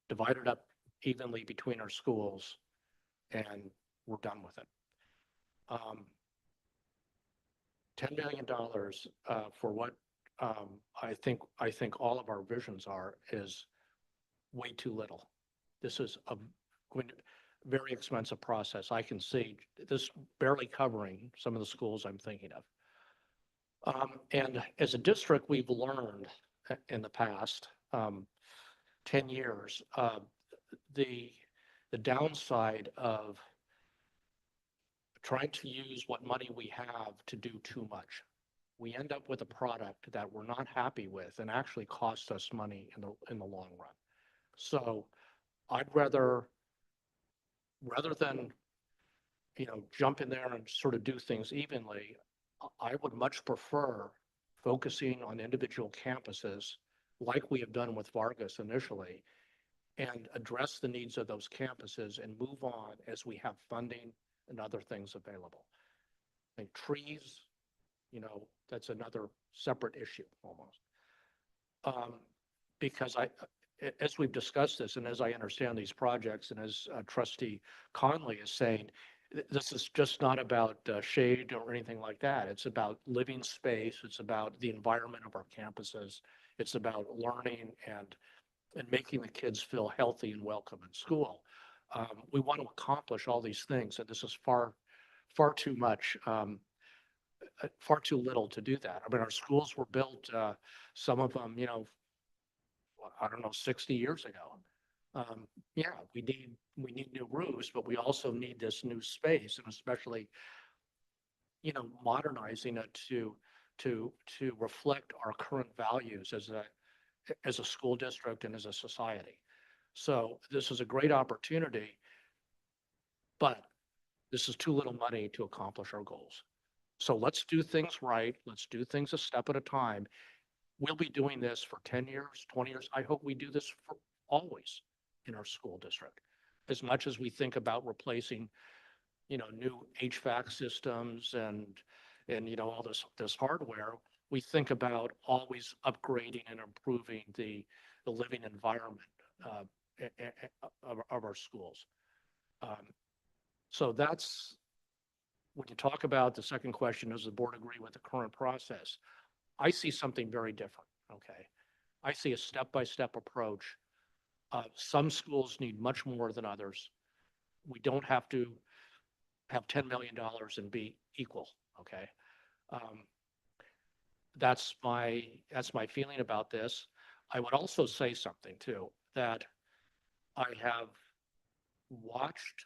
divide it up evenly between our schools, and we're done with it. $10 million for what I think all of our visions is way too little. This is a very expensive process. I can see this barely covering some of the schools I'm thinking of. And as a district, we've learned in the past 10 years, the downside of trying to use what money we have to do too much. We end up with a product that we're not happy with and actually costs us money in the long run. So I'd rather than, jump in there and sort of do things evenly, I would much prefer focusing on individual campuses like we have done with Vargas initially and address the needs of those campuses and move on as we have funding and other things available. I think trees, that's another separate issue almost. Because as we've discussed this, and as I understand these projects, and as Trustee Conley is saying, this is just not about shade or anything like that. It's about living space. It's about the environment of our campuses. It's about learning and making the kids feel healthy and welcome in school. We want to accomplish all these things, and this is far too much, far too little to do that. I mean, our schools were built, some of them, 60 years ago. Yeah, we need new roofs, but we also need this new space, and especially, modernizing it to reflect our current values as a school district and as a society. So this is a great opportunity, but this is too little money to accomplish our goals. So let's do things right. Let's do things a step at a time. We'll be doing this for 10 years, 20 years. I hope we do this for always in our school district. As much as we think about replacing, new HVAC systems and all this hardware, we think about always upgrading and improving the living environment of our schools. So that's, when you talk about the second question, does the board agree with the current process? I see something very different, okay? I see a step-by-step approach Some schools need much more than others. We don't have to have $10 million and be equal, okay? That's my feeling about this. I would also say something too, that I have watched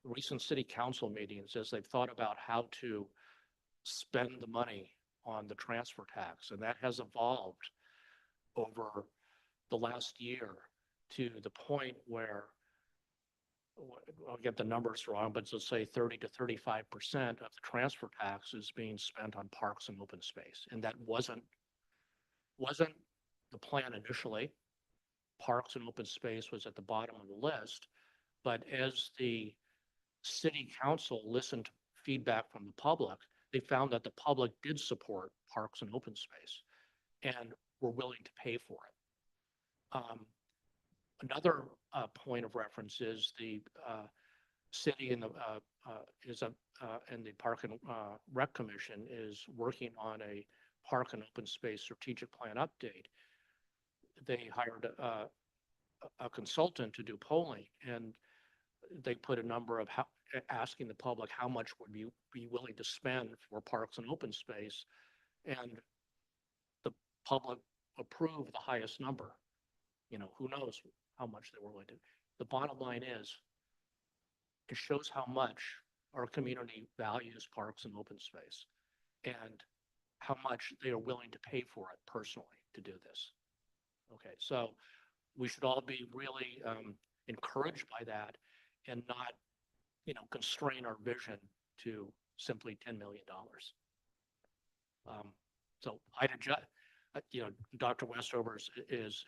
recent city council meetings as they've thought about how to spend the money on the transfer tax, and that has evolved over the last year to the point where, I'll get the numbers wrong, but let's say 30 to 35% of the transfer tax is being spent on parks and open space. And that wasn't the plan initially. Parks and open space was at the bottom of the list. But as the city council listened to feedback from the public, they found that the public did support parks and open space and were willing to pay for it. Another point of reference is the city and the Park and Rec Commission is working on a park and open space strategic plan update. They hired a consultant to do polling, and they put a number of asking the public how much would you be willing to spend for parks and open space, and the public approved the highest number. You know, who knows how much they were willing to. The bottom line is, it shows how much our community values parks and open space and how much they are willing to pay for it personally to do this. Okay, so we should all be really encouraged by that and not, you know, constrain our vision to simply $10 million. So I'd adjust, you know, Dr. Westover is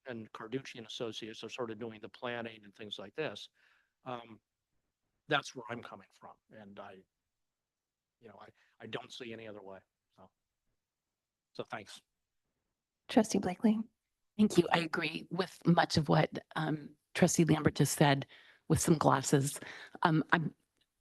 and Carducci and Associates are sort of doing the planning and things like this. That's where I'm coming from, and I don't see any other way. So thanks. Trustee Blakely. Thank you. I agree with much of what Trustee Lambert just said with some glosses. I'm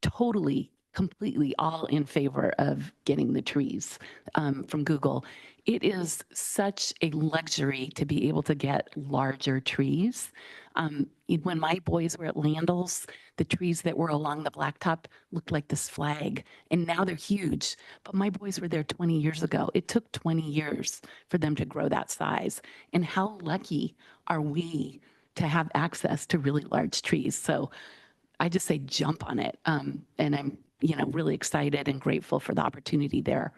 totally, completely all in favor of getting the trees from Google. It is such a luxury to be able to get larger trees. When my boys were at Landell's, the trees that were along the blacktop looked like this flag, and now they're huge. But my boys were there 20 years ago. It took 20 years for them to grow that size. And how lucky are we to have access to really large trees? So I just say jump on it. And I'm, really excited and grateful for the opportunity there.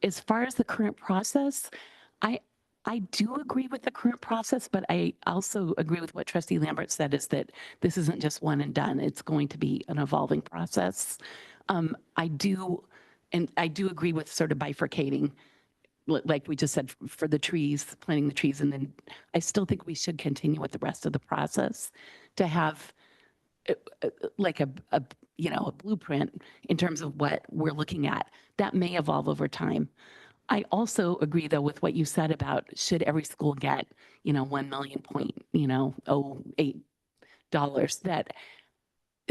As far as the current process, I do agree with the current process, but I also agree with what Trustee Lambert said, is that this isn't just one and done. It's going to be an evolving process. I do agree with sort of bifurcating, like we just said, for the trees, planting the trees, and then I still think we should continue with the rest of the process to have like a blueprint in terms of what we're looking at. That may evolve over time. I also agree, though, with what you said about should every school get, $1 million.08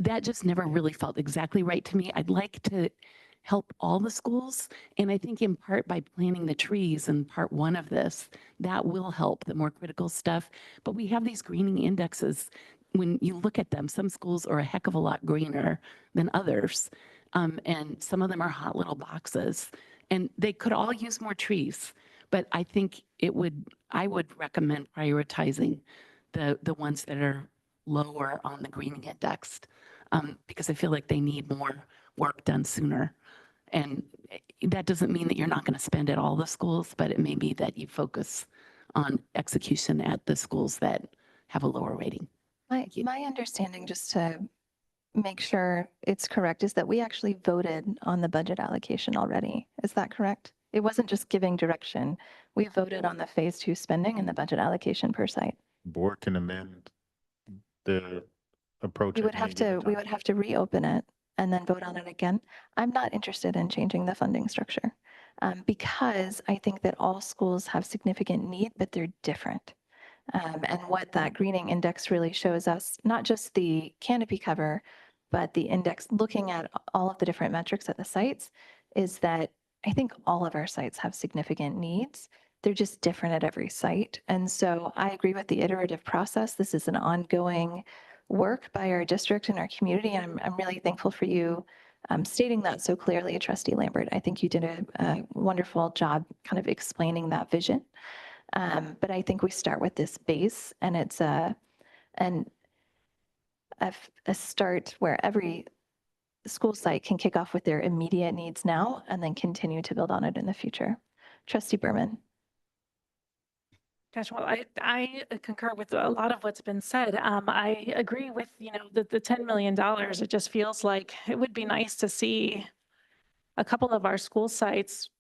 that just never really felt exactly right to me. I'd like to help all the schools. And I think in part by planting the trees in part one of this, that will help the more critical stuff. But we have these greening indexes. When you look at them, some schools are a heck of a lot greener than others. And some of them are hot little boxes. And they could all use more trees. But I think I would recommend prioritizing the ones that are lower on the greening index, because I feel like they need more work done sooner. And that doesn't mean that you're not going to spend at all the schools, but it may be that you focus on execution at the schools that have a lower rating. My understanding, just to make sure it's correct, is that we actually voted on the budget allocation already. Is that correct? It wasn't just giving direction. We voted on the phase 2 spending and the budget allocation per site. Board can amend the approach. We would have to reopen it and then vote on it again. I'm not interested in changing the funding structure because I think that all schools have significant need, but they're different. And what that greening index really shows us, not just the canopy cover, but the index looking at all of the different metrics at the sites, is that I think all of our sites have significant needs. they're just different at every site. And so I agree with the iterative process. This is an ongoing work by our district and our community. And I'm really thankful for you stating that so clearly, Trustee Lambert. I think you did a wonderful job kind of explaining that vision. But I think we start with this base, and it's a start where every school site can kick off with their immediate needs now and then continue to build on it in the future. Trustee Berman. Gosh, well, I concur with a lot of what's been said. I agree with, the $10 million. It just feels like it would be nice to see a couple of our school sites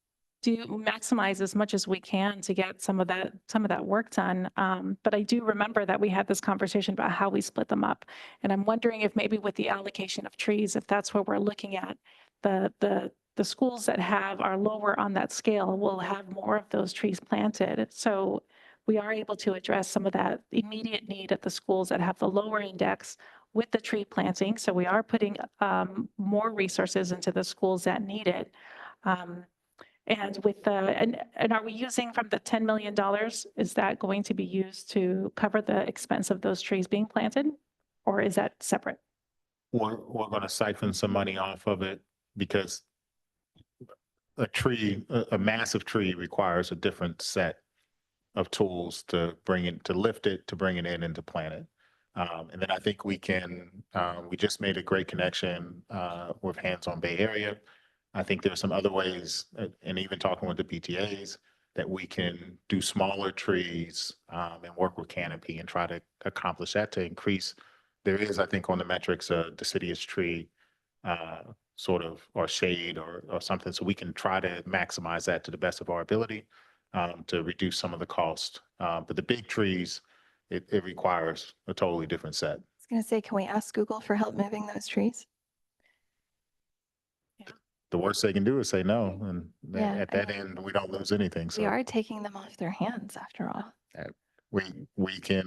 maximize as much as we can to get some of that work done. But I do remember that we had this conversation about how we split them up. And I'm wondering if maybe with the allocation of trees, if that's what we're looking at, the schools that are lower on that scale will have more of those trees planted. So we are able to address some of that immediate need at the schools that have the lower index with the tree planting. So we are putting more resources into the schools that need it. And with and are we using from the $10 million, is that going to be used to cover the expense of those trees being planted? Or is that separate? We're going to siphon some money off of it because a massive tree requires a different set of tools to lift it, to bring it in and to plant it. And then I think we just made a great connection with Hands on Bay Area. I think there's some other ways, and even talking with the PTAs, that we can do smaller trees and work with canopy and try to accomplish that to increase. There is, I think, on the metrics, a deciduous tree or shade or something, so we can try to maximize that to the best of our ability to reduce some of the cost. But the big trees, it requires a totally different set. I was going to say, can we ask Google for help moving those trees? The worst they can do is say no, and at that end, we don't lose anything. So we are taking them off their hands after all. We can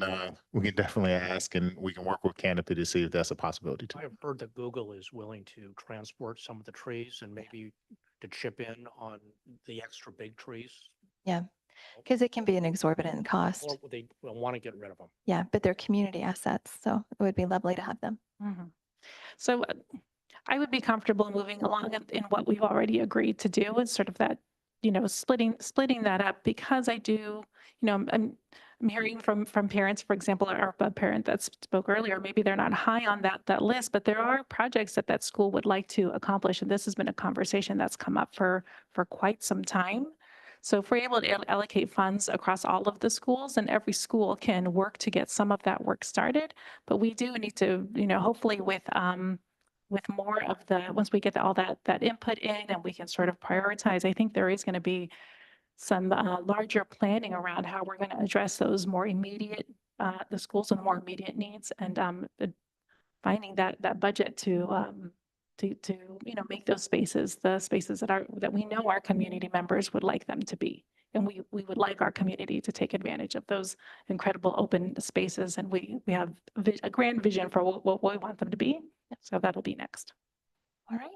definitely ask, and we can work with Canopy to see if that's a possibility too. I've heard that Google is willing to transport some of the trees and maybe to chip in on the extra big trees. Yeah, because it can be an exorbitant cost. Or they want to get rid of them. Yeah, but they're community assets, so it would be lovely to have them. Mm-hmm. So I would be comfortable moving along in what we've already agreed to do, is sort of that, splitting that up, because I do, I'm hearing from parents, for example, our parent that spoke earlier, maybe they're not high on that list, but there are projects that school would like to accomplish. And this has been a conversation that's come up for quite some time. So if we're able to allocate funds across all of the schools, and every school can work to get some of that work started, but we do need to, hopefully with more of once we get all that input in and we can sort of prioritize, I think there is going to be some larger planning around how we're going to address those more immediate, the schools with more immediate needs, and finding that budget to make those spaces the spaces that we know our community members would like them to be. And we would like our community to take advantage of those incredible open spaces. And we have a grand vision for what we want them to be. So that'll be next. All right.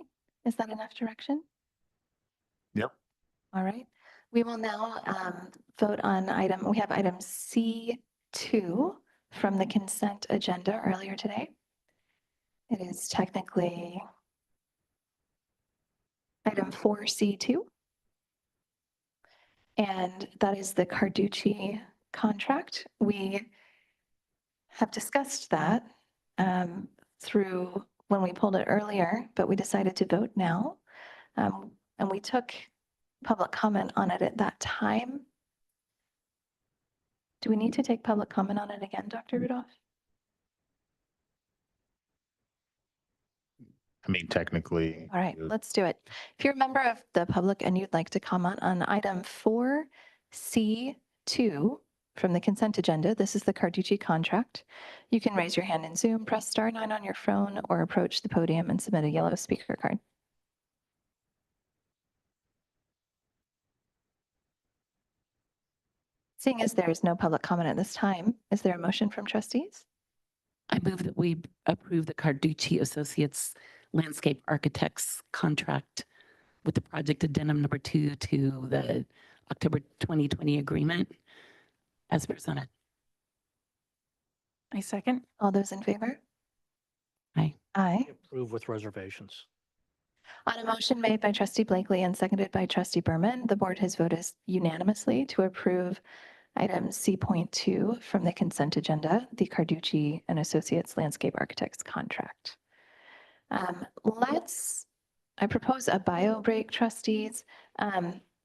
Is that enough direction? Yep. All right. We will now vote on we have item C2 from the consent agenda earlier today. It is technically item 4C2. And that is the Carducci contract. We have discussed that through when we pulled it earlier, but we decided to vote now. And we took public comment on it at that time. Do we need to take public comment on it again, Dr. Rudolph? I mean, technically. All right, let's do it. If you're a member of the public and you'd like to comment on item 4C2 from the consent agenda, this is the Carducci contract. You can raise your hand in Zoom, press *9 on your phone, or approach the podium and submit a yellow speaker card. Seeing as there is no public comment at this time, is there a motion from trustees? I move that we approve the Carducci Associates Landscape Architects contract with the project addendum number 2 to the October 2020 agreement as presented. I second. All those in favor? Aye. Aye. Approve with reservations. On a motion made by trustee Blakely and seconded by trustee Berman, the board has voted unanimously to approve item C.2 from the consent agenda, the Carducci and Associates Landscape Architects contract. I propose a bio break, trustees.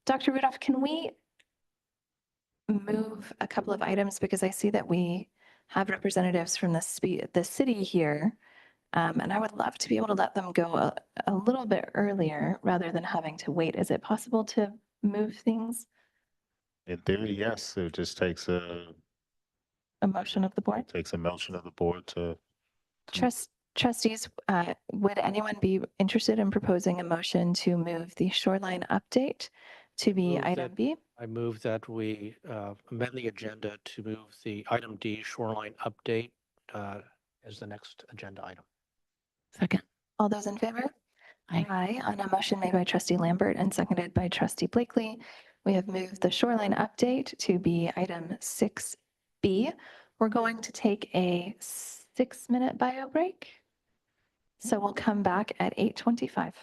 Dr. Rudolph, can we move a couple of items because I see that we have representatives from the city here. And I would love to be able to let them go a little bit earlier rather than having to wait. Is it possible to move things? In theory, yes, it just takes a motion of the board? Takes a motion of the board to. Trustees, would anyone be interested in proposing a motion to move the shoreline update to be Move item that- B? I move that we amend the agenda to move the item D shoreline update as the next agenda item. Second. All those in favor? Aye. Aye. On a motion made by trustee Lambert and seconded by trustee Blakely, we have moved the shoreline update to be item 6B. We're going to take a 6-minute bio break. So we'll come back at 8:25.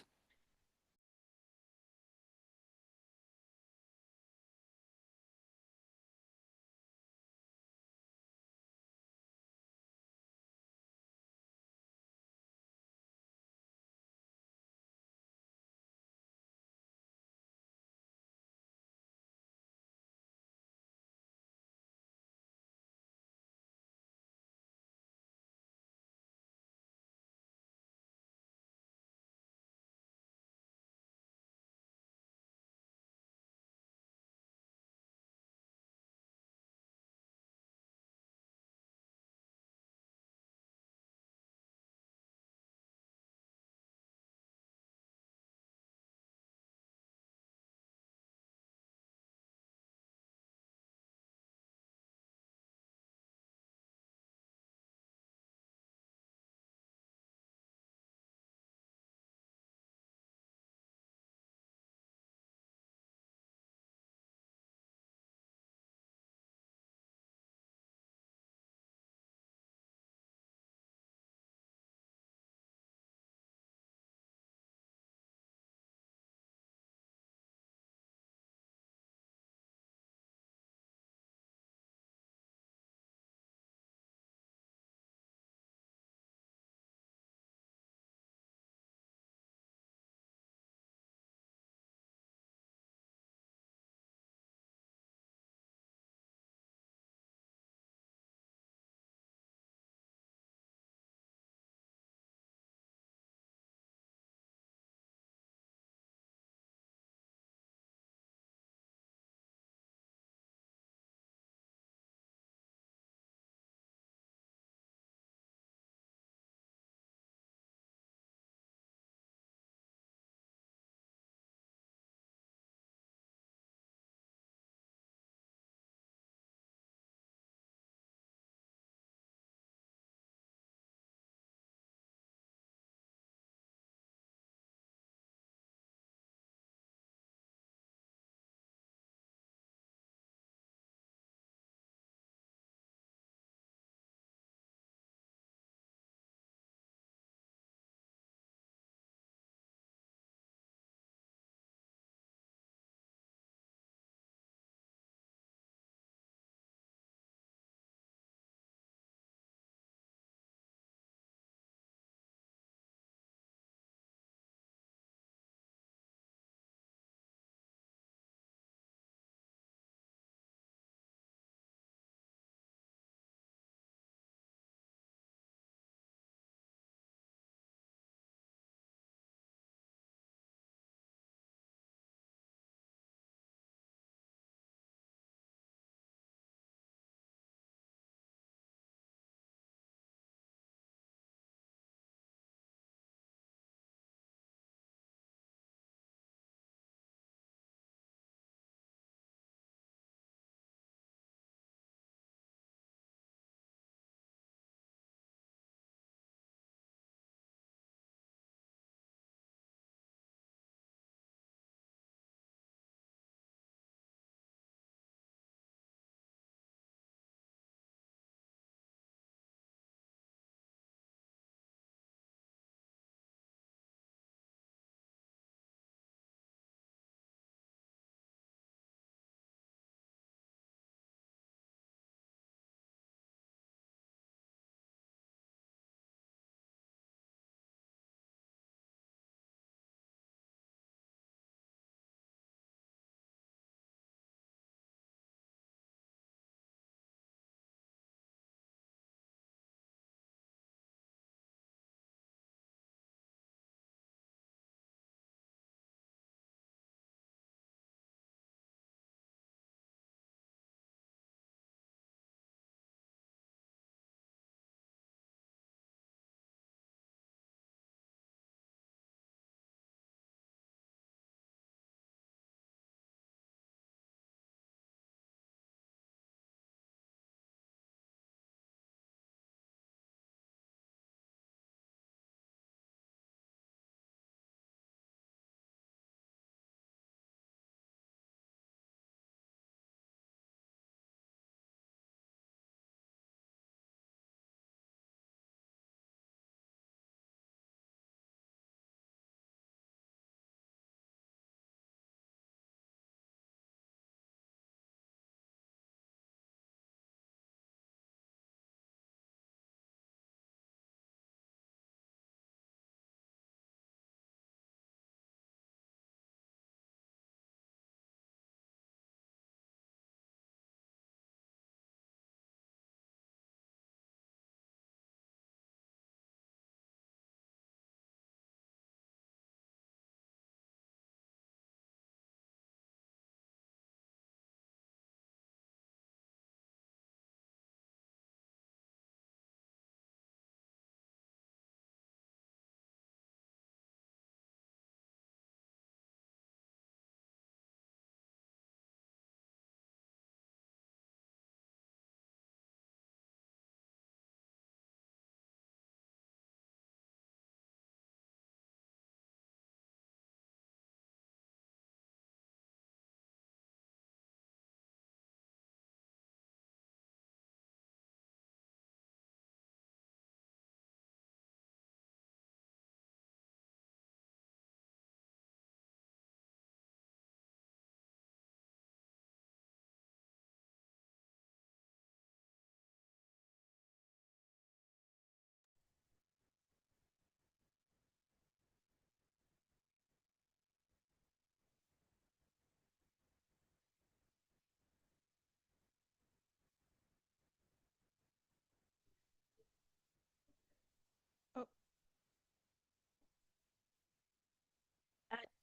At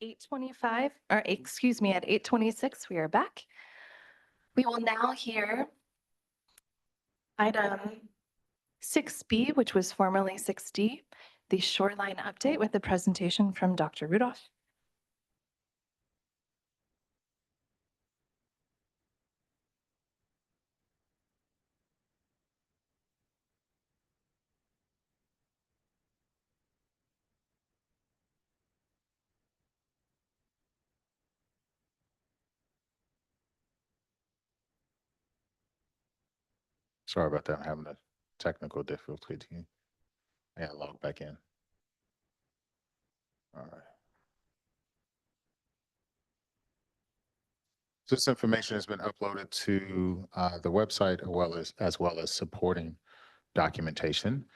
8:25, or excuse me, at 8:26, we are back. We will now hear item 6B, which was formerly 6D, the shoreline update with a presentation from Dr. Rudolph. Sorry about that. I'm having a technical difficulty. I gotta log back in. All right. So this information has been uploaded to the website as well as supporting documentation.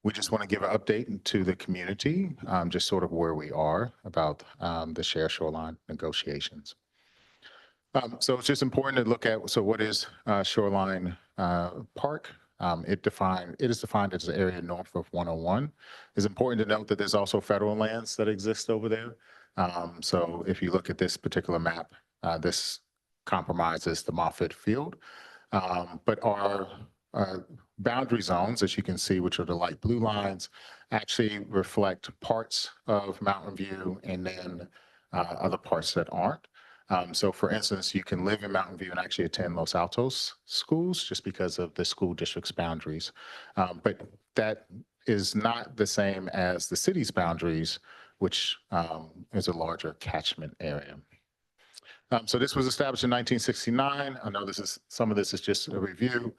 We just want to give an update to the community, just sort of where we are about the share shoreline negotiations. So it's just important to look at, so what is Shoreline Park? It is defined as the area north of 101. It's important to note that there's also federal lands that exist over there. So if you look at this particular map, this compromises the Moffett Field. But our boundary zones, as you can see, which are the light blue lines, actually reflect parts of Mountain View and then other parts that aren't. So for instance, you can live in Mountain View and actually attend Los Altos schools just because of the school district's boundaries. But that is not the same as the city's boundaries, which is a larger catchment area. So this was established in 1969. I know some of this is just a review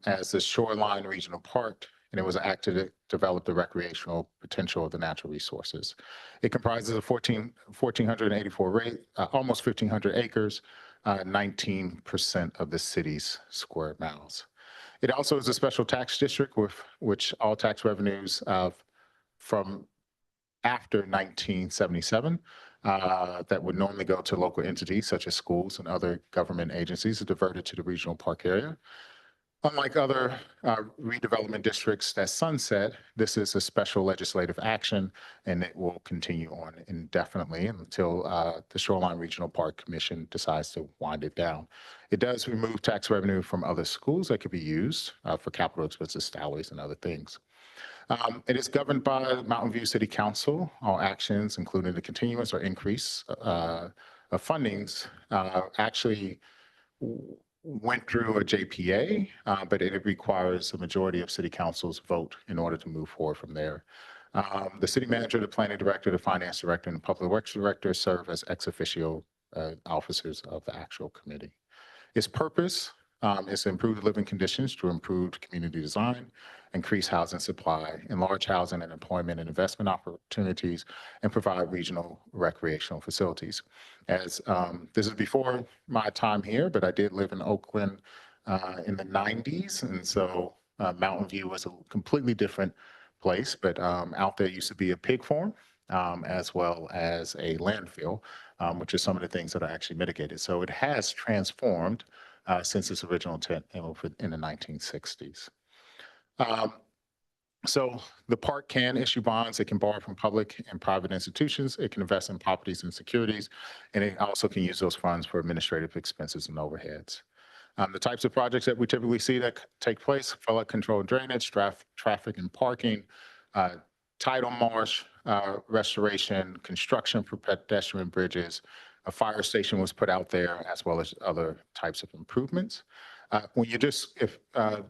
as the Shoreline Regional Park, and it was acted to develop the recreational potential of the natural resources. It comprises of 1,484 almost 1,500 acres, 19% of the city's square miles. It also is a special tax district with which all tax revenues from after 1977 that would normally go to local entities such as schools and other government agencies are diverted to the regional park area. Unlike other redevelopment districts that sunset, this is a special legislative action, and it will continue on indefinitely until the Shoreline Regional Park Commission decides to wind it down. It does remove tax revenue from other schools that could be used for capital expenses, salaries, and other things. It is governed by Mountain View City Council. All actions, including the continuance or increase of fundings, actually went through a JPA, but it requires a majority of city council's vote in order to move forward from there. The city manager, the planning director, the finance director, and the public works director serve as ex officio officers of the actual committee. Its purpose is to improve living conditions through improved community design, increase housing supply, enlarge housing and employment and investment opportunities, and provide regional recreational facilities. As this is before my time here, but I did live in Oakland in the 90s, and so Mountain View was a completely different place, but out there used to be a pig farm as well as a landfill, which is some of the things that are actually mitigated. So it has transformed since its original intent in the 1960s. So the park can issue bonds, it can borrow from public and private institutions, it can invest in properties and securities, and it also can use those funds for administrative expenses and overheads. The types of projects that we typically see that take place: flood control and drainage, traffic and parking, tidal marsh restoration, construction for pedestrian bridges. A fire station was put out there, as well as other types of improvements. When you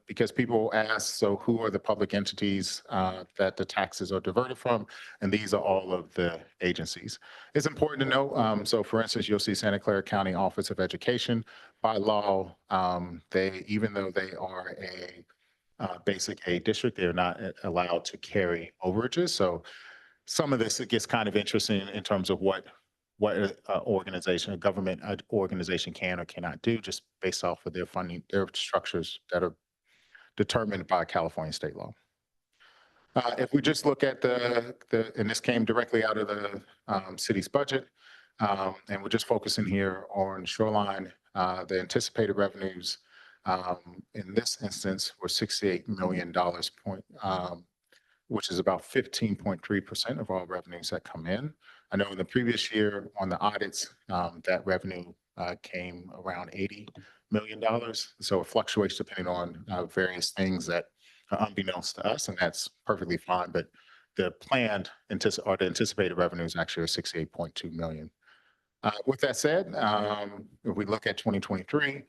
because people ask, so who are the public entities that the taxes are diverted from? And these are all of the agencies. It's important to know, so for instance, you'll see Santa Clara County Office of Education. By law, even though they are a basic aid district, they're not allowed to carry overages. So some of this, it gets kind of interesting in terms of what a government organization can or cannot do just based off of their funding, their structures that are determined by California state law. If we just look at and this came directly out of the city's budget, and we're just focusing here on Shoreline, the anticipated revenues in this instance were $68 million which is about 15.3% of all revenues that come in. I know in the previous year on the audits, that revenue came around $80 million. So it fluctuates depending on various things that are unbeknownst to us, and that's perfectly fine. But the planned or the anticipated revenues actually are 68.2 million. With that said, if we look at 2023,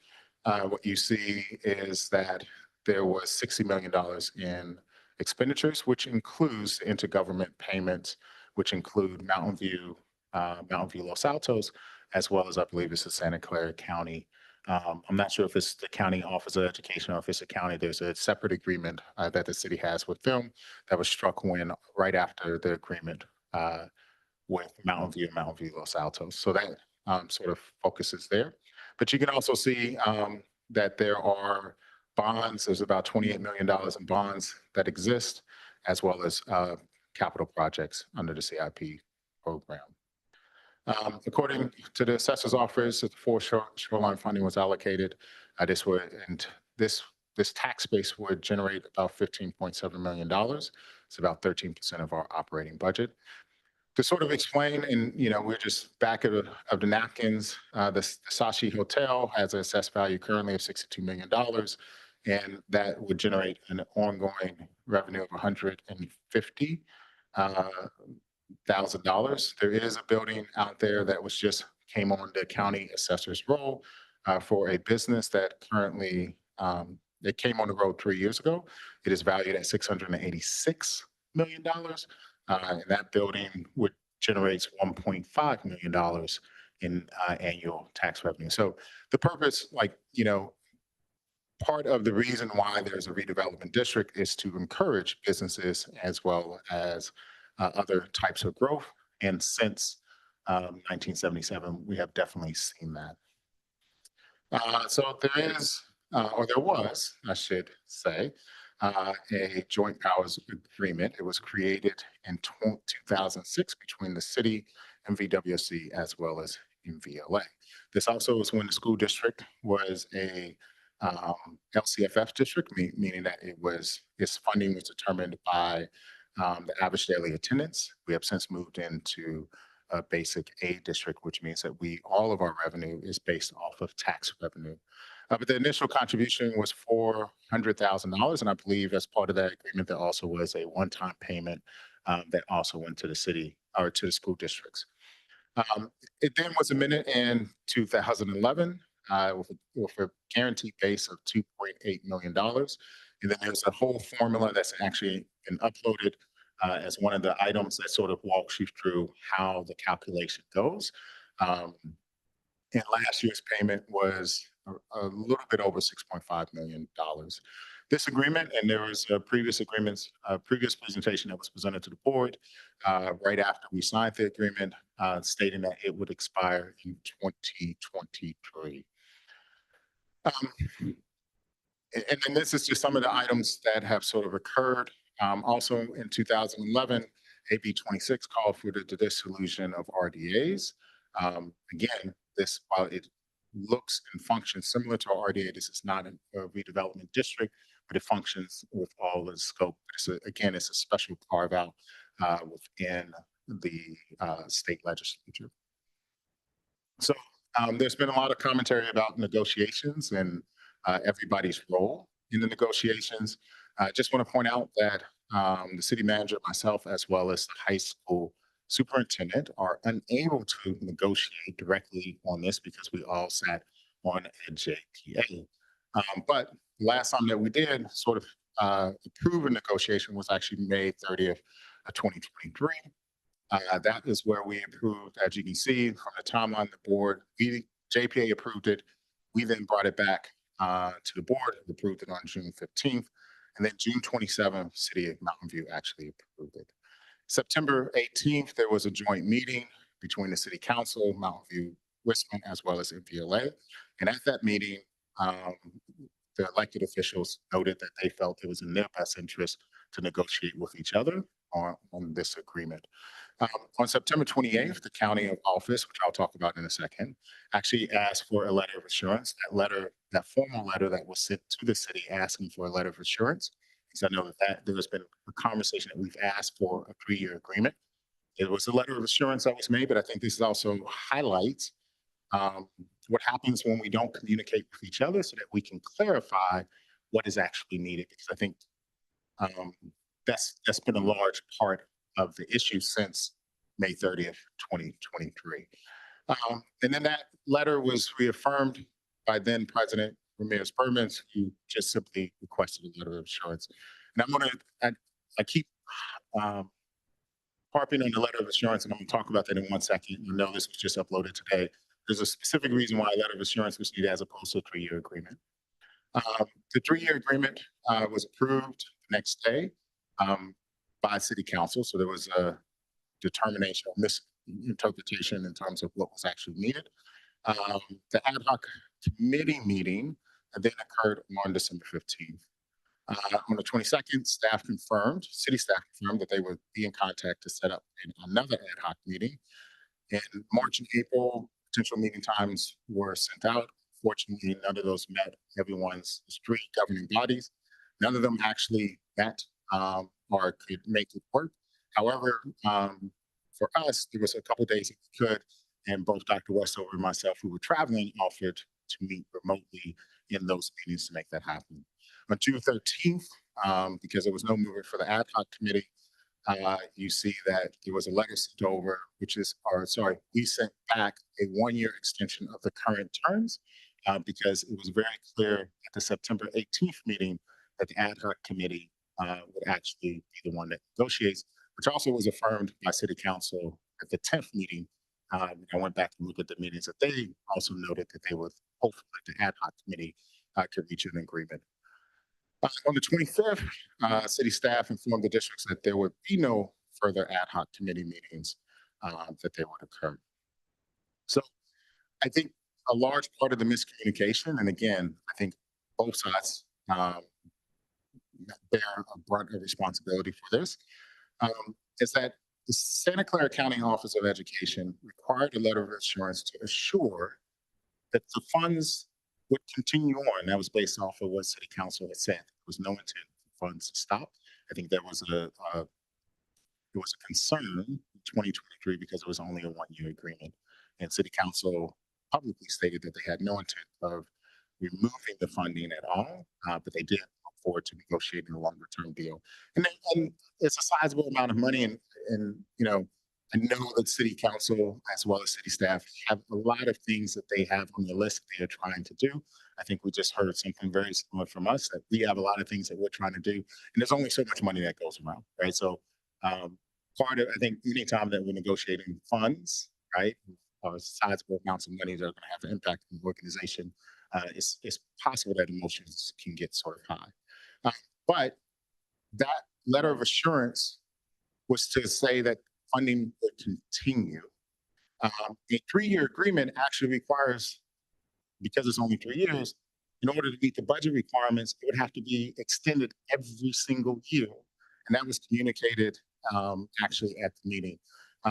what you see is that there was $60 million in expenditures, which includes intergovernment payments, which include Mountain View, Los Altos, as well as I believe it's the Santa Clara County. I'm not sure if it's the County Office of Education or if it's a county. There's a separate agreement that the city has with them that was struck when right after the agreement with Mountain View, Los Altos. So that sort of focuses there. But you can also see that there are bonds. There's about $28 million in bonds that exist, as well as capital projects under the CIP program. According to the assessor's office, the full shoreline funding was allocated. This tax base would generate about $15.7 million. It's about 13% of our operating budget. To sort of explain, and we're just back of the napkins, the Sashi Hotel has an assessed value currently of $62 million, and that would generate an ongoing revenue of $150,000. There is a building out there that just came on the county assessor's roll for a business that currently, it came on the road 3 years ago. It is valued at $686 million. And that building generates $1.5 million in annual tax revenue. So the purpose, part of the reason why there's a redevelopment district is to encourage businesses as well as other types of growth. And since 1977, we have definitely seen that. So there is, or there was, I should say, a joint powers agreement. It was created in 2006 between the city, MVWSD, as well as MVLA. This also was when the school district was a LCFF district, meaning that its funding was determined by the average daily attendance. We have since moved into a basic A district, which means that all of our revenue is based off of tax revenue. But the initial contribution was $400,000, and I believe as part of that agreement, there also was a one-time payment that also went to the city or to the school districts. It then was amended in 2011 with a guaranteed base of $2.8 million. And then there's a whole formula that's actually been uploaded as one of the items that sort of walks you through how the calculation goes. And last year's payment was a little bit over $6.5 million. This agreement, and there was a previous presentation that was presented to the board right after we signed the agreement, stating that it would expire in 2023. And then this is just some of the items that have sort of occurred. Also in 2011, AB 26 called for the dissolution of RDAs. Again, while it looks and functions similar to RDA, this is not a redevelopment district, but it functions with all the scope. Again, it's a special carve out within the state legislature. So there's been a lot of commentary about negotiations and everybody's role in the negotiations. I just want to point out that the city manager, myself, as well as the high school superintendent are unable to negotiate directly on this because we all sat on a JPA. But last time that we did sort of approve a negotiation was actually May 30th, 2023. That is where we approved, as you can see from the timeline, the board, JPA approved it. We then brought it back to the board, approved it on June 15th. And then June 27th, City of Mountain View actually approved it. September 18th, there was a joint meeting between the City Council, Mountain View, Wisman, as well as MVLA. And at that meeting, the elected officials noted that they felt it was in their best interest to negotiate with each other on this agreement. On September 28th, the county office, which I'll talk about in a second, actually asked for a letter of assurance. That formal letter that was sent to the city asking for a letter of assurance. Because I know that there has been a conversation that we've asked for a 3-year agreement. It was a letter of assurance that was made, but I think this also highlights what happens when we don't communicate with each other so that we can clarify what is actually needed. Because I think that's been a large part of the issue since May 30th, 2023. And then that letter was reaffirmed by then President Ramirez Bermans, who just simply requested a letter of assurance. And I keep harping on the letter of assurance, and I'm going to talk about that in 1 second. You know, this was just uploaded today. There's a specific reason why a letter of assurance was needed as opposed to a 3-year agreement. The 3-year agreement was approved the next day by City Council. So there was a determination of misinterpretation in terms of what was actually needed. The ad hoc committee meeting then occurred on December 15th. On the 22nd, city staff confirmed that they would be in contact to set up another ad hoc meeting. In March and April, potential meeting times were sent out. Fortunately, none of those met everyone's street governing bodies. None of them actually met or could make it work. However, for us, there was a couple days that we could, and both Dr. Westover and myself, who were traveling, offered to meet remotely in those meetings to make that happen. On June 13th, because there was no movement for the ad hoc committee, you see that there was a letter sent over, we sent back a 1-year extension of the current terms because it was very clear at the September 18th meeting that the ad hoc committee would actually be the one that negotiates, which also was affirmed by City Council at the 10th meeting. I went back and looked at the meetings that they also noted that they were hopeful that the ad hoc committee could reach an agreement. On the 25th, city staff informed the districts that there would be no further ad hoc committee meetings, that they would occur. So I think a large part of the miscommunication, and again, I think both sides bear a brunt of responsibility for this, is that the Santa Clara County Office of Education required a letter of assurance to assure that the funds would continue on. That was based off of what City Council had said. There was no intent for funds to stop. I think there was a concern in 2023 because it was only a 1-year agreement, and City Council publicly stated that they had no intent of removing the funding at all, but they did look forward to negotiating a longer-term deal. And it's a sizable amount of money, and you know, I know that City Council as well as city staff have a lot of things that they have on the list that they are trying to do. I think we just heard something very similar from us, that we have a lot of things that we're trying to do, and there's only so much money that goes around, right? So part of, I think, anytime that we're negotiating funds, right, or sizable amounts of money that are going to have an impact on the organization, it's possible that emotions can get sort of high. But that letter of assurance was to say that funding would continue. A 3-year agreement actually requires, because it's only 3 years, in order to meet the budget requirements, it would have to be extended every single year. And that was communicated actually at the meeting.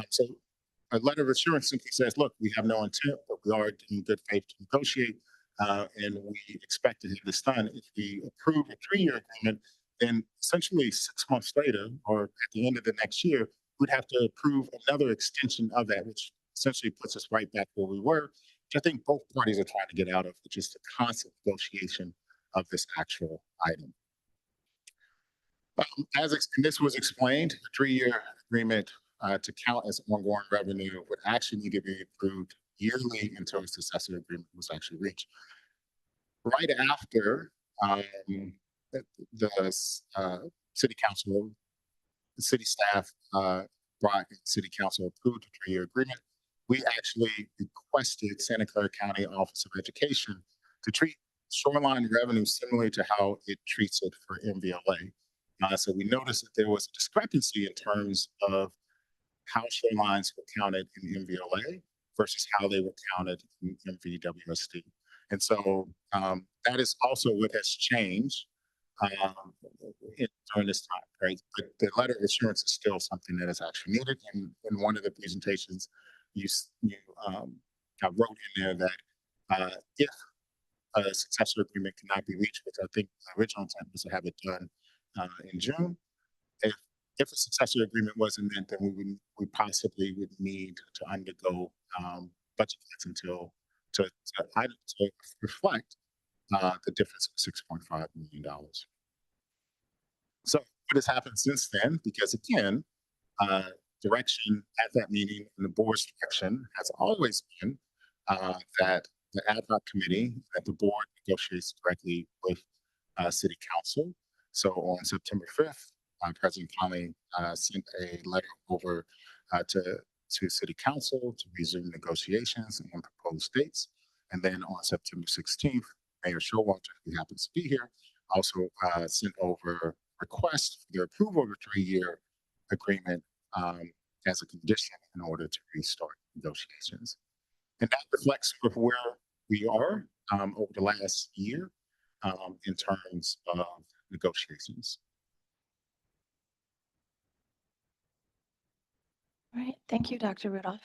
So a letter of assurance simply says, look, we have no intent, but we are in good faith to negotiate, and we expect to have this done. If we approve a 3-year agreement, then essentially 6 months later, or at the end of the next year, we'd have to approve another extension of that, which essentially puts us right back where we were, which I think both parties are trying to get out of, which is the constant negotiation of this actual item. And this was explained, a 3-year agreement to count as ongoing revenue would actually need to be approved yearly until a successor agreement was actually reached. Right after the city council, the city staff brought city council approved a 3-year agreement, we actually requested Santa Clara County Office of Education to treat shoreline revenue similar to how it treats it for MVLA. So we noticed that there was a discrepancy in terms of how shorelines were counted in MVLA versus how they were counted in MVWSD. And so that is also what has changed during this time, right? But the letter of assurance is still something that is actually needed. And in one of the presentations, you wrote in there that if a successor agreement cannot be reached, which I think the original intent was to have it done in June. If a successor agreement wasn't met, then we possibly would need to undergo budget cuts until to reflect the difference of $6.5 million. So what has happened since then? Because again, direction at that meeting and the board's direction has always been that the ad hoc committee, that the board negotiates directly with city council. So on September 5th, President Conley sent a letter over to city council to resume negotiations on proposed dates. And then on September 16th, Mayor Showalter, who happens to be here, also sent over request for their approval of a 3-year agreement as a condition in order to restart negotiations. And that reflects sort of where we are over the last year in terms of negotiations. All right, thank you, Dr. Rudolph.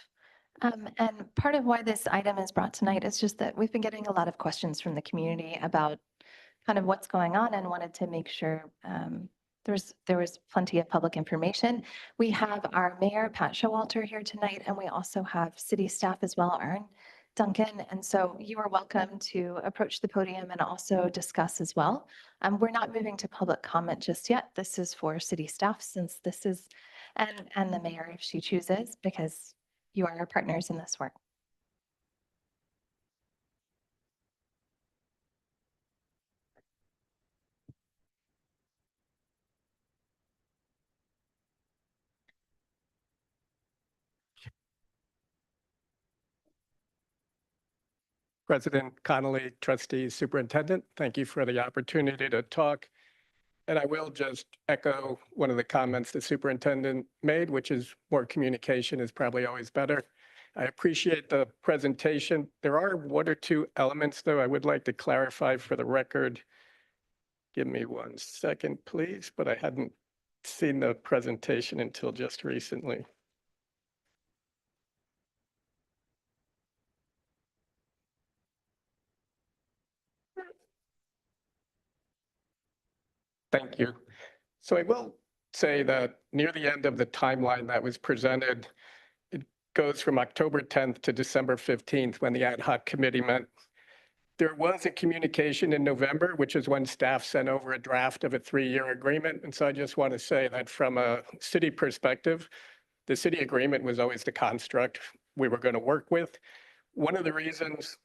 And part of why this item is brought tonight is just that we've been getting a lot of questions from the community about kind of what's going on and wanted to make sure there was plenty of public information. We have our mayor, Pat Showalter, here tonight, and we also have city staff as well, Aaron Duncan. And so you are welcome to approach the podium and also discuss as well. We're not moving to public comment just yet. This is for city staff, since this is, and the mayor if she chooses, because you are our partners in this work. President Connolly, trustees, superintendent, thank you for the opportunity to talk. And I will just echo one of the comments the superintendent made, which is more communication is probably always better. I appreciate the presentation. There are 1 or 2 elements, though, I would like to clarify for the record. Give me 1 second, please, but I hadn't seen the presentation until just recently. Thank you. So I will say that near the end of the timeline that was presented, it goes from October 10th to December 15th when the ad hoc committee met. There was a communication in November, which is when staff sent over a draft of a 3-year agreement. And so I just want to say that from a city perspective, the city agreement was always the construct we were going to work with. One of the reasons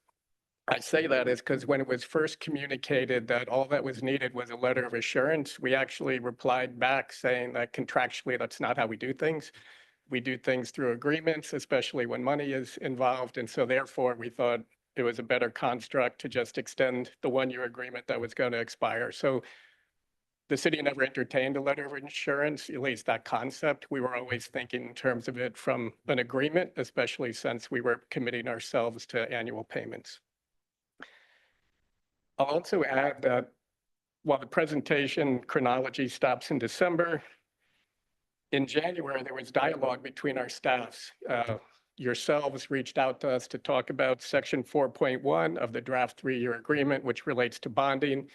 I say that is because when it was first communicated that all that was needed was a letter of assurance, we actually replied back saying that contractually, that's not how we do things. We do things through agreements, especially when money is involved. And so therefore, we thought it was a better construct to just extend the 1-year agreement that was going to expire. So the city never entertained a letter of insurance, at least that concept. We were always thinking in terms of it from an agreement, especially since we were committing ourselves to annual payments. I'll also add that while the presentation chronology stops in December, in January, there was dialogue between our staffs. Yourselves reached out to us to talk about section 4.1 of the draft 3-year agreement, which relates to bonding.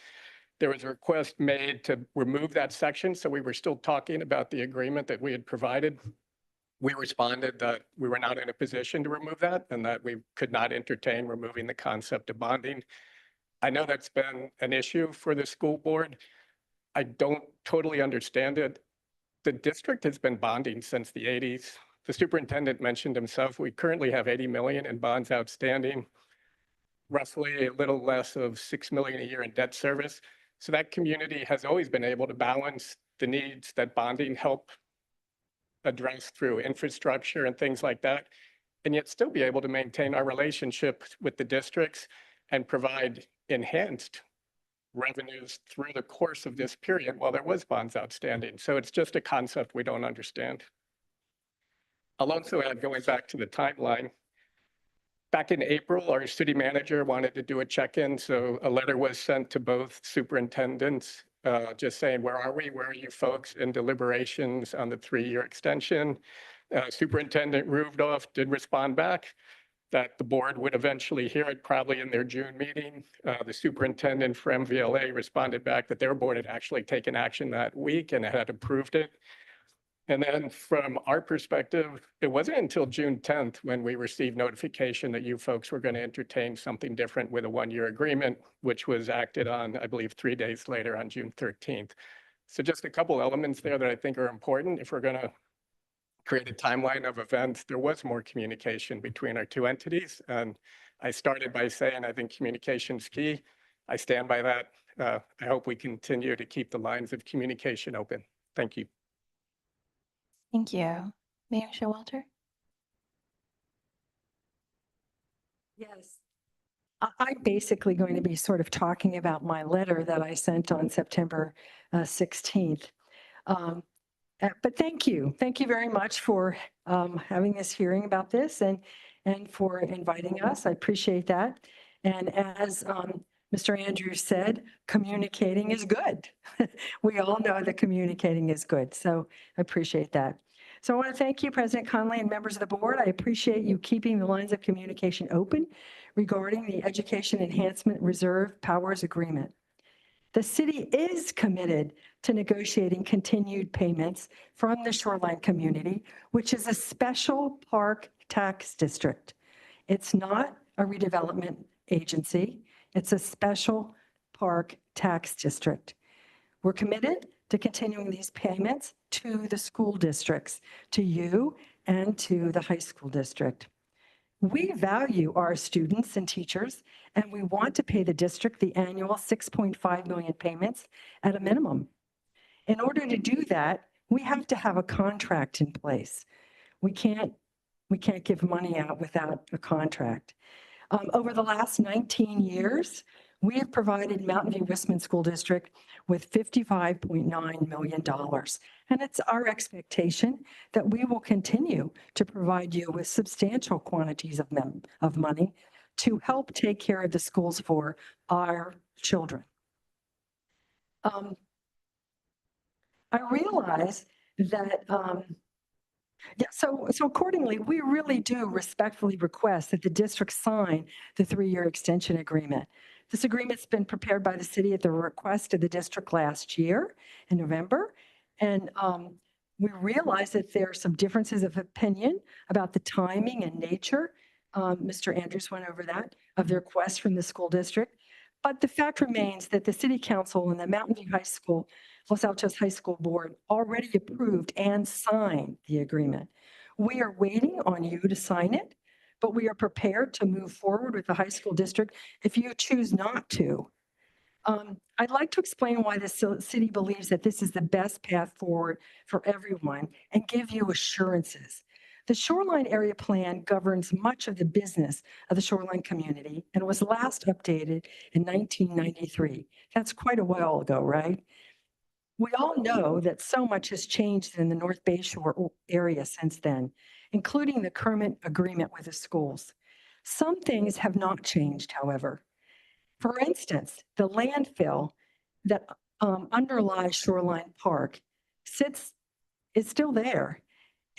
There was a request made to remove that section, so we were still talking about the agreement that we had provided. We responded that we were not in a position to remove that and that we could not entertain removing the concept of bonding. I know that's been an issue for the school board. I don't totally understand it. The district has been bonding since the 80s. The superintendent mentioned himself, we currently have 80 million in bonds outstanding, roughly a little less of 6 million a year in debt service. So that community has always been able to balance the needs that bonding help address through infrastructure and things like that, and yet still be able to maintain our relationship with the districts and provide enhanced revenues through the course of this period while there was bonds outstanding. So it's just a concept we don't understand. I'll also add, going back to the timeline, back in April, our city manager wanted to do a check-in, so a letter was sent to both superintendents just saying, where are we? Where are you folks in deliberations on the 3-year extension? Superintendent Rudolph did respond back that the board would eventually hear it probably in their June meeting. The superintendent for MVLA responded back that their board had actually taken action that week and had approved it. And then from our perspective, it wasn't until June 10th when we received notification that you folks were going to entertain something different with a 1-year agreement, which was acted on, I believe, 3 days later on June 13th. So just a couple elements there that I think are important if we're going to create a timeline of events. There was more communication between our two entities. And I started by saying, I think communication's key. I stand by that. I hope we continue to keep the lines of communication open. Thank you. Thank you. Mayor Showalter? Yes. I'm basically going to be sort of talking about my letter that I sent on September 16th. But thank you. Thank you very much for having this hearing about this and for inviting us. I appreciate that. And as Mr. Andrews said, communicating is good. We all know that communicating is good. So I appreciate that. So I want to thank you, President Conley and members of the board. I appreciate you keeping the lines of communication open regarding the Education Enhancement Reserve Powers Agreement. The city is committed to negotiating continued payments from the shoreline community, which is a special park tax district. It's not a redevelopment agency. It's a special park tax district. We're committed to continuing these payments to the school districts, to you and to the high school district. We value our students and teachers, and we want to pay the district the annual $6.5 million payments at a minimum. In order to do that, we have to have a contract in place. We can't give money out without a contract. Over the last 19 years, we have provided Mountain View Westman School District with $55.9 million. And it's our expectation that we will continue to provide you with substantial quantities of money to help take care of the schools for our children. I realize that so accordingly, we really do respectfully request that the district sign the 3-year extension agreement. This agreement's been prepared by the city at the request of the district last year in November. And we realize that there are some differences of opinion about the timing and nature. Mr. Andrews went over that, of the request from the school district. But the fact remains that the city council and the Mountain View High School, Los Altos High School Board already approved and signed the agreement. We are waiting on you to sign it, but we are prepared to move forward with the high school district if you choose not to. I'd like to explain why the city believes that this is the best path forward for everyone and give you assurances. The Shoreline Area Plan governs much of the business of the shoreline community and was last updated in 1993. That's quite a while ago, right? We all know that so much has changed in the North Bay Shore area since then, including the current agreement with the schools. Some things have not changed, however. For instance, the landfill that underlies Shoreline Park is still there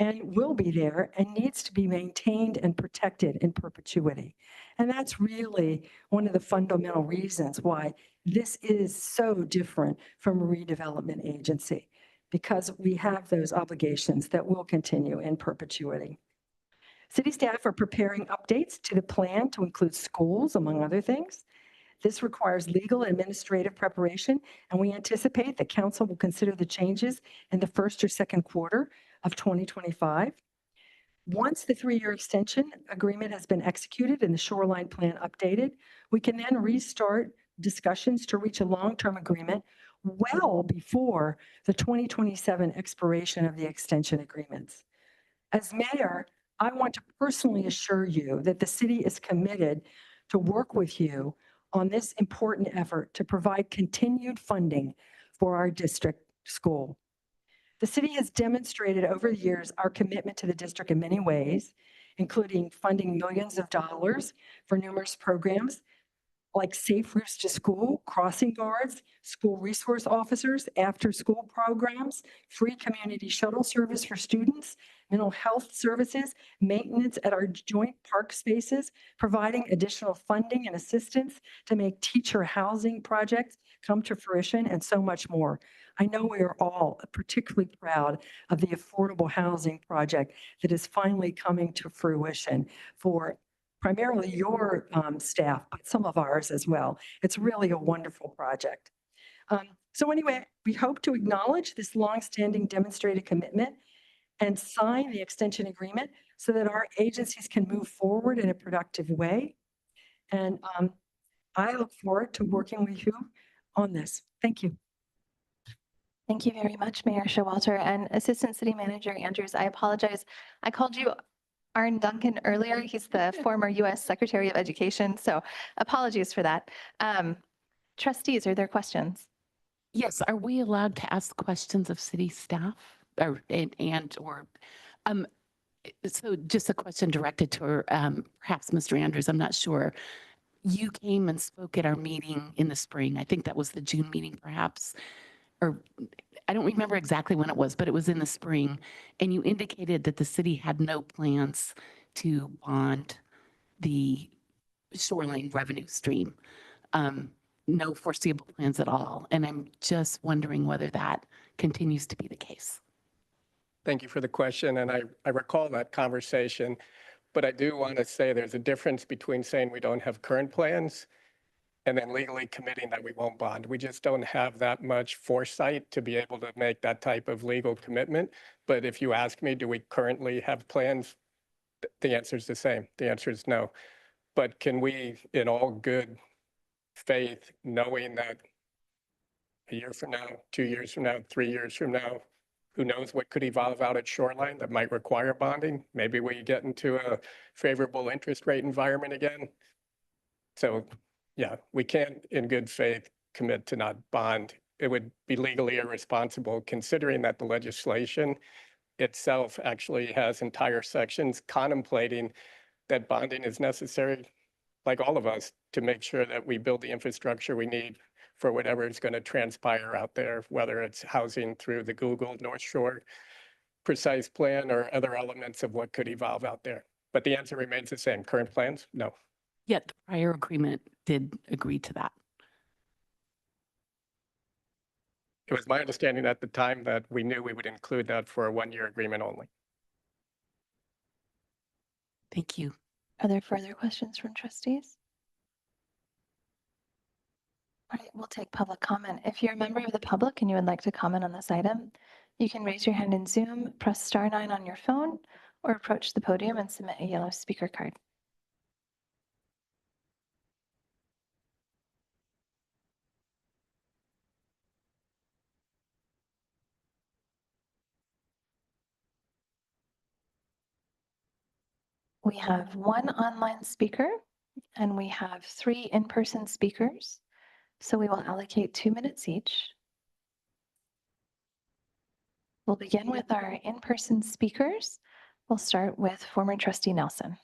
and will be there and needs to be maintained and protected in perpetuity. And that's really one of the fundamental reasons why this is so different from a redevelopment agency, because we have those obligations that will continue in perpetuity. City staff are preparing updates to the plan to include schools, among other things. This requires legal and administrative preparation, and we anticipate that council will consider the changes in the first or second quarter of 2025. Once the 3-year extension agreement has been executed and the shoreline plan updated, we can then restart discussions to reach a long-term agreement well before the 2027 expiration of the extension agreements. As mayor, I want to personally assure you that the city is committed to work with you on this important effort to provide continued funding for our district school. The city has demonstrated over the years our commitment to the district in many ways, including funding millions of dollars for numerous programs like safe routes to school, crossing guards, school resource officers, after-school programs, free community shuttle service for students, mental health services, maintenance at our joint park spaces, providing additional funding and assistance to make teacher housing projects come to fruition, and so much more. I know we are all particularly proud of the affordable housing project that is finally coming to fruition for primarily your staff, but some of ours as well. It's really a wonderful project. So anyway, we hope to acknowledge this longstanding demonstrated commitment and sign the extension agreement so that our agencies can move forward in a productive way. And I look forward to working with you on this. Thank you. Thank you very much, Mayor Showalter and Assistant City Manager Andrews. I apologize. I called you Arne Duncan earlier. He's the former U.S. Secretary of Education, so apologies for that. Trustees, are there questions? Yes, are we allowed to ask questions of city staff or so just a question directed to perhaps Mr. Andrews, I'm not sure. You came and spoke at our meeting in the spring. I think that was the June meeting perhaps, or I don't remember exactly when it was, but it was in the spring. And you indicated that the city had no plans to bond the shoreline revenue stream. No foreseeable plans at all. And I'm just wondering whether that continues to be the case. Thank you for the question, and I recall that conversation, but I do want to say there's a difference between saying we don't have current plans and then legally committing that we won't bond. We just don't have that much foresight to be able to make that type of legal commitment. But if you ask me, do we currently have plans? The answer is the same. The answer is no. But can we, in all good faith, knowing that a year from now, 2 years from now, 3 years from now, who knows what could evolve out at Shoreline that might require bonding? Maybe we get into a favorable interest rate environment again. So yeah, we can't in good faith commit to not bond. It would be legally irresponsible considering that the legislation itself actually has entire sections contemplating that bonding is necessary, like all of us, to make sure that we build the infrastructure we need for whatever is going to transpire out there, whether it's housing through the Google North Shore precise plan or other elements of what could evolve out there. But the answer remains the same. Current plans? No. Yet the prior agreement did agree to that. It was my understanding at the time that we knew we would include that for a one-year agreement only. Thank you. Are there further questions from trustees? All right, we'll take public comment. If you're a member of the public and you would like to comment on this item, you can raise your hand in Zoom, press *9 on your phone, or approach the podium and submit a yellow speaker card. We have one online speaker and we have 3 in-person speakers. So we will allocate 2 minutes each. We'll begin with our in-person speakers. We'll start with former trustee Nelson.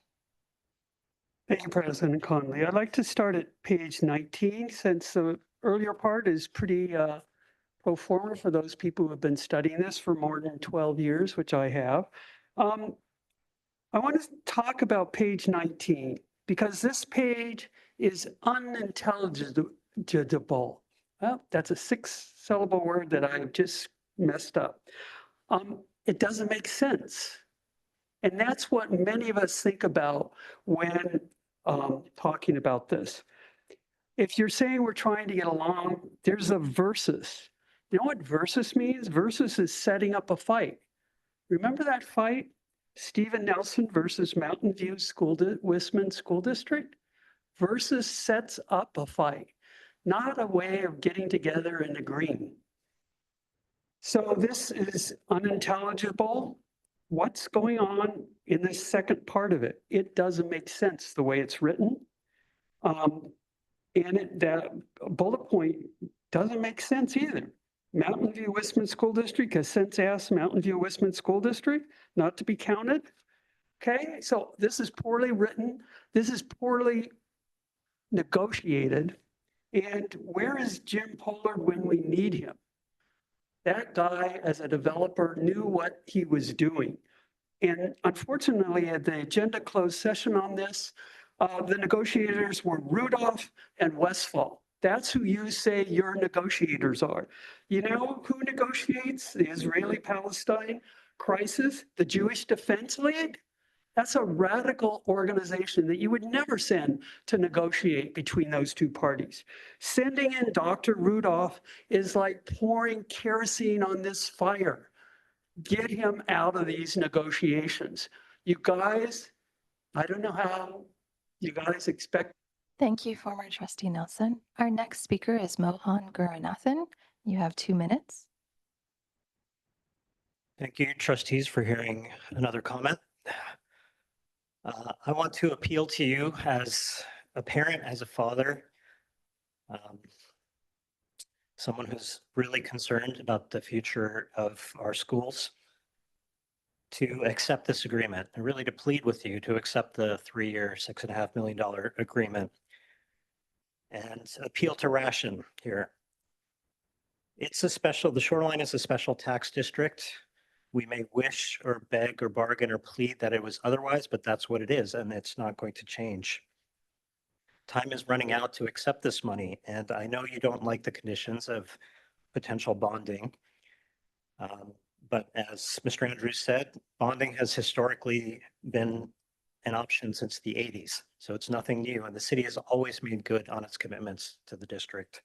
Thank you, President Conley. I'd like to start at page 19, since the earlier part is pretty pro forma for those people who have been studying this for more than 12 years, which I have. I want to talk about page 19, because this page is unintelligible. Well, that's a 6-syllable word that I just messed up. It doesn't make sense. And that's what many of us think about when talking about this. If you're saying we're trying to get along, there's a versus. You know what versus means? Versus is setting up a fight. Remember that fight? Stephen Nelson versus Mountain View Westman School District? Versus sets up a fight, not a way of getting together and agreeing. So this is unintelligible. What's going on in the second part of it? It doesn't make sense the way it's written. That bullet point doesn't make sense either. Mountain View Westman School District has since asked Mountain View Westman School District not to be counted. Okay, so this is poorly written. This is poorly negotiated. And where is Jim Pollard when we need him? That guy, as a developer, knew what he was doing. And unfortunately, at the agenda closed session on this, the negotiators were Rudolph and Westphal. That's who you say your negotiators are. You know who negotiates the Israeli-Palestine crisis? The Jewish Defense League? That's a radical organization that you would never send to negotiate between those two parties. Sending in Dr. Rudolph is like pouring kerosene on this fire. Get him out of these negotiations. You guys, I don't know how you guys expect. Thank you, former trustee Nelson. Our next speaker is Mohan Gurunathan. You have 2 minutes. Thank you, trustees, for hearing another comment. I want to appeal to you as a parent, as a father, someone who's really concerned about the future of our schools, to accept this agreement and really to plead with you to accept the 3-year, $6.5 million agreement and appeal to ration here. It's a special, the Shoreline is a special tax district. We may wish or beg or bargain or plead that it was otherwise, but that's what it is, and it's not going to change. Time is running out to accept this money, and I know you don't like the conditions of potential bonding. But as Mr. Andrews said, bonding has historically been an option since the 80s. So it's nothing new, and the city has always made good on its commitments to the district.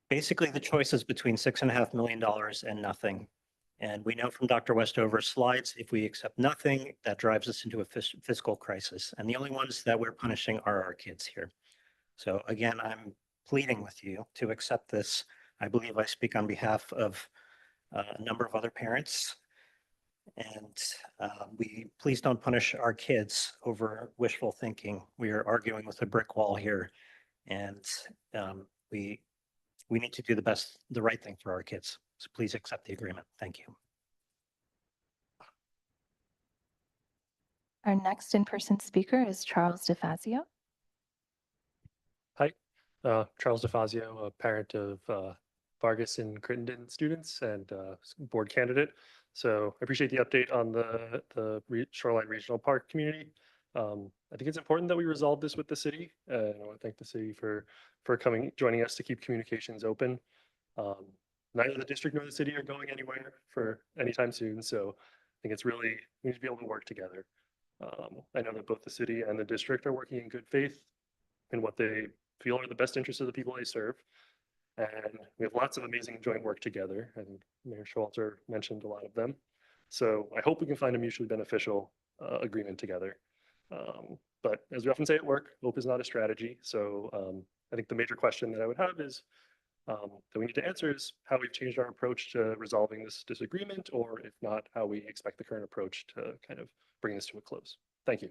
Basically, the choice is between $6.5 million and nothing. And we know from Dr. Westover's slides, if we accept nothing, that drives us into a fiscal crisis. And the only ones that we're punishing are our kids here. So again, I'm pleading with you to accept this. I believe I speak on behalf of a number of other parents. And we please don't punish our kids over wishful thinking. We are arguing with a brick wall here. And we need to do the right thing for our kids. So please accept the agreement. Thank you. Our next in-person speaker is Charles DeFazio. Hi, Charles DeFazio, a parent of Vargas and Crittenden students and board candidate. So I appreciate the update on the Shoreline Regional Park community. I think it's important that we resolve this with the city. And I want to thank the city for joining us to keep communications open. Neither the district nor the city are going anywhere for anytime soon. So I think it's really, we need to be able to work together. I know that both the city and the district are working in good faith in what they feel are the best interests of the people they serve. And we have lots of amazing joint work together. I think Mayor Schwalter mentioned a lot of them. So I hope we can find a mutually beneficial agreement together. But as we often say at work, hope is not a strategy. So I think the major question that I would have is that we need to answer is how we've changed our approach to resolving this disagreement, or if not, how we expect the current approach to kind of bring this to a close. Thank you.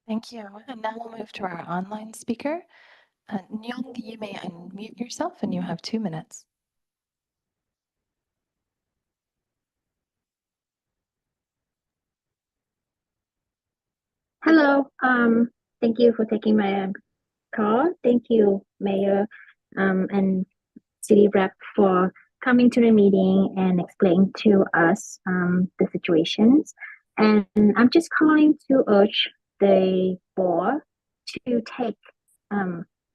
Thank you. And now we'll move to our online speaker. Nyong, you may unmute yourself and you have 2 minutes. Hello. Thank you for taking my call. Thank you, Mayor, and City Rep for coming to the meeting and explaining to us the situations. And I'm just calling to urge the board to take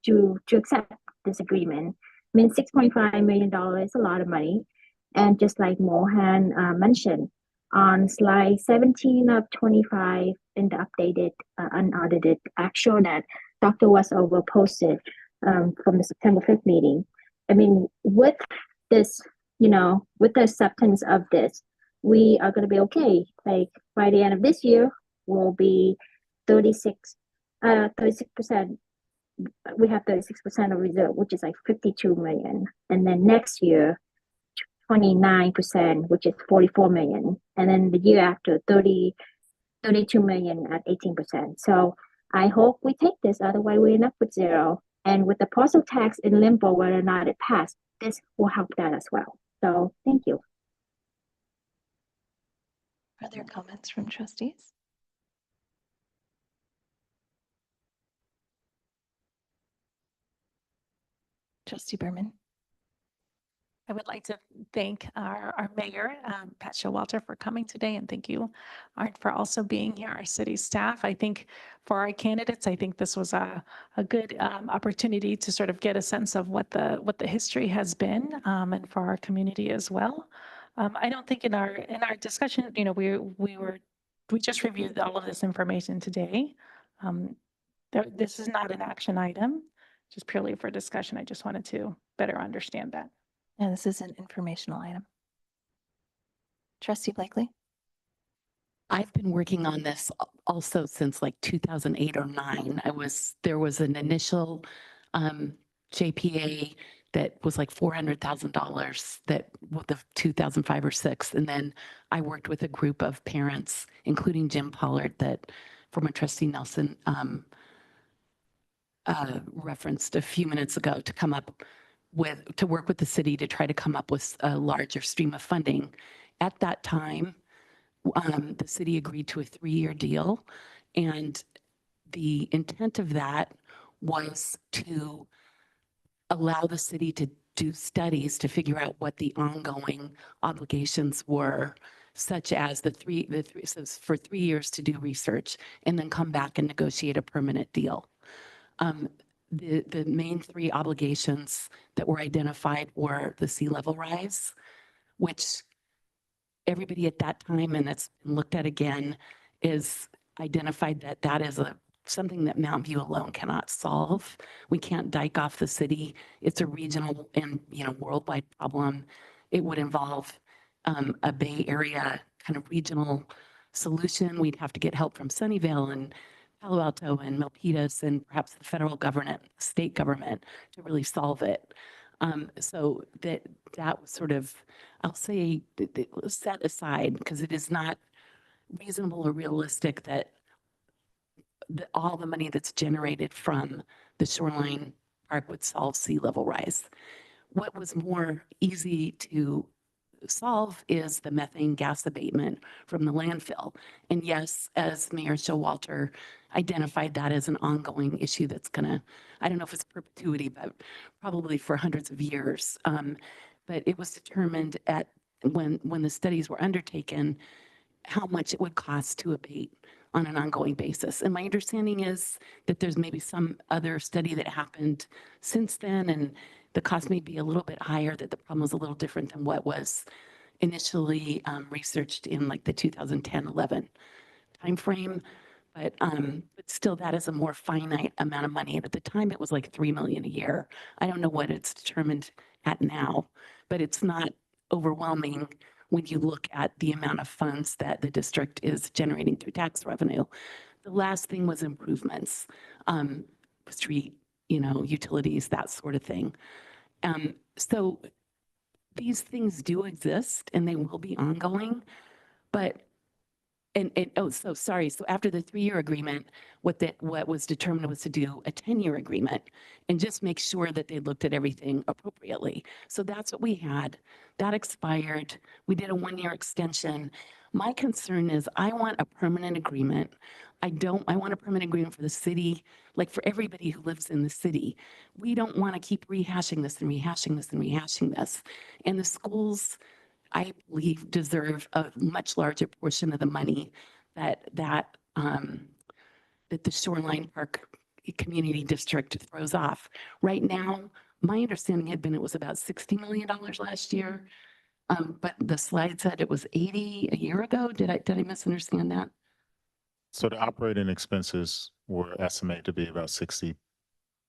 to accept this agreement. I mean, $6.5 million is a lot of money, and just like Mohan mentioned, on slide 17 of 25 in the updated unaudited actual that Dr. Westover posted from the September 5th meeting. I mean, with this, with the acceptance of this, we are going to be okay. Like by the end of this year, we'll be 36%. We have 36% of reserve, which is like 52 million. And then next year, 29%, which is 44 million. And then the year after, 32 million at 18%. So I hope we take this, otherwise we end up with zero. And with the parcel tax in limbo, whether or not it passed, this will help that as well. So thank you. Are there comments from trustees? Trustee Berman. I would like to thank our mayor, Pat Showalter, for coming today, and thank you, Art, for also being here, our city staff. I think for our candidates, I think this was a good opportunity to sort of get a sense of what the history has been, and for our community as well. I don't think in our discussion, you know, we just reviewed all of this information today. This is not an action item, just purely for discussion. I just wanted to better understand that. Yeah, this is an informational item. Trustee Blakely. I've been working on this also since like 2008 or 9. There was an initial JPA that was like $400,000 that with the 2005 or 6. And then I worked with a group of parents, including Jim Pollard, that former trustee Nelson referenced a few minutes ago, to work with the city to try to come up with a larger stream of funding. At that time, the city agreed to a 3-year deal, and the intent of that was to allow the city to do studies to figure out what the ongoing obligations were, such as so for 3 years to do research and then come back and negotiate a permanent deal. The main 3 obligations that were identified were the sea level rise, which everybody at that time, and it's been looked at again, is identified that that is something that Mount View alone cannot solve. We can't dike off the city. It's a regional and worldwide problem. It would involve a Bay Area kind of regional solution. We'd have to get help from Sunnyvale and Palo Alto and Milpitas and perhaps the federal government, state government to really solve it. So that was sort of, I'll say, set aside because it is not reasonable or realistic that all the money that's generated from the shoreline park would solve sea level rise. What was more easy to solve is the methane gas abatement from the landfill. And yes, as Mayor Showalter identified that as an ongoing issue that's gonna, I don't know if it's perpetuity, but probably for hundreds of years. But it was determined when the studies were undertaken, how much it would cost to abate on an ongoing basis. And my understanding is that there's maybe some other study that happened since then, and the cost may be a little bit higher, that the problem was a little different than what was initially researched in like the 2010-11 timeframe. But still, that is a more finite amount of money. And at the time, it was like $3 million a year. I don't know what it's determined at now, but it's not overwhelming when you look at the amount of funds that the district is generating through tax revenue. The last thing was improvements, street, utilities, that sort of thing. So these things do exist and they will be ongoing, but so after the 3-year agreement, what was determined was to do a 10-year agreement and just make sure that they looked at everything appropriately. So that's what we had. That expired. We did a 1-year extension. My concern is I want a permanent agreement. I want a permanent agreement for the city, like for everybody who lives in the city. We don't want to keep rehashing this and rehashing this and rehashing this. And the schools, I believe, deserve a much larger portion of the money that the Shoreline Park Community District throws off. Right now, my understanding had been it was about $60 million last year, but the slide said it was 80 a year ago. Did I misunderstand that? So the operating expenses were estimated to be about 60.8,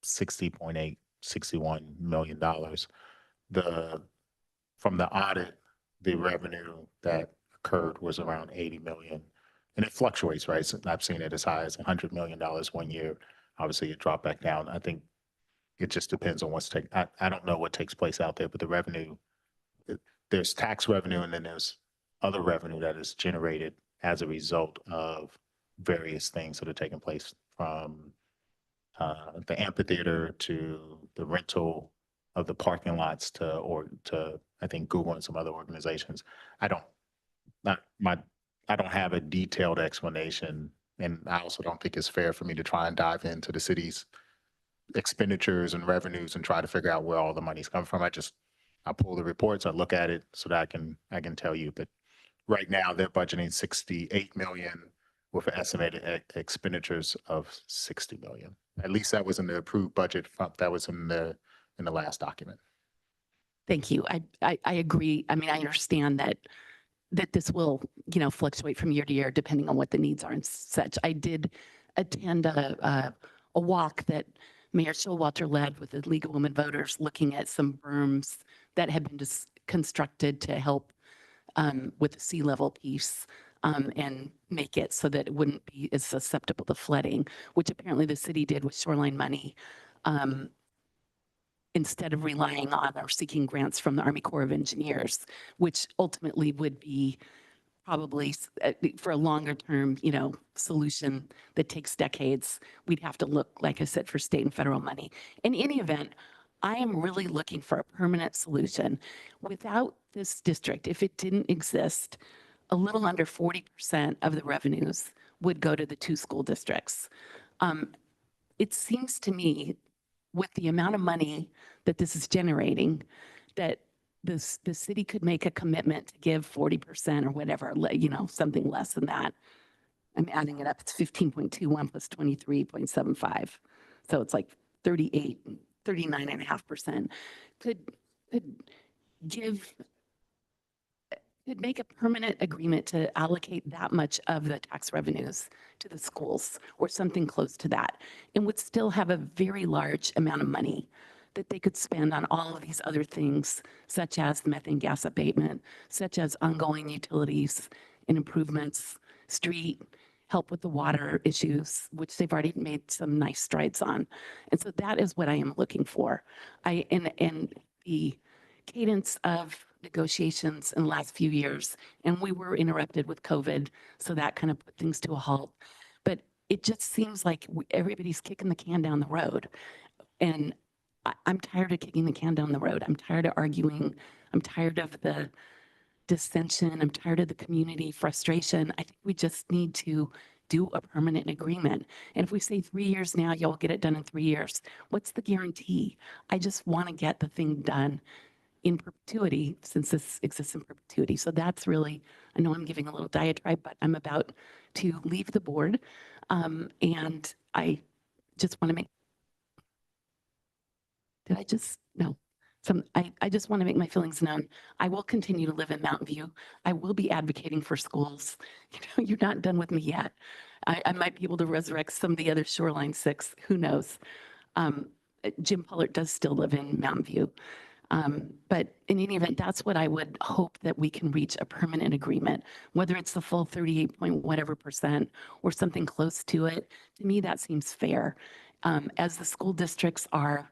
$61 million. From the audit, the revenue that occurred was around 80 million. And it fluctuates, right? So I've seen it as high as $100 million 1 year. Obviously, it dropped back down. I think it just depends on what's taking. I don't know what takes place out there, but the revenue, there's tax revenue and then there's other revenue that is generated as a result of various things that are taking place, from the amphitheater to the rental of the parking lots to I think Google and some other organizations. I don't have a detailed explanation, and I also don't think it's fair for me to try and dive into the city's expenditures and revenues and try to figure out where all the money's coming from. I pull the reports, I look at it so that I can tell you. But right now they're budgeting 68 million with estimated expenditures of 60 million. At least that was in the approved budget. That was in the last document. Thank you. I agree. I mean, I understand that this will, fluctuate from year to year depending on what the needs are and such. I did attend a walk that Mayor Showalter led with the League of Women Voters, looking at some berms that had been just constructed to help with the sea level piece and make it so that it wouldn't be as susceptible to flooding, which apparently the city did with shoreline money. Instead of relying on or seeking grants from the Army Corps of Engineers, which ultimately would be probably for a longer term, solution that takes decades, we'd have to look, like I said, for state and federal money. In any event, I am really looking for a permanent solution. Without this district, if it didn't exist, a little under 40% of the revenues would go to the 2 school districts. It seems to me, with the amount of money that this is generating, that the city could make a commitment to give 40% or whatever, something less than that. I'm adding it up. It's 15.21 plus 23.75. So it's like 39.5%. Could make a permanent agreement to allocate that much of the tax revenues to the schools or something close to that, and would still have a very large amount of money that they could spend on all of these other things, such as methane gas abatement, such as ongoing utilities and improvements, street, help with the water issues, which they've already made some nice strides on. And so that is what I am looking for. And the cadence of negotiations in the last few years, and we were interrupted with COVID, so that kind of put things to a halt. But it just seems like everybody's kicking the can down the road. And I'm tired of kicking the can down the road. I'm tired of arguing. I'm tired of the dissension. I'm tired of the community frustration. I think we just need to do a permanent agreement. And if we say 3 years now, you'll get it done in 3 years. What's the guarantee? I just want to get the thing done in perpetuity, since this exists in perpetuity. So that's really, I know I'm giving a little diatribe, but I'm about to leave the board. And I just want to make, did I just, no. I just want to make my feelings known. I will continue to live in Mountain View. I will be advocating for schools. You're not done with me yet. I might be able to resurrect some of the other Shoreline 6, who knows? Jim Pullert does still live in Mountain View. But in any event, that's what I would hope, that we can reach a permanent agreement, whether it's the full 38 point whatever percent or something close to it. To me, that seems fair. As the school districts are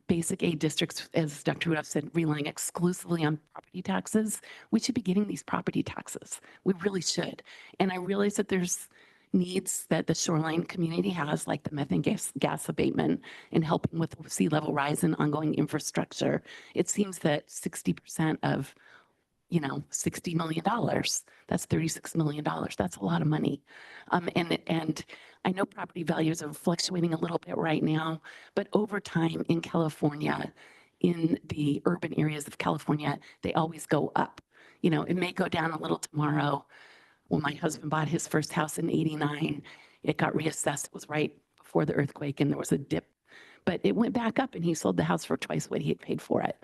basic aid districts, as Dr. Rudolph said, relying exclusively on property taxes, we should be getting these property taxes. We really should. And I realize that there's needs that the shoreline community has, like the methane gas abatement and helping with sea level rise and ongoing infrastructure. It seems that 60% of, $60 million, that's $36 million. That's a lot of money. And I know property values are fluctuating a little bit right now, but over time in California, in the urban areas of California, they always go up. It may go down a little tomorrow. When my husband bought his first house in '89, it got reassessed. It was right before the earthquake and there was a dip, but it went back up and he sold the house for twice what he had paid for it.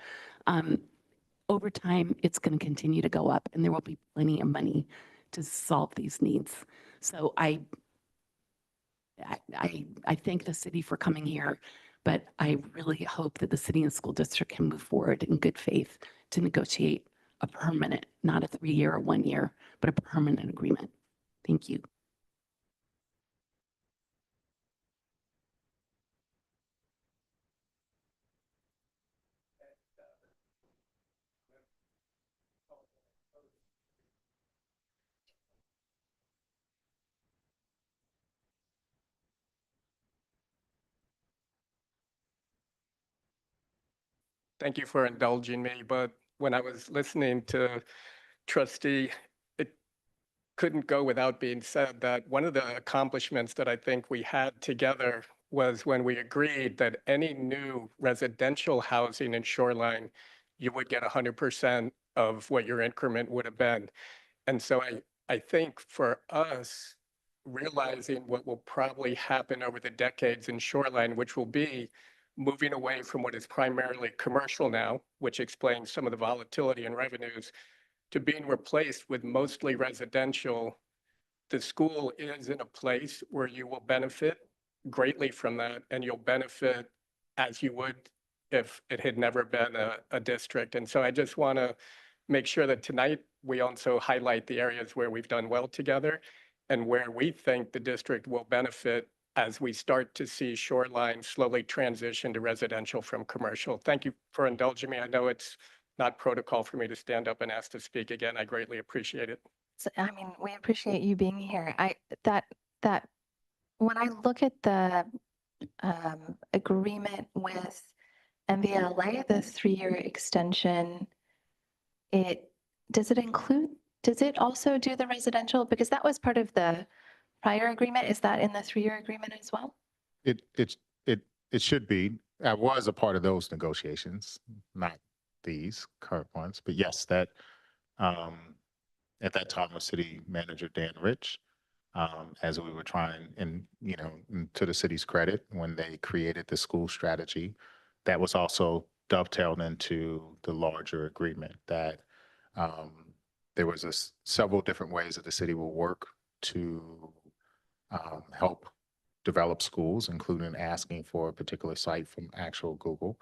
Over time, it's going to continue to go up and there will be plenty of money to solve these needs. So I thank the city for coming here, but I really hope that the city and school district can move forward in good faith to negotiate a permanent, not a 3-year or 1 year, but a permanent agreement. Thank you. Thank you for indulging me, but when I was listening to Trustee, it couldn't go without being said that one of the accomplishments that I think we had together was when we agreed that any new residential housing in Shoreline, you would get 100% of what your increment would have been. And so I think for us, realizing what will probably happen over the decades in Shoreline, which will be moving away from what is primarily commercial now, which explains some of the volatility in revenues, to being replaced with mostly residential, the school is in a place where you will benefit greatly from that, and you'll benefit as you would if it had never been a district. And so I just want to make sure that tonight we also highlight the areas where we've done well together and where we think the district will benefit as we start to see Shoreline slowly transition to residential from commercial. Thank you for indulging me. I know it's not protocol for me to stand up and ask to speak again. I greatly appreciate it. So, I mean, we appreciate you being here. That when I look at the agreement with MVLA, the 3-year extension, does it also do the residential? Because that was part of the prior agreement. Is that in the 3-year agreement as well? It should be. I was a part of those negotiations, not these current ones, but yes, that at that time was City Manager Dan Rich, as we were trying, and to the city's credit, when they created the school strategy, that was also dovetailed into the larger agreement that there was several different ways that the city will work to help develop schools, including asking for a particular site from actual Google,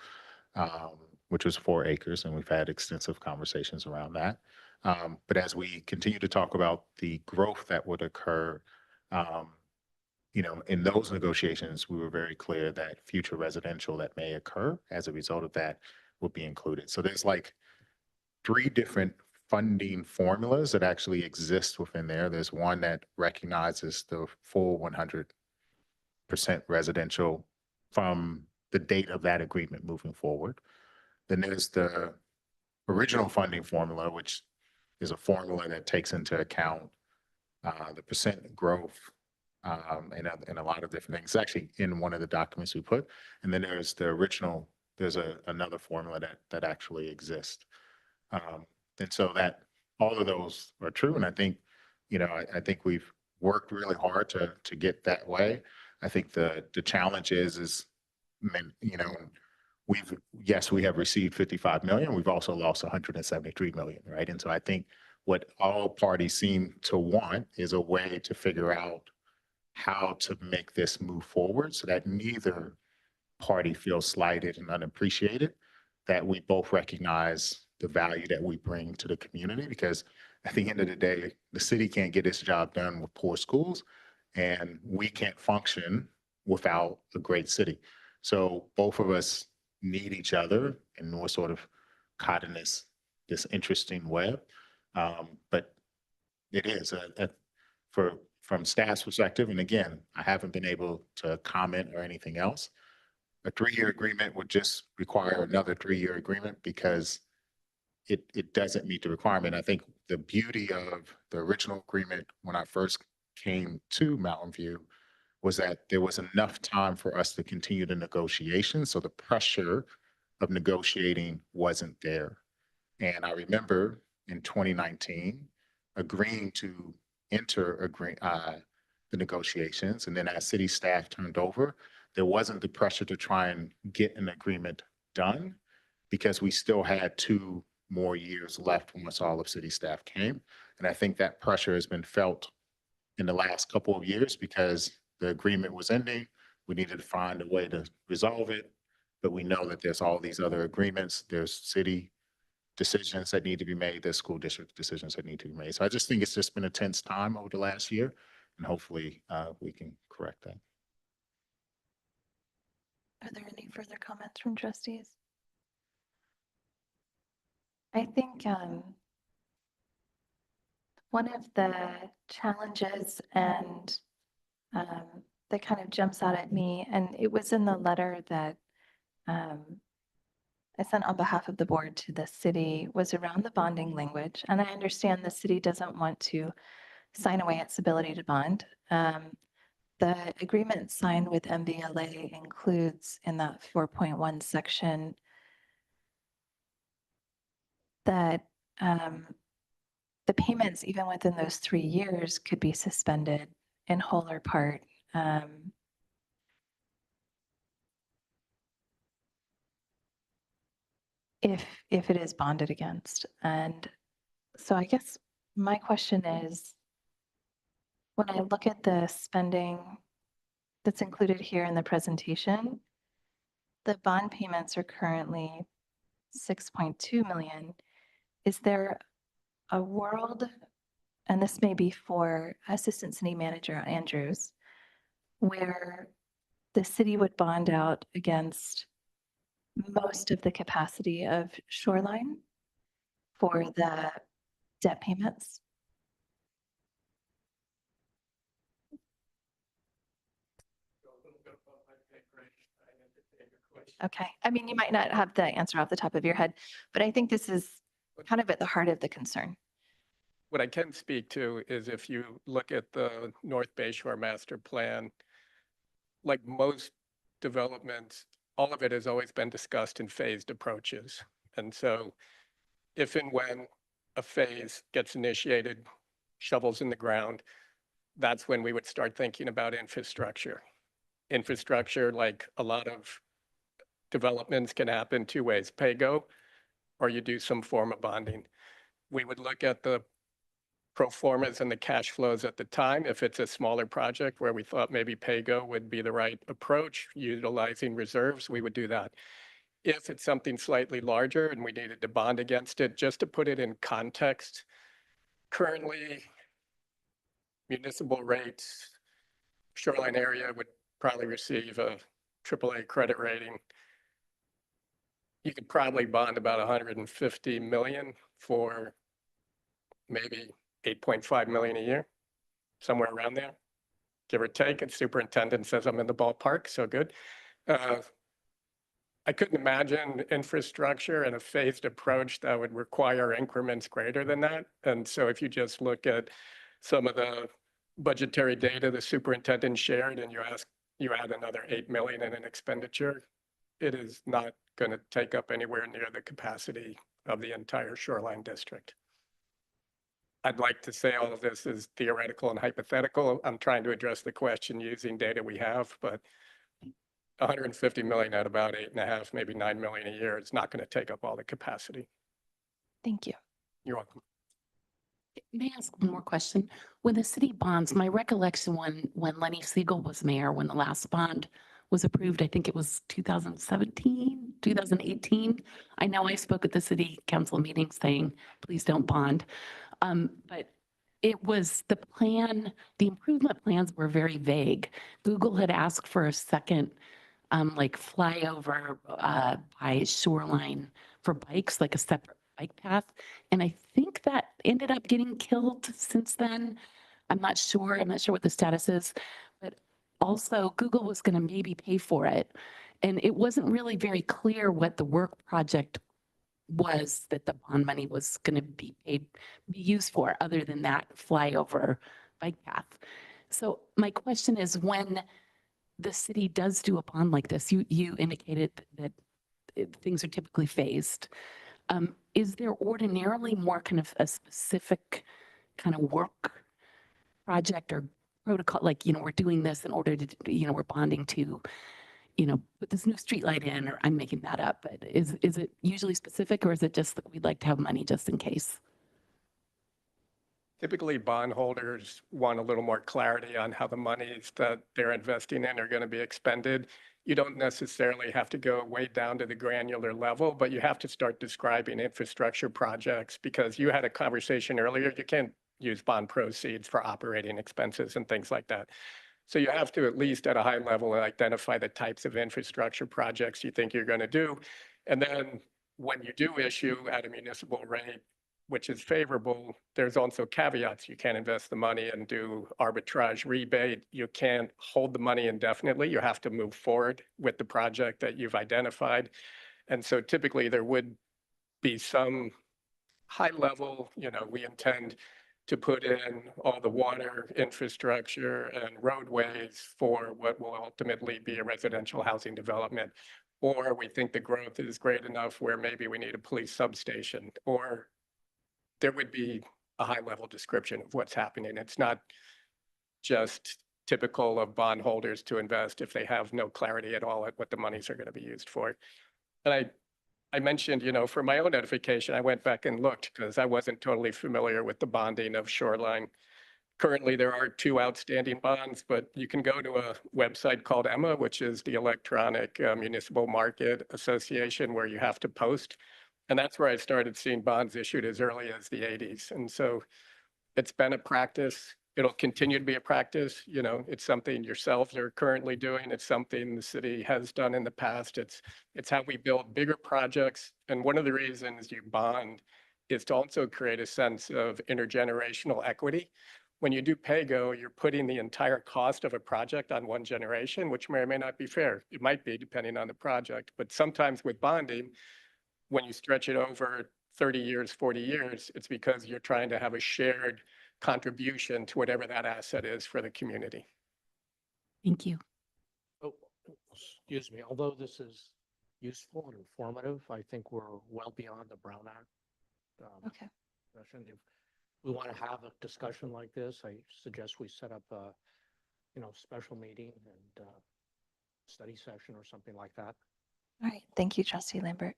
which was 4 acres, and we've had extensive conversations around that. But as we continue to talk about the growth that would occur, in those negotiations, we were very clear that future residential that may occur as a result of that would be included. So there's like 3 different funding formulas that actually exist within there. There's one that recognizes the full 100% residential from the date of that agreement moving forward. Then there's the original funding formula, which is a formula that takes into account the percent growth and a lot of different things. It's actually in one of the documents we put. And then there's the original, there's another formula that actually exists. And so that all of those are true. And I think, I think we've worked really hard to get that way. I think the challenge is, we have received 55 million. We've also lost 173 million, right? And so I think what all parties seem to want is a way to figure out how to make this move forward so that neither party feels slighted and unappreciated, that we both recognize the value that we bring to the community, because at the end of the day, the city can't get its job done with poor schools, and we can't function without a great city. So both of us need each other, and we're sort of caught in this interesting web. But it is from staff's perspective, and again, I haven't been able to comment or anything else. A 3-year agreement would just require another 3-year agreement because it doesn't meet the requirement. I think the beauty of the original agreement when I first came to Mountain View was that there was enough time for us to continue the negotiations, so the pressure of negotiating wasn't there. And I remember in 2019 agreeing to enter the negotiations, and then as city staff turned over, there wasn't the pressure to try and get an agreement done because we still had 2 more years left once all of city staff came. And I think that pressure has been felt in the last couple of years because the agreement was ending. We needed to find a way to resolve it, but we know that there's all these other agreements. There's city decisions that need to be made. There's school district decisions that need to be made. So I just think it's just been a tense time over the last year, and hopefully we can correct that. Are there any further comments from trustees? I think one of the challenges and that kind of jumps out at me, and it was in the letter that I sent on behalf of the board to the city, was around the bonding language. And I understand the city doesn't want to sign away its ability to bond. the agreement signed with MVLA includes in that 4.1 section that the payments, even within those 3 years, could be suspended in whole or part. If it is bonded against. And so I guess my question is, when I look at the spending that's included here in the presentation, the bond payments are currently 6.2 million. Is there a world, and this may be for Assistant City Manager Andrews, where the city would bond out against most of the capacity of Shoreline for the debt payments? Okay. I mean, you might not have the answer off the top of your head, but I think this is kind of at the heart of the concern. What I can speak to is if you look at the North Bay Shore Master Plan, like most developments, all of it has always been discussed in phased approaches. And so if and when a phase gets initiated, shovels in the ground, that's when we would start thinking about infrastructure. Infrastructure, like a lot of developments, can happen two ways: pay-go, or you do some form of bonding. We would look at the pro formas and the cash flows at the time. If it's a smaller project where we thought maybe pay-go would be the right approach, utilizing reserves, we would do that. If it's something slightly larger and we needed to bond against it, just to put it in context, currently municipal rates, shoreline area would probably receive a AAA credit rating. You could probably bond about 150 million for maybe 8.5 million a year, somewhere around there, give or take. And superintendent says I'm in the ballpark, so good. I couldn't imagine infrastructure and a phased approach that would require increments greater than that. And so if you just look at some of the budgetary data the superintendent shared and you add another 8 million in an expenditure, it is not going to take up anywhere near the capacity of the entire shoreline district. I'd like to say all of this is theoretical and hypothetical. I'm trying to address the question using data we have, but 150 million at about 8.5, maybe 9 million a year, it's not going to take up all the capacity. Thank you. You're welcome. May I ask one more question? When the city bonds, my recollection when Lenny Siegel was mayor, when the last bond was approved, I think it was 2017, 2018. I know I spoke at the city council meeting saying, please don't bond. But it was the plan, the improvement plans were very vague. Google had asked for a second like flyover by Shoreline for bikes, like a separate bike path. And I think that ended up getting killed since then. I'm not sure what the status is, but also Google was going to maybe pay for it. And it wasn't really very clear what the work project was that the bond money was going to be used for, other than that flyover bike path. So my question is, when the city does do a bond like this, you indicated that things are typically phased. Is there ordinarily more kind of a specific kind of work project or protocol, like, we're doing this in order to, we're bonding to, put this new street light in, or I'm making that up, but is it usually specific, or is it just that we'd like to have money just in case? Typically, bondholders want a little more clarity on how the monies that they're investing in are going to be expended. You don't necessarily have to go way down to the granular level, but you have to start describing infrastructure projects, because you had a conversation earlier, you can't use bond proceeds for operating expenses and things like that. So you have to, at least at a high level, identify the types of infrastructure projects you think you're going to do. And then when you do issue at a municipal rate, which is favorable, there's also caveats. You can't invest the money and do arbitrage rebate. You can't hold the money indefinitely. You have to move forward with the project that you've identified. And so typically there would be some high level, we intend to put in all the water infrastructure and roadways for what will ultimately be a residential housing development. Or we think the growth is great enough where maybe we need a police substation, or there would be a high-level description of what's happening. It's not just typical of bondholders to invest if they have no clarity at all at what the monies are going to be used for. And I mentioned, for my own edification, I went back and looked because I wasn't totally familiar with the bonding of Shoreline. Currently, there are 2 outstanding bonds, but you can go to a website called EMMA, which is the Electronic Municipal Market Association, where you have to post. And that's where I started seeing bonds issued as early as the 80s. And so it's been a practice. It'll continue to be a practice. It's something yourselves are currently doing. It's something the city has done in the past. It's how we build bigger projects. And one of the reasons you bond is to also create a sense of intergenerational equity. When you do PAYGO, you're putting the entire cost of a project on one generation, which may or may not be fair. It might be, depending on the project. But sometimes with bonding, when you stretch it over 30 years, 40 years, it's because you're trying to have a shared contribution to whatever that asset is for the community. Thank you. Oh, excuse me. Although this is useful and informative, I think we're well beyond the Brown Act. Okay. Discussion. If we want to have a discussion like this, I suggest we set up a, special meeting and study session or something like that. All right. Thank you, Trustee Lambert.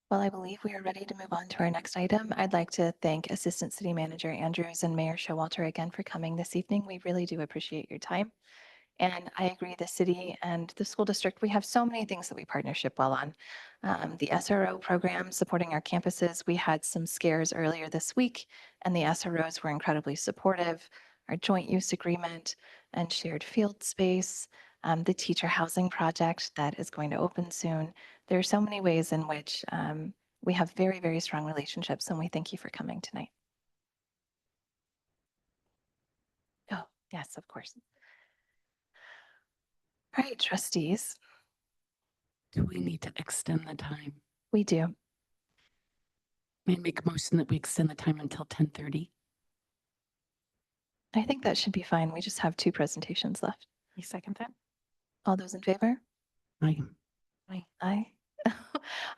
Well, I believe we are ready to move on to our next item. I'd like to thank Assistant City Manager Andrews and Mayor Showalter again for coming this evening. We really do appreciate your time. And I agree, the city and the school district, we have so many things that we partnership well on. The SRO program supporting our campuses, we had some scares earlier this week, and the SROs were incredibly supportive. Our joint use agreement and shared field space, the teacher housing project that is going to open soon. There are so many ways in which we have very, very strong relationships, and we thank you for coming tonight. Oh, yes, of course. All right, trustees. Do we need to extend the time? We do. May I make a motion that we extend the time until 10:30? I think that should be fine. We just have 2 presentations left. I second that. All those in favor? Aye. Aye. Aye.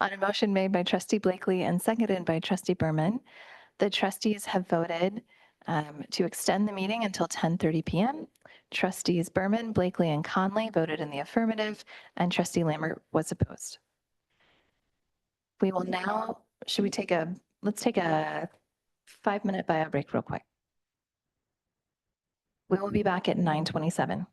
On a motion made by Trustee Blakely and seconded by Trustee Berman, the trustees have voted to extend the meeting until 10:30 p.m. Trustees Berman, Blakely, and Conley voted in the affirmative, and Trustee Lambert was opposed. We will now, let's take a 5-minute bio break real quick. We will be back at 9:27.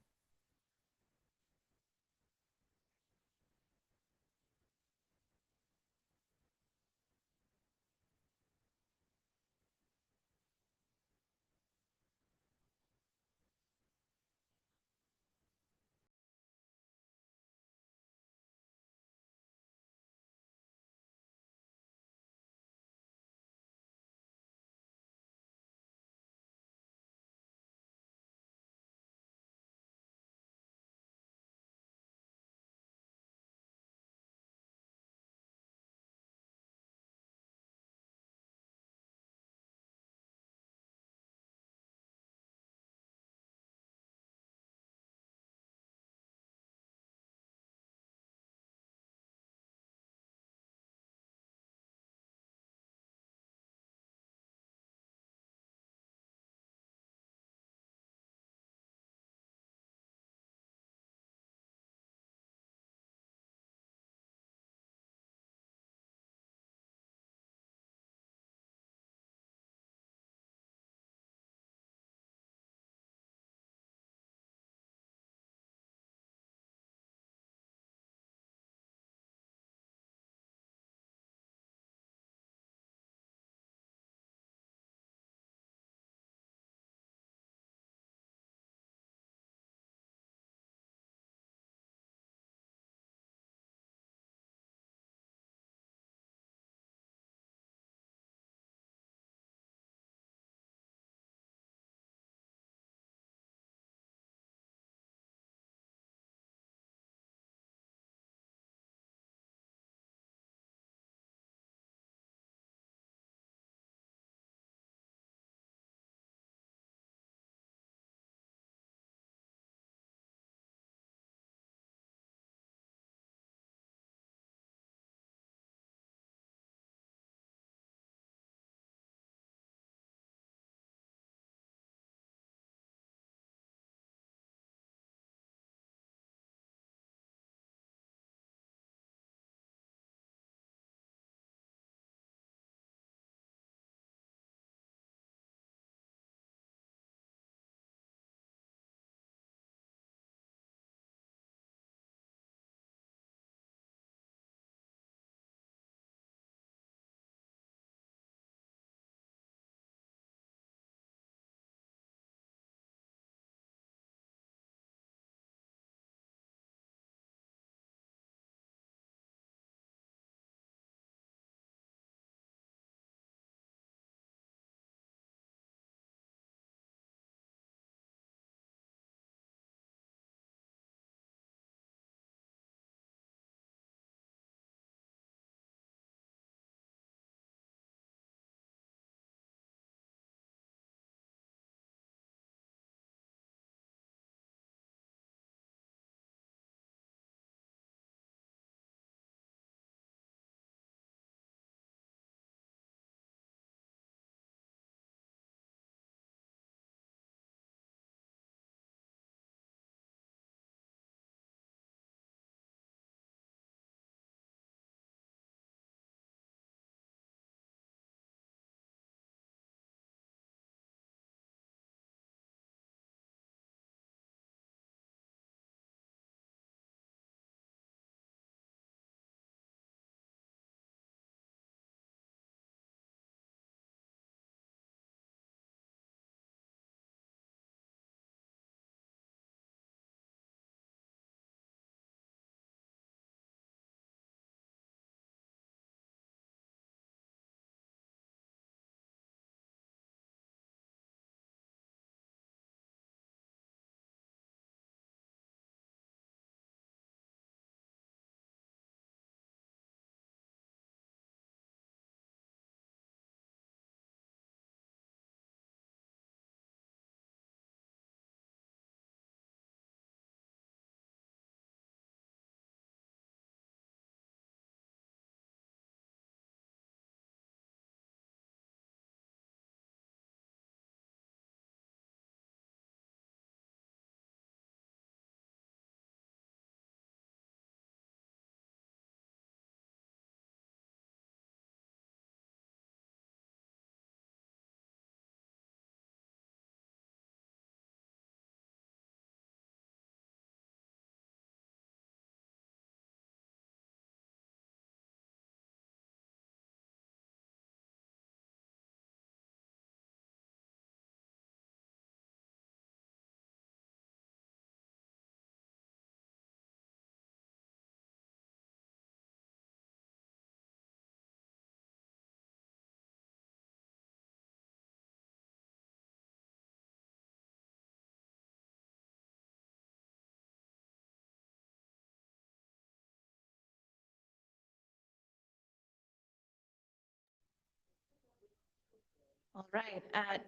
All right, at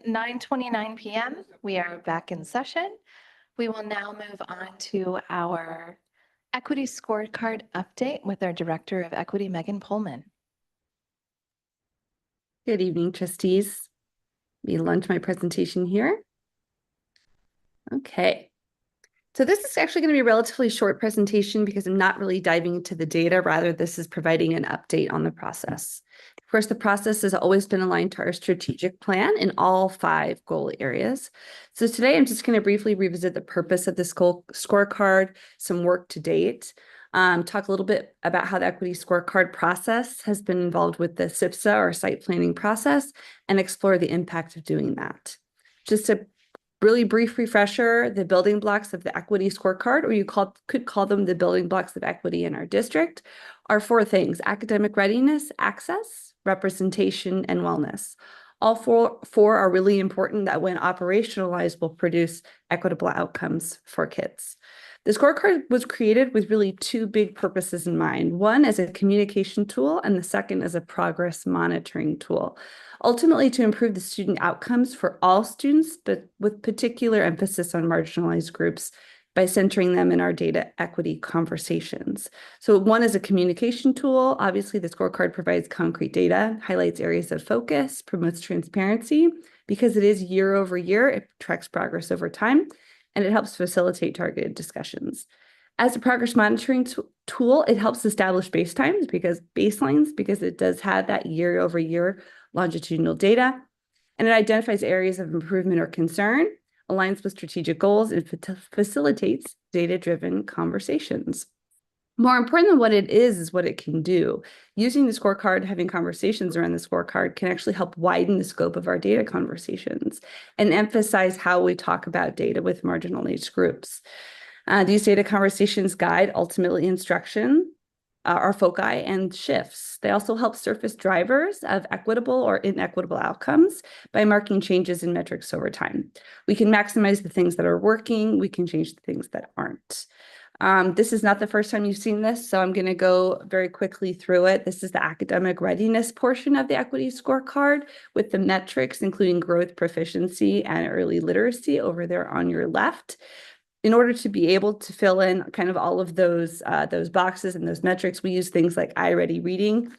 9:29 p.m., we are back in session. We will now move on to our equity scorecard update with our Director of Equity, Megan Pullman. Good evening, trustees. Let me launch my presentation here. Okay. So this is actually going to be a relatively short presentation because I'm not really diving into the data. Rather, this is providing an update on the process. Of course, the process has always been aligned to our strategic plan in all 5 goal areas. So today I'm just going to briefly revisit the purpose of this scorecard, some work to date, talk a little bit about how the equity scorecard process has been involved with the SIPSA or site planning process, and explore the impact of doing that. Just a really brief refresher, the building blocks of the equity scorecard, or you could call them the building blocks of equity in our district, are 4 things: academic readiness, access, representation, and wellness. All four are really important that when operationalized will produce equitable outcomes for kids. The scorecard was created with really 2 big purposes in mind. One as a communication tool, and the second as a progress monitoring tool. Ultimately to improve the student outcomes for all students, but with particular emphasis on marginalized groups by centering them in our data equity conversations. So one is a communication tool. Obviously, the scorecard provides concrete data, highlights areas of focus, promotes transparency, because it is year over year, it tracks progress over time, and it helps facilitate targeted discussions. As a progress monitoring tool, it helps establish baselines because it does have that year over year longitudinal data, and it identifies areas of improvement or concern, aligns with strategic goals, and facilitates data-driven conversations. More important than what it is what it can do. Using the scorecard, having conversations around the scorecard can actually help widen the scope of our data conversations and emphasize how we talk about data with marginalized groups. These data conversations guide ultimately instruction, our foci and shifts. They also help surface drivers of equitable or inequitable outcomes by marking changes in metrics over time. We can maximize the things that are working. We can change the things that aren't. This is not the first time you've seen this, so I'm going to go very quickly through it. This is the academic readiness portion of the equity scorecard with the metrics, including growth, proficiency, and early literacy over there on your left. In order to be able to fill in kind of all of those boxes and those metrics, we use things like iReady reading,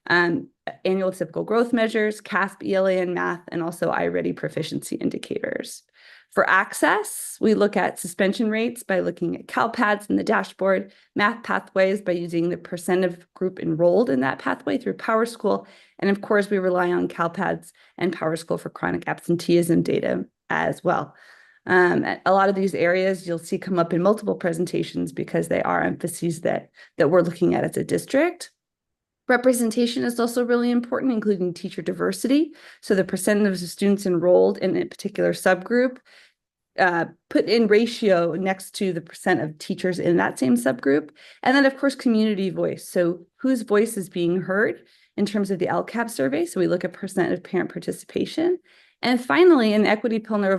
annual typical growth measures, CASP, ELA, and math, and also iReady proficiency indicators. For access, we look at suspension rates by looking at CalPads in the dashboard, math pathways by using the % of group enrolled in that pathway through PowerSchool, and of course, we rely on CalPads and PowerSchool for chronic absenteeism data as well. A lot of these areas you'll see come up in multiple presentations because they are emphases that we're looking at as a district. Representation is also really important, including teacher diversity. So the percentage of students enrolled in a particular subgroup put in ratio next to the % of teachers in that same subgroup. And then of course, community voice. So whose voice is being heard in terms of the LCAP survey. So we look at % of parent participation. And finally, an equity pillar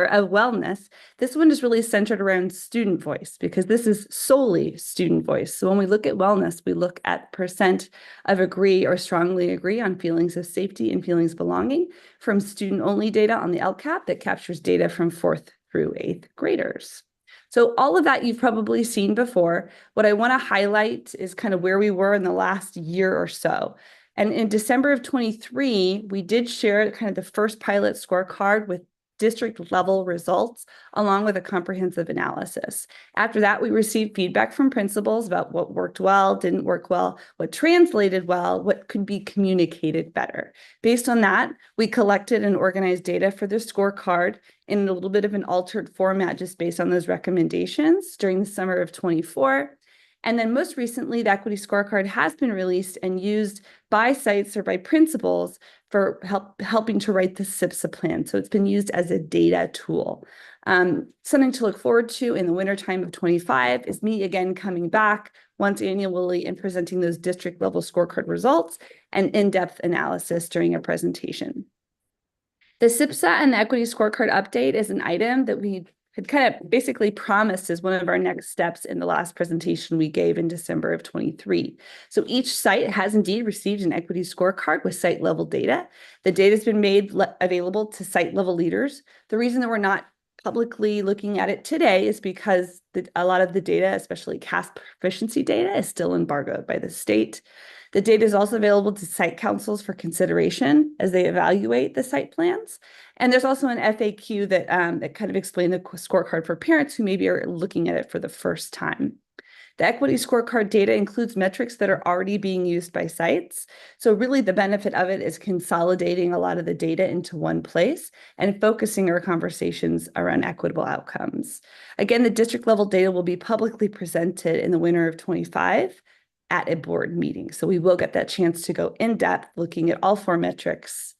of wellness, this one is really centered around student voice because this is solely student voice. So when we look at wellness, we look at % of agree or strongly agree on feelings of safety and feelings of belonging from student-only data on the LCAP that captures data from 4th through 8th graders. So all of that you've probably seen before. What I want to highlight is kind of where we were in the last year or so. And in December of 23, we did share kind of the first pilot scorecard with district level results, along with a comprehensive analysis. After that, we received feedback from principals about what worked well, didn't work well, what translated well, what could be communicated better. Based on that, we collected and organized data for the scorecard in a little bit of an altered format, just based on those recommendations during the summer of 24. And then most recently, the equity scorecard has been released and used by sites or by principals for helping to write the SIPSA plan. So it's been used as a data tool. Something to look forward to in the wintertime of 25 is me again coming back once annually and presenting those district level scorecard results and in-depth analysis during a presentation. The SIPSA and the equity scorecard update is an item that we had kind of basically promised as one of our next steps in the last presentation we gave in December of 23. So each site has indeed received an equity scorecard with site level data. The data has been made available to site level leaders. The reason that we're not publicly looking at it today is because a lot of the data, especially CAS proficiency data, is still embargoed by the state. The data is also available to site councils for consideration as they evaluate the site plans. And there's also an FAQ that, that kind of explains the scorecard for parents who maybe are looking at it for the first time. The equity scorecard data includes metrics that are already being used by sites. So really the benefit of it is consolidating a lot of the data into one place and focusing our conversations around equitable outcomes. Again, the district level data will be publicly presented in the winter of 25 at a board meeting. So we will get that chance to go in depth looking at all 4 metrics.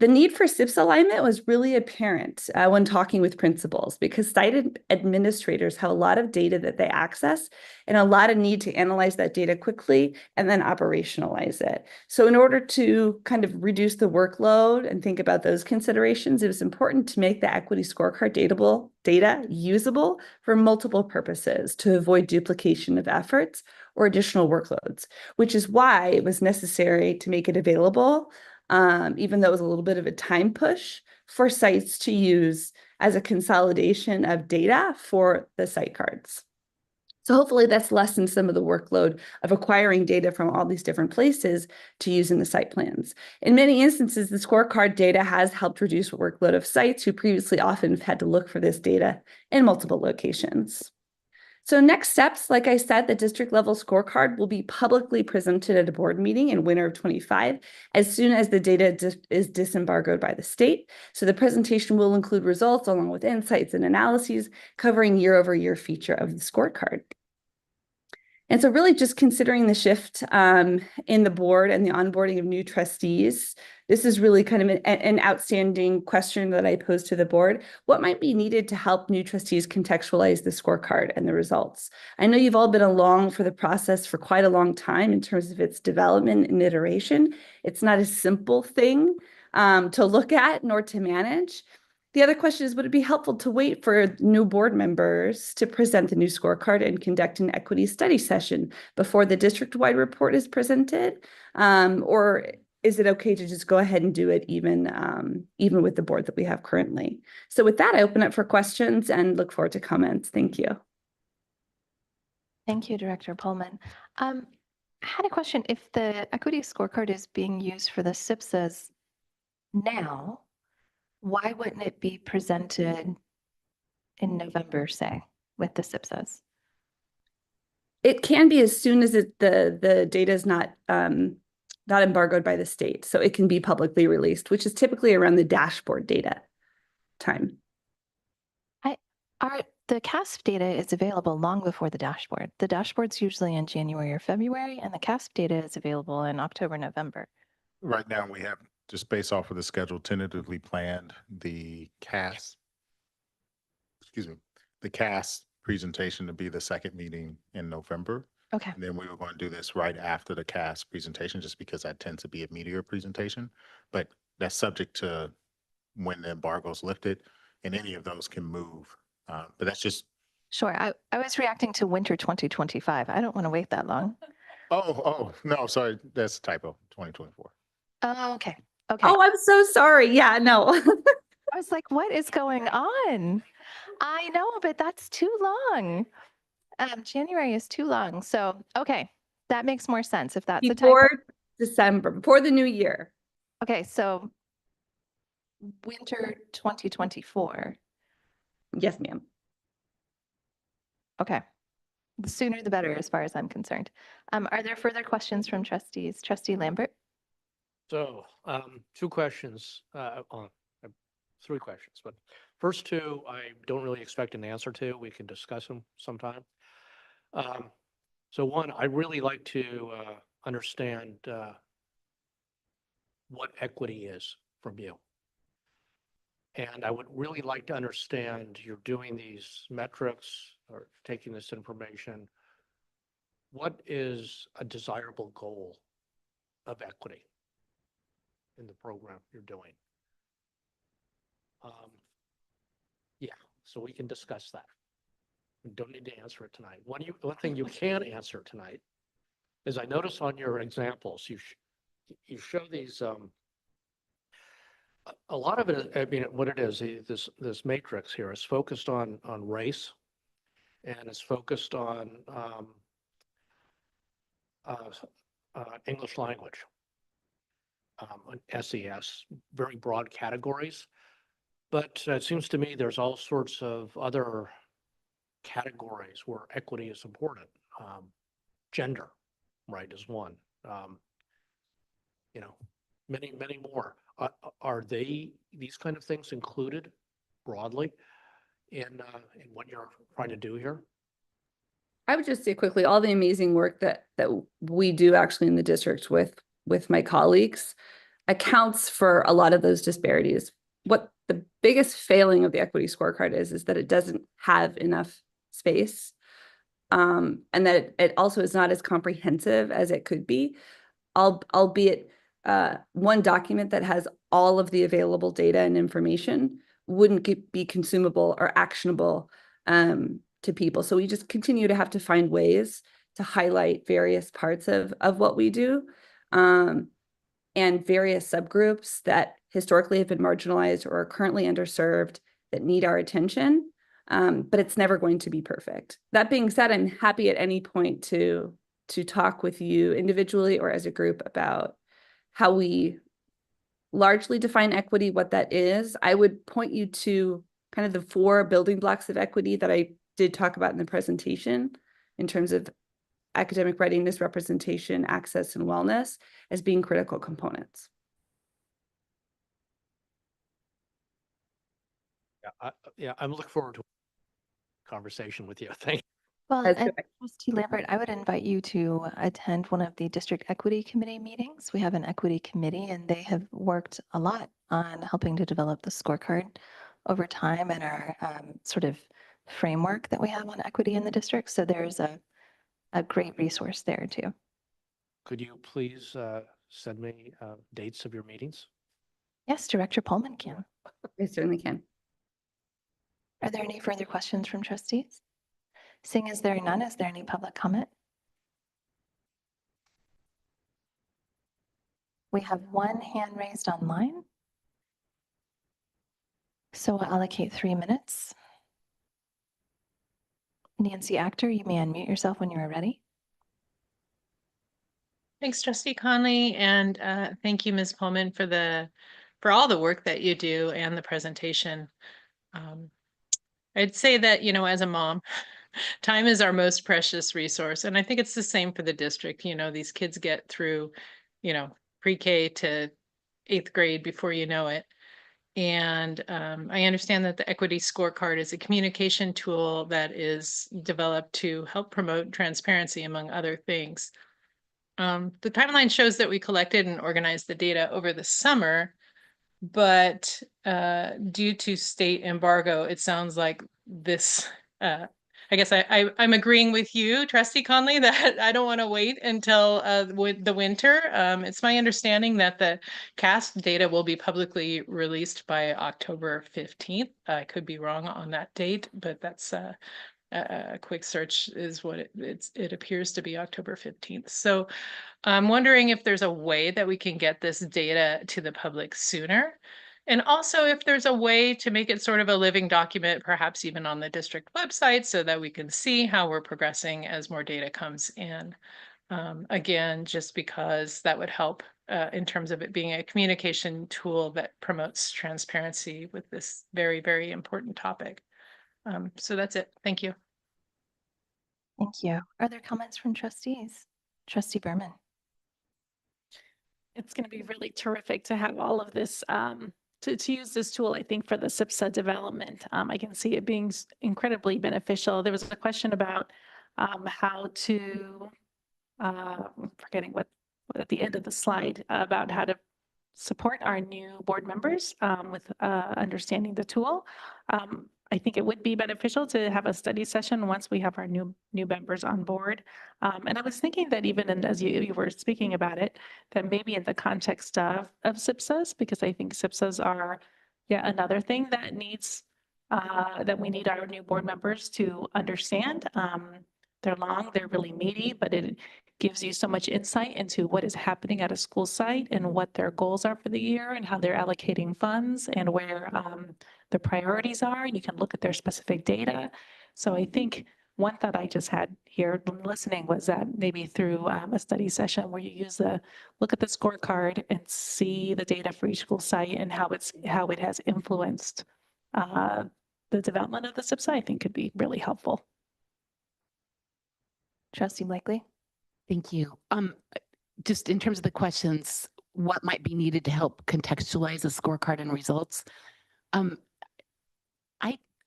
The need for SIPS alignment was really apparent when talking with principals because site administrators have a lot of data that they access and a lot of need to analyze that data quickly and then operationalize it. So in order to kind of reduce the workload and think about those considerations, it was important to make the equity scorecard data usable for multiple purposes to avoid duplication of efforts or additional workloads, which is why it was necessary to make it available even though it was a little bit of a time push for sites to use as a consolidation of data for the site cards. So hopefully that's lessened some of the workload of acquiring data from all these different places to use in the site plans. In many instances, the scorecard data has helped reduce the workload of sites who previously often had to look for this data in multiple locations. So next steps, like I said, the district level scorecard will be publicly presented at a board meeting in winter of 25 as soon as the data is disembargoed by the state. So the presentation will include results along with insights and analyses covering year-over-year feature of the scorecard. And so really just considering the shift in the board and the onboarding of new trustees, this is really kind of an outstanding question that I posed to the board. What might be needed to help new trustees contextualize the scorecard and the results? I know you've all been along for the process for quite a long time in terms of its development and iteration. It's not a simple thing to look at nor to manage. The other question is, would it be helpful to wait for new board members to present the new scorecard and conduct an equity study session before the district-wide report is presented? Or is it okay to just go ahead and do it even with the board that we have currently? So with that, I open up for questions and look forward to comments. Thank you. Thank you, Director Pullman. I had a question. If the equity scorecard is being used for the SIPSAs now, why wouldn't it be presented in November, say, with the SIPSAs? It can be as soon as the data is not embargoed by the state. So it can be publicly released, which is typically around the dashboard data time. The CASP data is available long before the dashboard. The dashboard's usually in January or February, and the CASP data is available in October, November. Right now, we have, just based off of the schedule, tentatively planned the CAS presentation to be the second meeting in November. Okay. And then we were going to do this right after the CAS presentation, just because that tends to be a meatier presentation. But that's subject to when the embargo's lifted, and any of those can move. But that's just. Sure. I was reacting to winter 2025. I don't want to wait that long. Oh, no, sorry. That's a typo, 2024. Oh, okay. Okay. Oh, I'm so sorry. Yeah, no. I was like, what is going on? I know, but that's too long. January is too long. So, okay, that makes more sense if that's before December, before the new year. Okay, so winter 2024. Yes, ma'am. Okay. The sooner the better, as far as I'm concerned. Are there further questions from trustees? Trustee Lambert? So, 2 questions, three questions, but first 2, I don't really expect an answer to. We can discuss them sometime. So 1, I really like to understand what equity is from you. And I would really like to understand, you're doing these metrics or taking this information, what is a desirable goal of equity in the program you're doing? Yeah, so we can discuss that. You don't need to answer it tonight. One thing you can answer tonight is I notice on your examples, you show these, a lot of it, I mean, what it is, this matrix here is focused on race, and it's focused on English language, SES, very broad categories. But it seems to me there's all sorts of other categories where equity is important. Gender, right, is one. You know, many more. Are these kind of things included broadly in what you're trying to do here? I would just say quickly, all the amazing work that we do actually in the district with my colleagues accounts for a lot of those disparities. What the biggest failing of the equity scorecard is that it doesn't have enough space, and that it also is not as comprehensive as it could be, albeit one document that has all of the available data and information wouldn't be consumable or actionable to people. So we just continue to have to find ways to highlight various parts of what we do, and various subgroups that historically have been marginalized or are currently underserved that need our attention. But it's never going to be perfect. That being said, I'm happy at any point to talk with you individually or as a group about how we largely define equity, what that is. I would point you to kind of the 4 building blocks of equity that I did talk about in the presentation in terms of academic readiness, representation, access, and wellness as being critical components. Yeah, I'm looking forward to a conversation with you. Thank you. Well, and Trustee Lambert, I would invite you to attend one of the district equity committee meetings. We have an equity committee and they have worked a lot on helping to develop the scorecard over time and our sort of framework that we have on equity in the district. So there's a great resource there too. Could you please send me dates of your meetings? Yes, Director Pullman can. I certainly can. Are there any further questions from trustees? Seeing as there are none, is there any public comment? We have one hand raised online. So we'll allocate 3 minutes. Nancy Actor, you may unmute yourself when you are ready. Thanks, Trustee Conley, and thank you, Ms. Pullman, for all the work that you do and the presentation. I'd say that, as a mom, time is our most precious resource, and I think it's the same for the district. These kids get through, pre-K to 8th grade before you know it. And I understand that the equity scorecard is a communication tool that is developed to help promote transparency, among other things. The timeline shows that we collected and organized the data over the summer, but due to state embargo, it sounds like this, I guess I'm agreeing with you, Trustee Conley, that I don't want to wait until the winter. It's my understanding that the CAST data will be publicly released by October 15th. I could be wrong on that date, but that's a quick search is what it appears to be October 15th. So I'm wondering if there's a way that we can get this data to the public sooner. And also if there's a way to make it sort of a living document, perhaps even on the district website, so that we can see how we're progressing as more data comes in. Again, just because that would help in terms of it being a communication tool that promotes transparency with this very, very important topic. So that's it. Thank you. Thank you. Are there comments from trustees? Trustee Berman. It's going to be really terrific to have all of this, to use this tool, I think, for the SIPSA development. I can see it being incredibly beneficial. There was a question about how to, I'm forgetting what at the end of the slide, about how to support our new board members with understanding the tool. I think it would be beneficial to have a study session once we have our new members on board. And I was thinking that even as you were speaking about it, that maybe in the context of SIPSAs, because I think SIPSAs are another thing that needs that we need our new board members to understand. They're long, they're really meaty, but it gives you so much insight into what is happening at a school site and what their goals are for the year and how they're allocating funds and where the priorities are. You can look at their specific data. So I think one thought I just had here listening was that maybe through a study session where you look at the scorecard and see the data for each school site and how it has influenced the development of the SIPSA, I think could be really helpful. Trustee Blakely. Thank you. Just in terms of the questions, what might be needed to help contextualize a scorecard and results?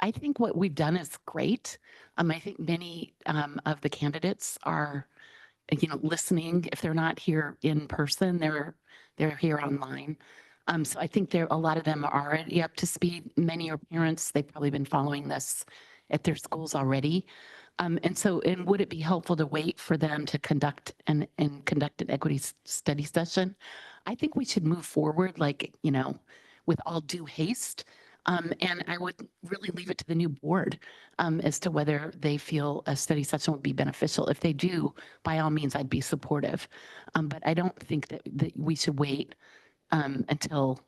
I think what we've done is great. I think many of the candidates are, listening. If they're not here in person, they're here online. So I think a lot of them are already up to speed. Many are parents. They've probably been following this at their schools already. And would it be helpful to wait for them to conduct an equity study session? I think we should move forward, with all due haste. And I would really leave it to the new board as to whether they feel a study session would be beneficial. If they do, by all means, I'd be supportive. But I don't think that we should wait until,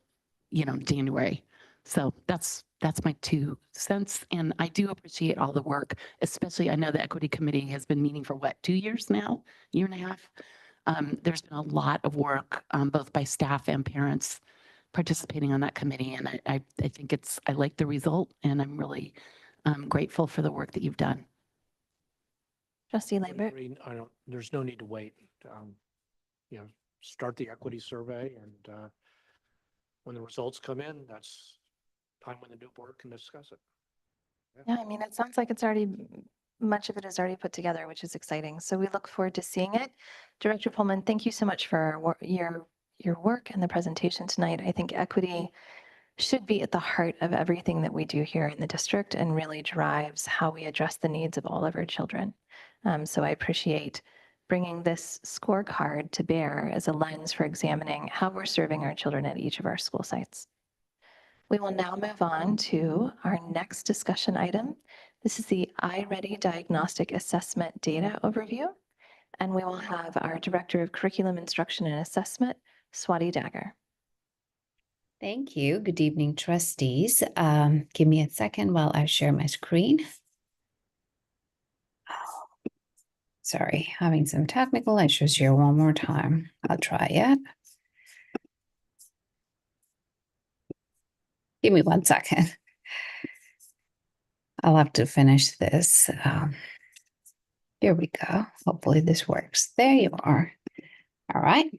January. So that's my 2 cents. And I do appreciate all the work, especially I know the equity committee has been meeting for 2 years now, year and a half. There's been a lot of work, both by staff and parents participating on that committee. And I think I like the result, and I'm really grateful for the work that you've done. Trustee Lambert. There's no need to wait. Start the equity survey, and when the results come in, that's time when the new board can discuss it. Yeah, I mean, it sounds like much of it is already put together, which is exciting. So we look forward to seeing it. Director Pullman, thank you so much for your work and the presentation tonight. I think equity should be at the heart of everything that we do here in the district and really drives how we address the needs of all of our children. So I appreciate bringing this scorecard to bear as a lens for examining how we're serving our children at each of our school sites. We will now move on to our next discussion item. This is the iReady Diagnostic Assessment Data Overview, and we will have our Director of Curriculum Instruction and Assessment, Swati Dagger. Thank you. Good evening, trustees. Give me a second while I share my screen. Sorry, having some technical issues here one more time. I'll try it. Give me 1 second. I'll have to finish this. Here we go. Hopefully this works. There you are. All right.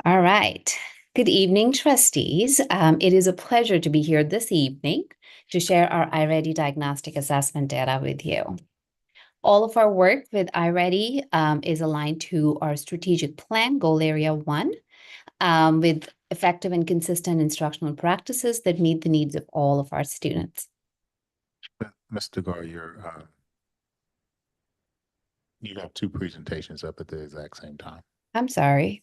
All right. Good evening, trustees. It is a pleasure to be here this evening to share our iReady diagnostic assessment data with you. All of our work with iReady is aligned to our strategic plan, goal area 1, with effective and consistent instructional practices that meet the needs of all of our students. Mr. Gar, you have 2 presentations up at the exact same time. I'm sorry.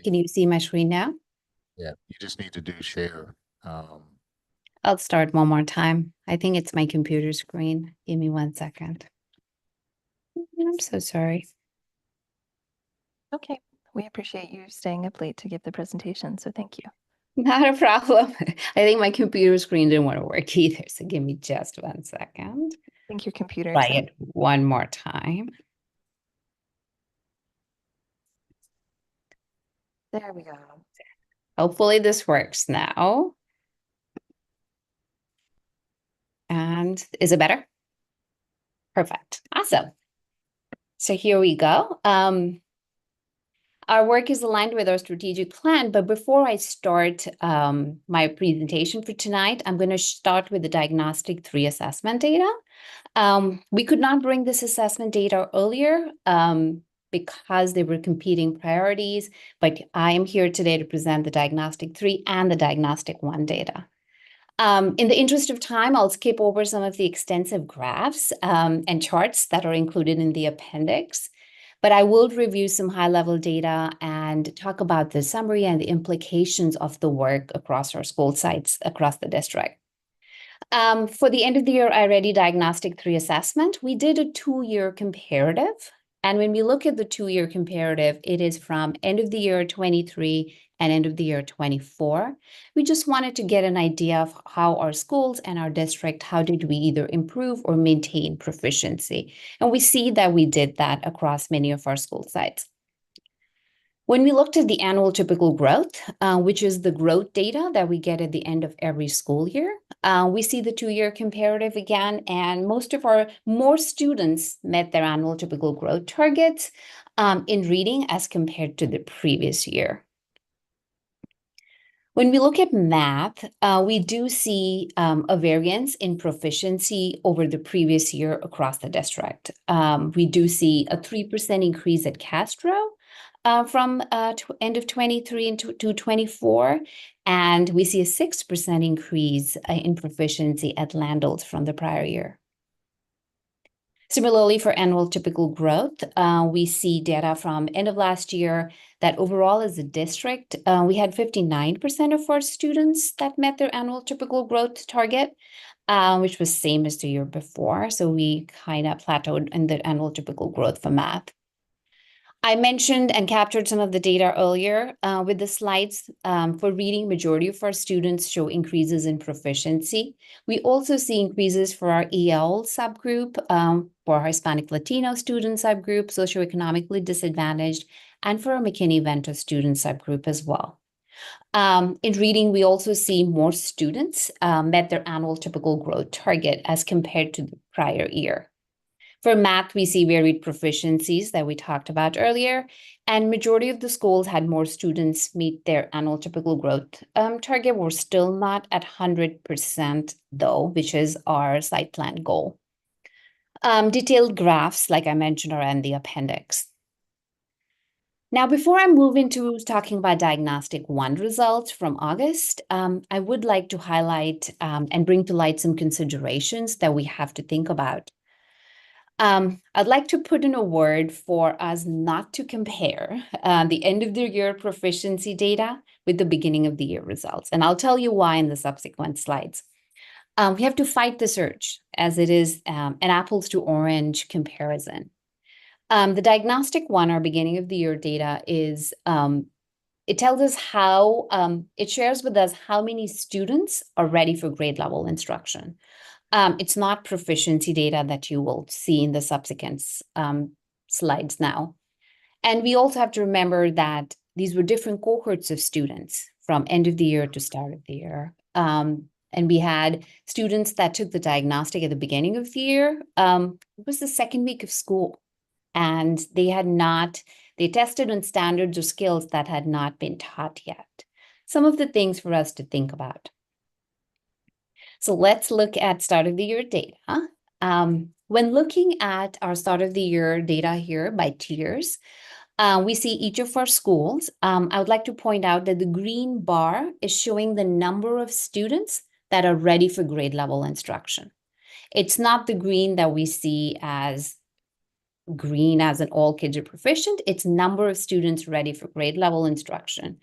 Can you see my screen now? Yeah, you just need to do share. I'll start one more time. I think it's my computer screen. Give me 1 second. I'm so sorry. Okay, we appreciate you staying up late to give the presentation, so thank you. Not a problem. I think my computer screen didn't want to work either, so give me just 1 second. I think your computer Try it one more time. There we go. Hopefully this works now. And is it better? Perfect. Awesome. So here we go. Our work is aligned with our strategic plan, but before I start my presentation for tonight, I'm going to start with the Diagnostic 3 assessment data. We could not bring this assessment data earlier because they were competing priorities, but I am here today to present the Diagnostic 3 and the Diagnostic 1 data. In the interest of time, I'll skip over some of the extensive graphs and charts that are included in the appendix. but I will review some high-level data and talk about the summary and the implications of the work across our school sites across the district. For the end of the year I-Ready Diagnostic 3 assessment, we did a 2-year comparative. And when we look at the 2-year comparative, it is from end of the year 23 and end of the year 24. We just wanted to get an idea of how our schools and our district, how did we either improve or maintain proficiency? And we see that we did that across many of our school sites. When we looked at the annual typical growth, which is the growth data that we get at the end of every school year, we see the 2-year comparative again, and more students met their annual typical growth targets in reading as compared to the previous year. When we look at math, we do see a variance in proficiency over the previous year across the district. We do see a 3% increase at Castro, from end of 23 to 24, and we see a 6% increase in proficiency at Landolt from the prior year. Similarly, for annual typical growth, we see data from end of last year that overall as a district, we had 59% of our students that met their annual typical growth target, which was same as the year before. So we kind of plateaued in the annual typical growth for math. I mentioned and captured some of the data earlier with the slides. For reading, majority of our students show increases in proficiency. We also see increases for our EL subgroup, for our Hispanic Latino student subgroup, socioeconomically disadvantaged, and for our McKinney-Vento student subgroup as well. In reading, we also see more students met their annual typical growth target as compared to the prior year. For math, we see varied proficiencies that we talked about earlier, and majority of the schools had more students meet their annual typical growth target. We're still not at 100% though, which is our site plan goal. Detailed graphs, like I mentioned, are in the appendix. Now, before I move into talking about Diagnostic 1 results from August, I would like to highlight and bring to light some considerations that we have to think about. I'd like to put in a word for us not to compare the end of the year proficiency data with the beginning of the year results. And I'll tell you why in the subsequent slides. We have to fight this urge, as it is an apples to orange comparison. The Diagnostic 1, our beginning of the year data, is it tells us how, it shares with us how many students are ready for grade level instruction. It's not proficiency data that you will see in the subsequent slides now. And we also have to remember that these were different cohorts of students from end of the year to start of the year. And we had students that took the diagnostic at the beginning of the year. It was the second week of school, and they tested on standards or skills that had not been taught yet. Some of the things for us to think about. So let's look at start of the year data. When looking at our start of the year data here by tiers, we see each of our schools. I would like to point out that the green bar is showing the number of students that are ready for grade level instruction. It's not the green that we see as green as in all kids are proficient. It's number of students ready for grade level instruction.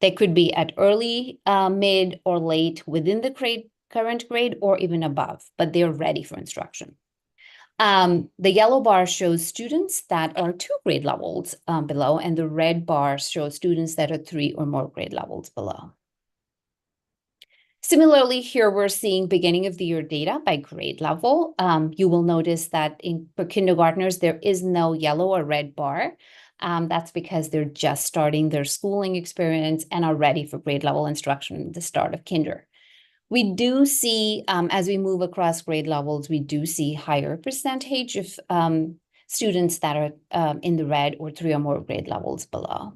They could be at early, mid, or late within the current grade or even above, but they're ready for instruction. The yellow bar shows students that are 2 grade levels below, and the red bar shows students that are 3 or more grade levels below. Similarly, here we're seeing beginning of the year data by grade level. You will notice that for kindergartners, there is no yellow or red bar. That's because they're just starting their schooling experience and are ready for grade level instruction at the start of kinder. We do see, as we move across grade levels, we do see higher percentage of students that are in the red or 3 or more grade levels below.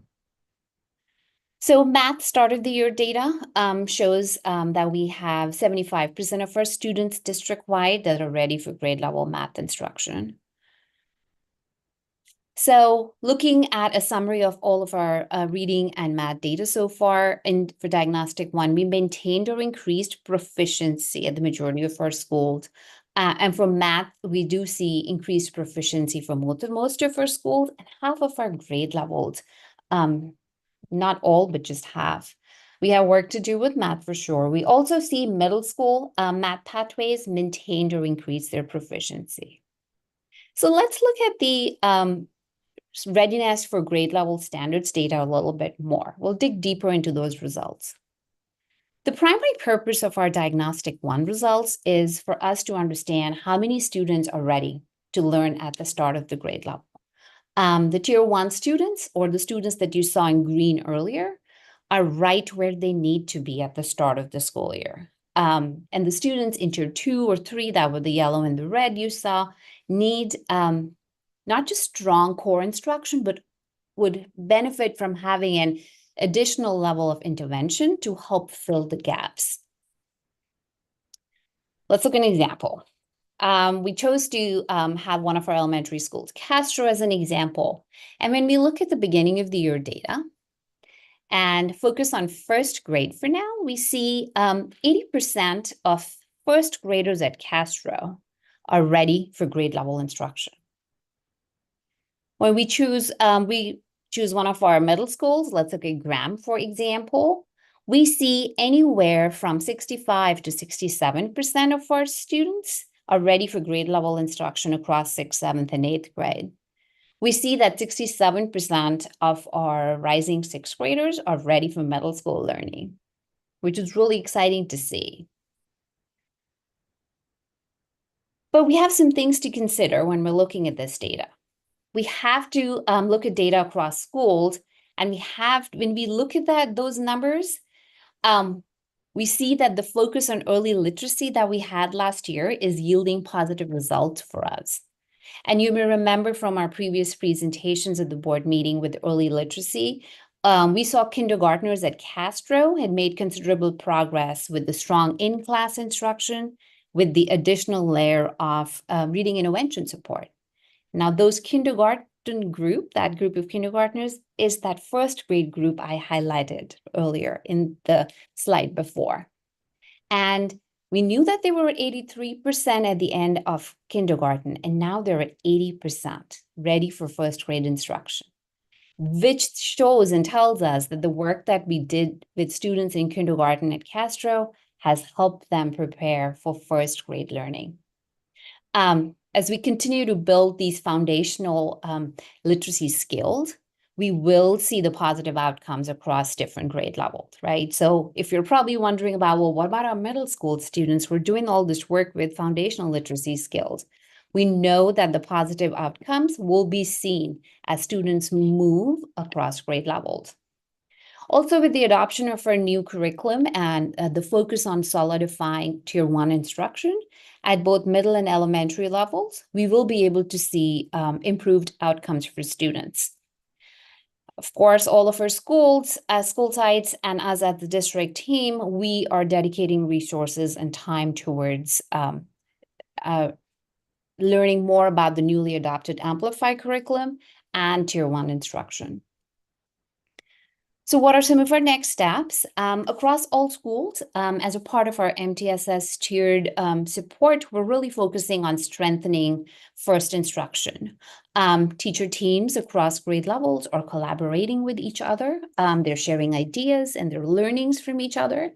So math start of the year data shows that we have 75% of our students district-wide that are ready for grade level math instruction. So looking at a summary of all of our reading and math data so far, and for Diagnostic 1, we maintained or increased proficiency at the majority of our schools And for math, we do see increased proficiency for most of our schools and half of our grade levels. Not all, but just half. We have work to do with math for sure. We also see middle school math pathways maintained or increase their proficiency. So let's look at the readiness for grade level standards data a little bit more. We'll dig deeper into those results. The primary purpose of our Diagnostic 1 results is for us to understand how many students are ready to learn at the start of the grade level. The Tier 1 students, or the students that you saw in green earlier, are right where they need to be at the start of the school year. And the students in Tier 2 or 3, that were the yellow and the red you saw, need not just strong core instruction, but would benefit from having an additional level of intervention to help fill the gaps. Let's look at an example. We chose to have one of our elementary schools, Castro, as an example. And when we look at the beginning of the year data and focus on first grade for now, we see 80% of first graders at Castro are ready for grade level instruction. When we choose one of our middle schools, let's look at Graham, for example, we see anywhere from 65 to 67% of our students are ready for grade level instruction across 6th, 7th, and 8th grade. We see that 67% of our rising 6th graders are ready for middle school learning, which is really exciting to see. But we have some things to consider when we're looking at this data. We have to look at data across schools, and when we look at those numbers, we see that the focus on early literacy that we had last year is yielding positive results for us. And you may remember from our previous presentations at the board meeting with early literacy, we saw kindergartners at Castro had made considerable progress with the strong in-class instruction, with the additional layer of reading intervention support. Now, those kindergarten group, that group of kindergartners, is that first grade group I highlighted earlier in the slide before. And we knew that they were at 83% at the end of kindergarten, and now they're at 80% ready for first grade instruction, which shows and tells us that the work that we did with students in kindergarten at Castro has helped them prepare for first grade learning. As we continue to build these foundational literacy skills, we will see the positive outcomes across different grade levels, right? So if you're probably wondering about, well, what about our middle school students? We're doing all this work with foundational literacy skills. We know that the positive outcomes will be seen as students move across grade levels. Also, with the adoption of our new curriculum and the focus on solidifying Tier 1 instruction at both middle and elementary levels, we will be able to see improved outcomes for students. Of course, all of our schools, school sites, and us at the district team, we are dedicating resources and time towards learning more about the newly adopted Amplify curriculum and Tier 1 instruction. So what are some of our next steps? Across all schools, as a part of our MTSS tiered support, we're really focusing on strengthening first instruction. Teacher teams across grade levels are collaborating with each other. They're sharing ideas and their learnings from each other.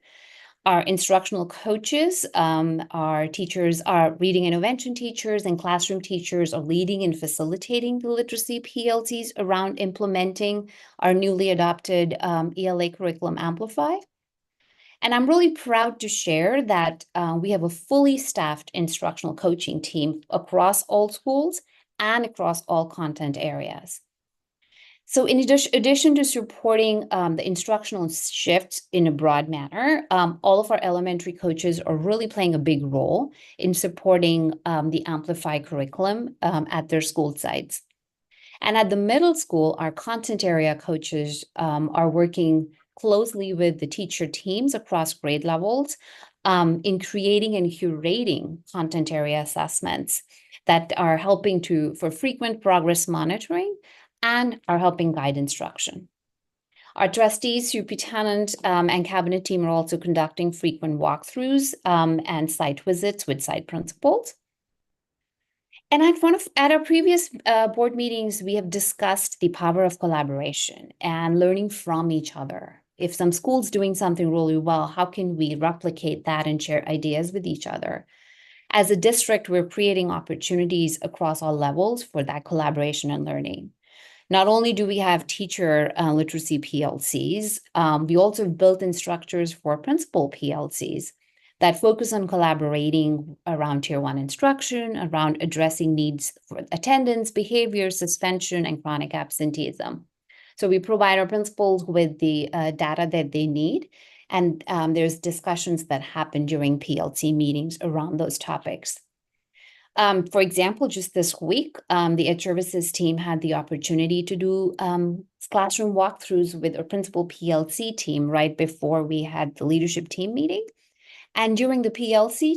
Our instructional coaches, our teachers, our reading intervention teachers and classroom teachers are leading and facilitating the literacy PLTs around implementing our newly adopted ELA curriculum Amplify. And I'm really proud to share that we have a fully staffed instructional coaching team across all schools and across all content areas. So in addition to supporting the instructional shifts in a broad manner, all of our elementary coaches are really playing a big role in supporting the Amplify curriculum at their school sites. And at the middle school, our content area coaches are working closely with the teacher teams across grade levels in creating and curating content area assessments that are helping for frequent progress monitoring and are helping guide instruction. Our trustees, superintendent, and cabinet team are also conducting frequent walkthroughs and site visits with site principals. And at our previous board meetings, we have discussed the power of collaboration and learning from each other. If some school's doing something really well, how can we replicate that and share ideas with each other? As a district, we're creating opportunities across all levels for that collaboration and learning. Not only do we have teacher literacy PLCs, we also have built-in structures for principal PLCs that focus on collaborating around Tier 1 instruction, around addressing needs for attendance, behavior, suspension, and chronic absenteeism. So we provide our principals with the data that they need, and there's discussions that happen during PLC meetings around those topics. For example, just this week, the Ed Services team had the opportunity to do classroom walkthroughs with our principal PLC team right before we had the leadership team meeting. And during the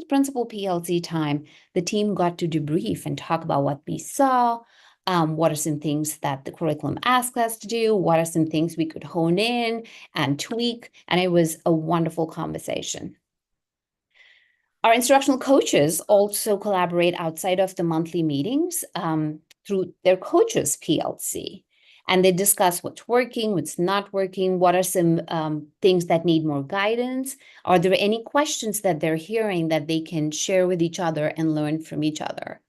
principal PLC time, the team got to debrief and talk about what we saw, what are some things that the curriculum asked us to do, what are some things we could hone in and tweak, and it was a wonderful conversation. Our instructional coaches also collaborate outside of the monthly meetings through their coaches PLC. And they discuss what's working, what's not working, what are some things that need more guidance. Are there any questions that they're hearing that they can share with each other and learn from each other?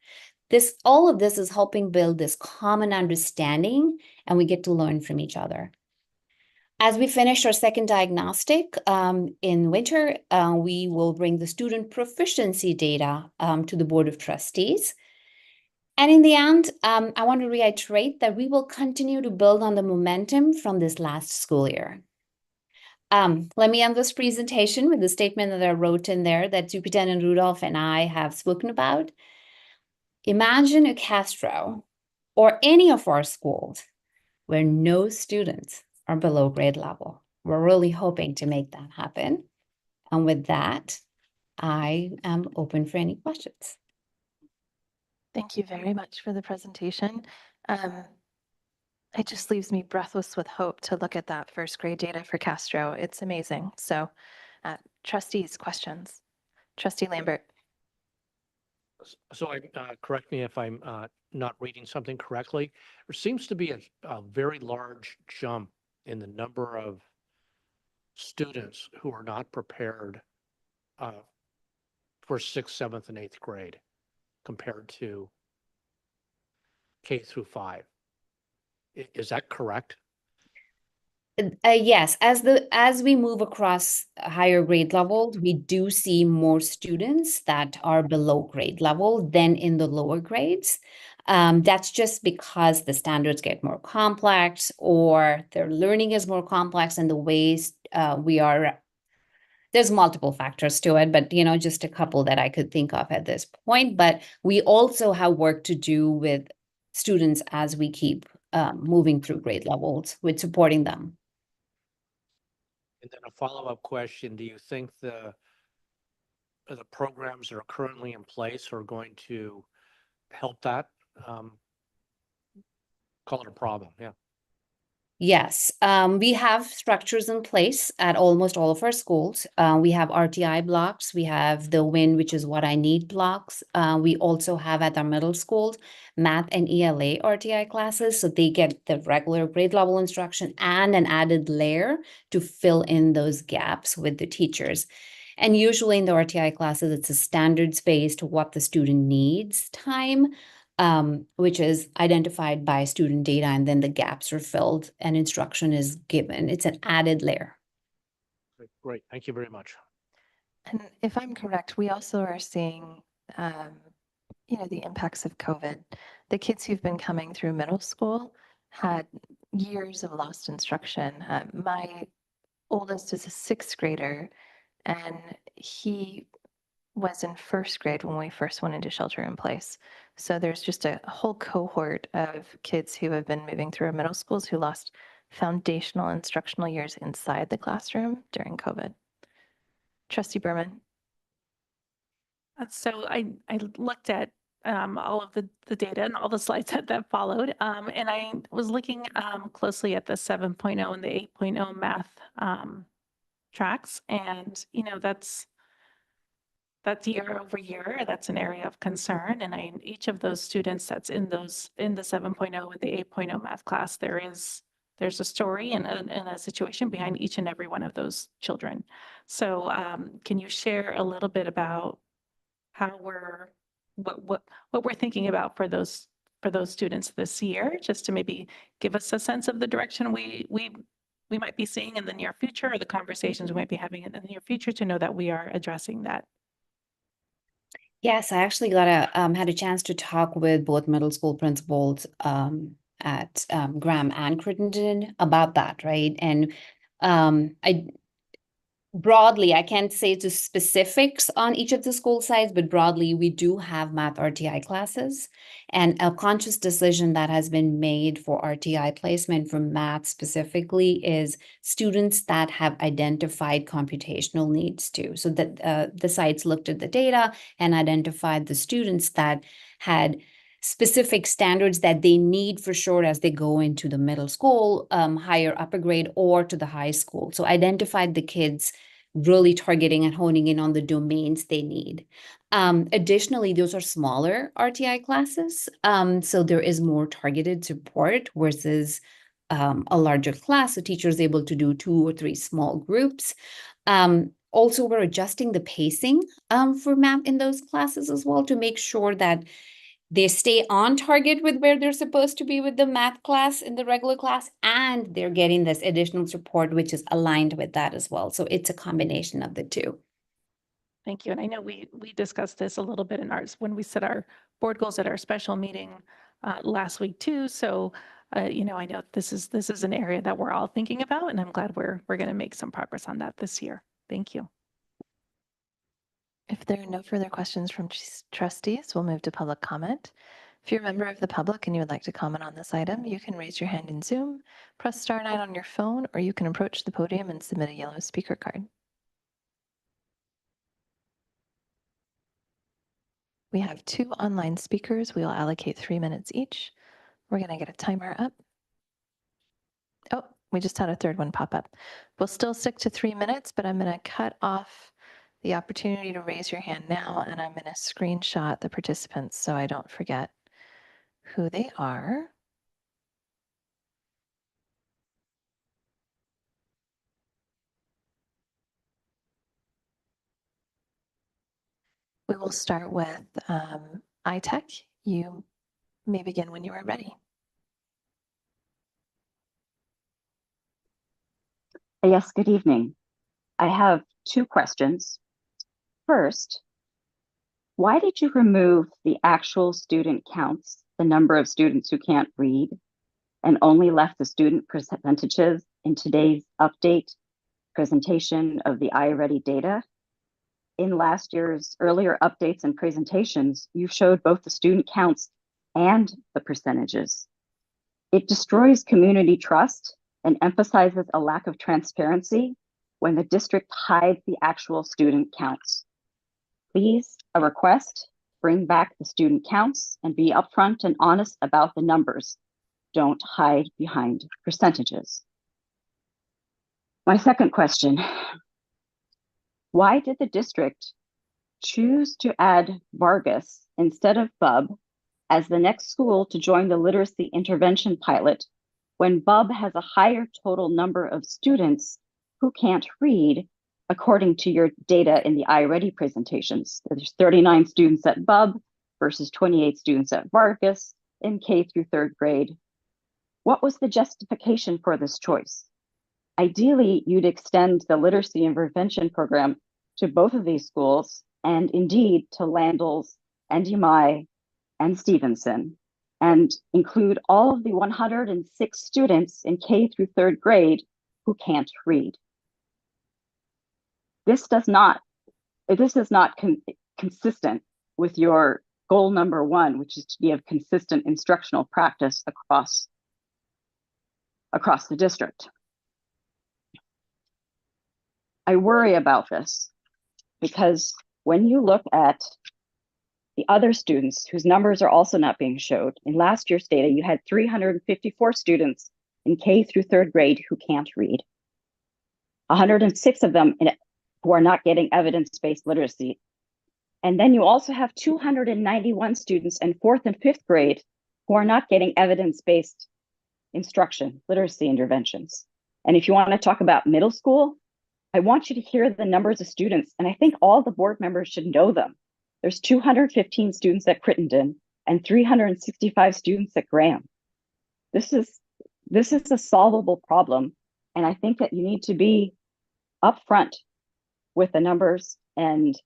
All of this is helping build this common understanding, and we get to learn from each other. As we finish our second diagnostic in winter, we will bring the student proficiency data to the Board of Trustees. And in the end, I want to reiterate that we will continue to build on the momentum from this last school year. Let me end this presentation with the statement that I wrote in there that Superintendent Rudolph and I have spoken about. Imagine a Castro or any of our schools where no students are below grade level. We're really hoping to make that happen. And with that, I am open for any questions. Thank you very much for the presentation. It just leaves me breathless with hope to look at that first grade data for Castro. It's amazing. So trustees, questions? Trustee Lambert. So correct me if I'm not reading something correctly. There seems to be a very large jump in the number of students who are not prepared for 6th, 7th, and 8th grade compared to K through 5. Is that correct? Yes, as we move across higher grade levels, we do see more students that are below grade level than in the lower grades. That's just because the standards get more complex or their learning is more complex and the ways there's multiple factors to it, but just a couple that I could think of at this point. But we also have work to do with students as we keep moving through grade levels with supporting them. And then a follow-up question, do you think the programs that are currently in place are going to help that? Call it a problem, yeah. Yes, we have structures in place at almost all of our schools. We have RTI blocks. We have the WIN, which is what I need blocks. We also have at our middle schools, math and ELA RTI classes. So they get the regular grade level instruction and an added layer to fill in those gaps with the teachers. And usually in the RTI classes, it's a standards-based what the student needs time. Which is identified by student data, and then the gaps are filled and instruction is given. It's an added layer. Great, thank you very much. And if I'm correct, we also are seeing, the impacts of COVID. The kids who've been coming through middle school had years of lost instruction. My oldest is a 6th grader, and he was in 1st grade when we first went into shelter in place. So there's just a whole cohort of kids who have been moving through our middle schools who lost foundational instructional years inside the classroom during COVID. Trustee Berman. So I looked at all of the data and all the slides that followed, and I was looking closely at the 7.0 and the 8.0 math tracks, and that's that's year over year. That's an area of concern. And each of those students that's in the 7.0 and the 8.0 math class, there's a story and a situation behind each and every one of those children. So can you share a little bit about how what we're thinking about for those students this year, just to maybe give us a sense of the direction we might be seeing in the near future, or the conversations we might be having in the near future, to know that we are addressing that? Yes, I actually had a chance to talk with both middle school principals at Graham and Crittenden about that, right? And I broadly, I can't say to specifics on each of the school sites, but broadly, we do have math RTI classes, and a conscious decision that has been made for RTI placement for math specifically is students that have identified computational needs too. So that the sites looked at the data and identified the students that had specific standards that they need for sure as they go into the middle school, higher upper grade, or to the high school. So identified the kids really targeting and honing in on the domains they need. Additionally, those are smaller RTI classes. So there is more targeted support versus a larger class. So teachers able to do 2 or 3 small groups. Also, we're adjusting the pacing for math in those classes as well to make sure that they stay on target with where they're supposed to be with the math class in the regular class, and they're getting this additional support, which is aligned with that as well. So it's a combination of the two. Thank you. And I know we discussed this a little bit in ours when we set our board goals at our special meeting last week too. So, I know this is an area that we're all thinking about, and I'm glad we're going to make some progress on that this year. Thank you. If there are no further questions from trustees, we'll move to public comment. If you're a member of the public and you would like to comment on this item, you can raise your hand in Zoom, press *9 on your phone, or you can approach the podium and submit a yellow speaker card. We have 2 online speakers. We will allocate 3 minutes each. We're going to get a timer up. Oh, we just had a third one pop up. We'll still stick to 3 minutes, but I'm going to cut off the opportunity to raise your hand now, and I'm going to screenshot the participants so I don't forget who they are. We will start with iTech. You may begin when you are ready. Yes, good evening. I have 2 questions. First, why did you remove the actual student counts, the number of students who can't read, and only left the student percentages in today's update presentation of the iReady data? In last year's earlier updates and presentations, you showed both the student counts and the percentages. It destroys community trust and emphasizes a lack of transparency when the district hides the actual student counts. Please, a request, bring back the student counts and be upfront and honest about the numbers. Don't hide behind percentages. My second question, why did the district choose to add Vargas instead of Bub as the next school to join the literacy intervention pilot when Bub has a higher total number of students who can't read, according to your data in the iReady presentations? There's 39 students at Bub versus 28 students at Vargas in K through 3rd grade. What was the justification for this choice? Ideally, you'd extend the literacy intervention program to both of these schools, and indeed to Landals and Imai and Stevenson, and include all of the 106 students in K through 3rd grade who can't read. This is not consistent with your goal number 1, which is to give consistent instructional practice across the district. I worry about this because when you look at the other students whose numbers are also not being showed, in last year's data, you had 354 students in K through 3rd grade who can't read. 106 of them who are not getting evidence-based literacy And then you also have 291 students in 4th and 5th grade who are not getting evidence-based instruction, literacy interventions. And if you want to talk about middle school, I want you to hear the numbers of students, and I think all the board members should know them. There's 215 students at Crittenden and 365 students at Graham. This is a solvable problem, and I think that you need to be upfront with the numbers and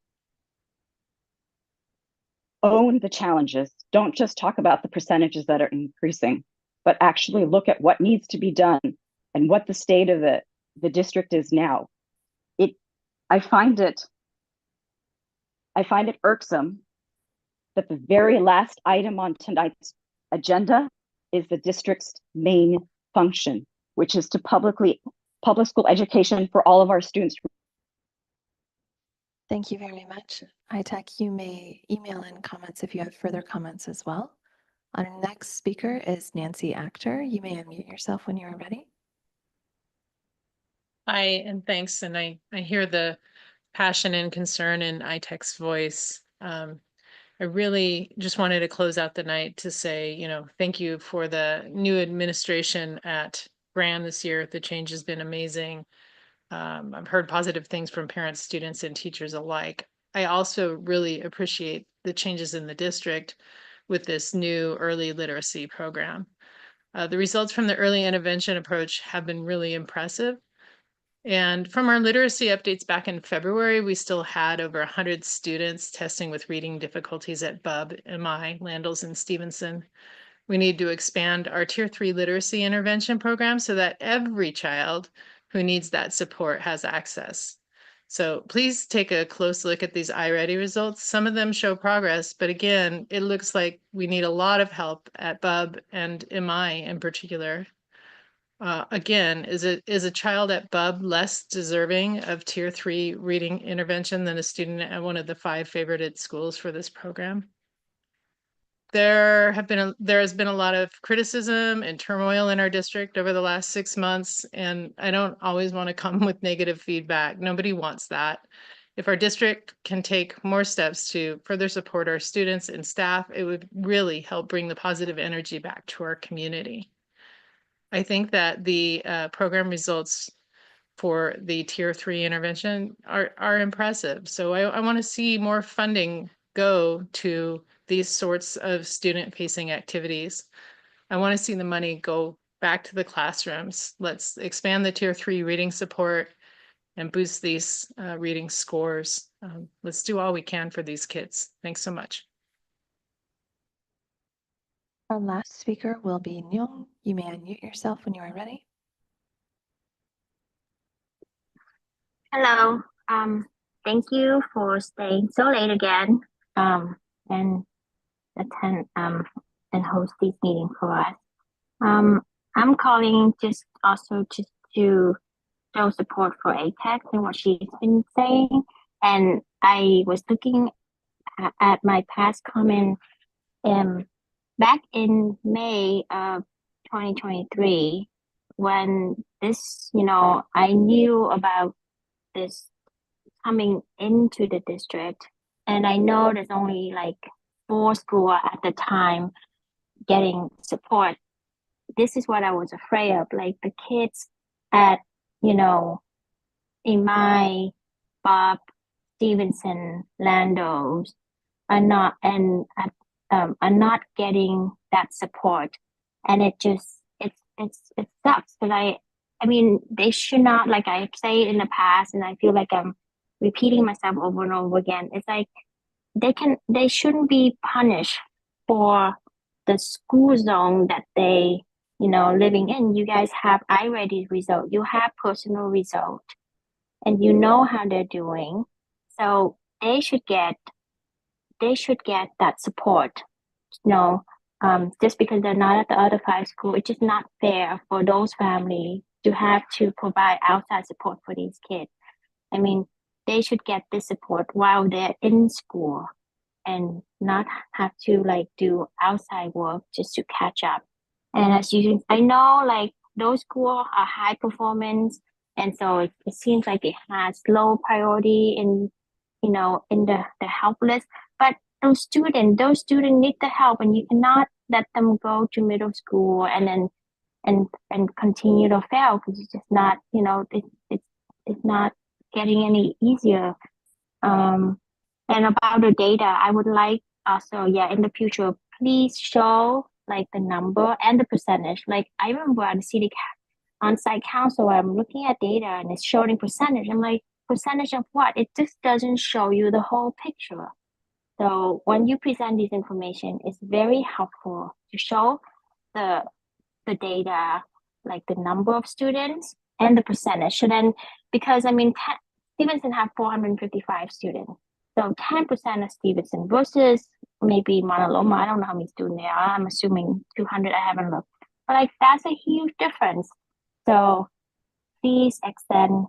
own the challenges. Don't just talk about the percentages that are increasing, but actually look at what needs to be done and what the state of the district is now. I find it irksome that the very last item on tonight's agenda is the district's main function, which is to public school education for all of our students. Thank you very much. ITech, you may email in comments if you have further comments as well. Our next speaker is Nancy Actor. You may unmute yourself when you are ready. Hi, and thanks. And I hear the passion and concern in ITech's voice. I really just wanted to close out the night to say, thank you for the new administration at Graham this year. The change has been amazing. I've heard positive things from parents, students, and teachers alike. I also really appreciate the changes in the district with this new early literacy program. The results from the early intervention approach have been really impressive. And from our literacy updates back in February, we still had over 100 students testing with reading difficulties at BUB, MI, Landals, and Stevenson. We need to expand our Tier 3 literacy intervention program so that every child who needs that support has access. So please take a close look at these iReady results. Some of them show progress, but again, it looks like we need a lot of help at BUB and MI in particular. Again, is a child at BUB less deserving of Tier 3 reading intervention than a student at one of the 5 favorited schools for this program? There has been a lot of criticism and turmoil in our district over the last 6 months, and I don't always want to come with negative feedback. Nobody wants that. If our district can take more steps to further support our students and staff, it would really help bring the positive energy back to our community. I think that the program results for the Tier 3 intervention are impressive. So I want to see more funding go to these sorts of student-facing activities. I want to see the money go back to the classrooms. Let's expand the Tier 3 reading support and boost these reading scores. Let's do all we can for these kids. Thanks so much. Our last speaker will be Nyong. You may unmute yourself when you are ready. Hello. Thank you for staying so late again. And attend and host this meeting for us. I'm calling just to show support for ATEC and what she's been saying. And I was looking at my past comment back in May of 2023, when this, I knew about this coming into the district, and I know there's only like 4 schools at the time getting support. This is what I was afraid of, like the kids at, in my Bob, Stevenson, Landos are not, and are not getting that support, and it sucks because I mean, they should not, like I say in the past, and I feel like I'm repeating myself over and over again. It's like they shouldn't be punished for the school zone that they, living in. You guys have iReady result, you have personal result, and you know how they're doing. So they should get that support. Just because they're not at the other 5 schools, it's just not fair for those families to have to provide outside support for these kids. I mean, they should get this support while they're in school and not have to do outside work just to catch up. And I know those schools are high performance, and so it seems like it has low priority in in the help list. But those students need the help, and you cannot let them go to middle school and then and continue to fail, because it's just not, it's not getting any easier. And about the data, I would like also, in the future, please show like the number and the percentage. Like I remember at the city on-site council, I'm looking at data and it's showing percentage. I'm like, percentage of what? It just doesn't show you the whole picture. So when you present this information, it's very helpful to show the data, like the number of students and the percentage. So then, because Stevenson have 455 students. So 10% of Stevenson versus maybe Monaloma, I don't know how many students there are. I'm assuming 200, I haven't looked. But like that's a huge difference. So please extend,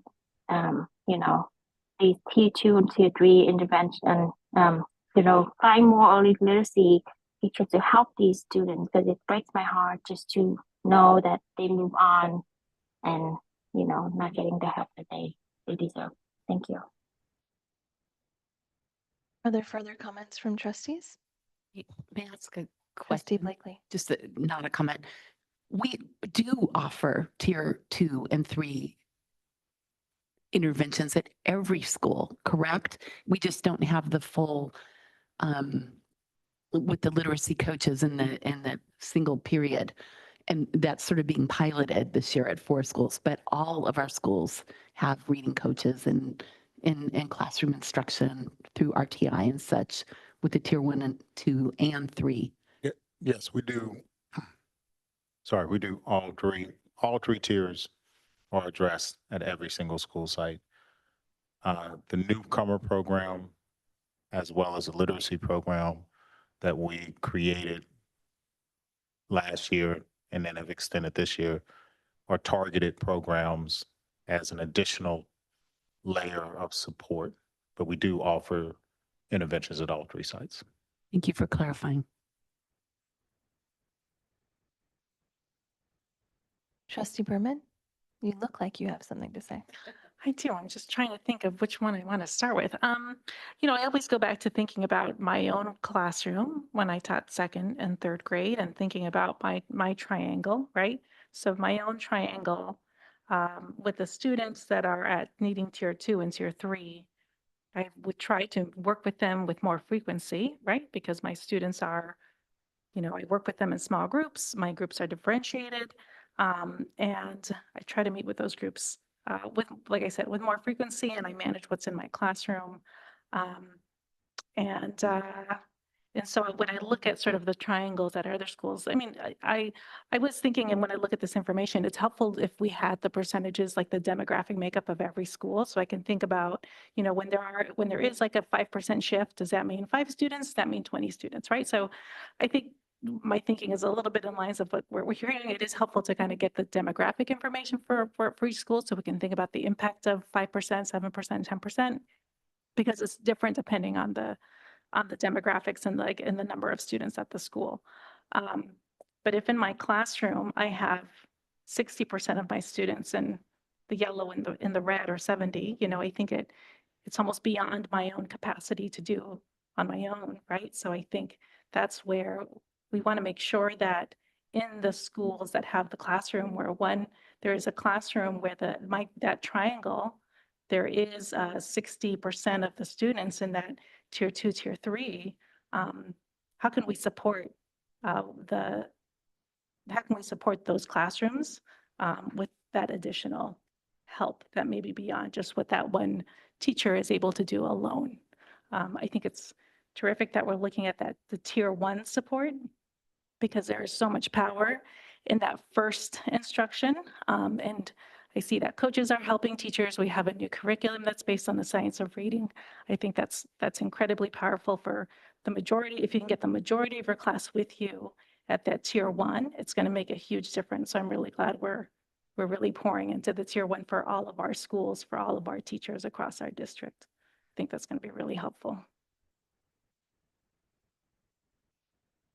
these tier 2 and tier 3 intervention, find more early literacy teachers to help these students, because it breaks my heart just to know that they move on and, not getting the help that they deserve. Thank you. Are there further comments from trustees? May I ask a Trustee question? Blakely. Just not a comment. We do offer tier 2 and 3 interventions at every school, correct? We just don't have the full with the literacy coaches in the single period. And that's sort of being piloted this year at 4 schools, but all of our schools have reading coaches and classroom instruction through RTI and such with the tier 1 and 2 and 3. Yes, we do. Sorry, we do all three. All 3 tiers are addressed at every single school site. The newcomer program, as well as the literacy program that we created last year and then have extended this year, are targeted programs as an additional layer of support. But we do offer interventions at all 3 sites. Thank you for clarifying. Trustee Berman, you look like you have something to say. I do. I'm just trying to think of which one I want to start with. I always go back to thinking about my own classroom when I taught 2nd and 3rd grade and thinking about my triangle, right? So my own triangle with the students that are at needing tier 2 and tier 3, I would try to work with them with more frequency, right? Because my students are, I work with them in small groups. My groups are differentiated. And I try to meet with those groups with, like I said, with more frequency, and I manage what's in my classroom. And so when I look at sort of the triangles at other schools, I was thinking, and when I look at this information, it's helpful if we had the percentages, like the demographic makeup of every school. So I can think about, when there is like a 5% shift, does that mean 5 students? Does that mean 20 students, right? So I think my thinking is a little bit in lines of what we're hearing. It is helpful to kind of get the demographic information for each school, so we can think about the impact of 5%, 7%, 10%, because it's different depending on the demographics and the number of students at the school. But if in my classroom I have 60% of my students in the yellow and in the red, or 70, I think it's almost beyond my own capacity to do on my own, right? So I think that's where we want to make sure that in the schools that have the classroom where there is a classroom where that triangle, there is 60% of the students in that tier 2, tier 3. How can we support those classrooms with that additional help that may be beyond just what that one teacher is able to do alone? I think it's terrific that we're looking at the tier 1 support, because there is so much power in that first instruction. And I see that coaches are helping teachers. We have a new curriculum that's based on the science of reading. I think that's incredibly powerful for the majority. If you can get the majority of your class with you at that tier 1, it's going to make a huge difference. So I'm really glad we're really pouring into the tier 1 for all of our schools, for all of our teachers across our district. I think that's going to be really helpful.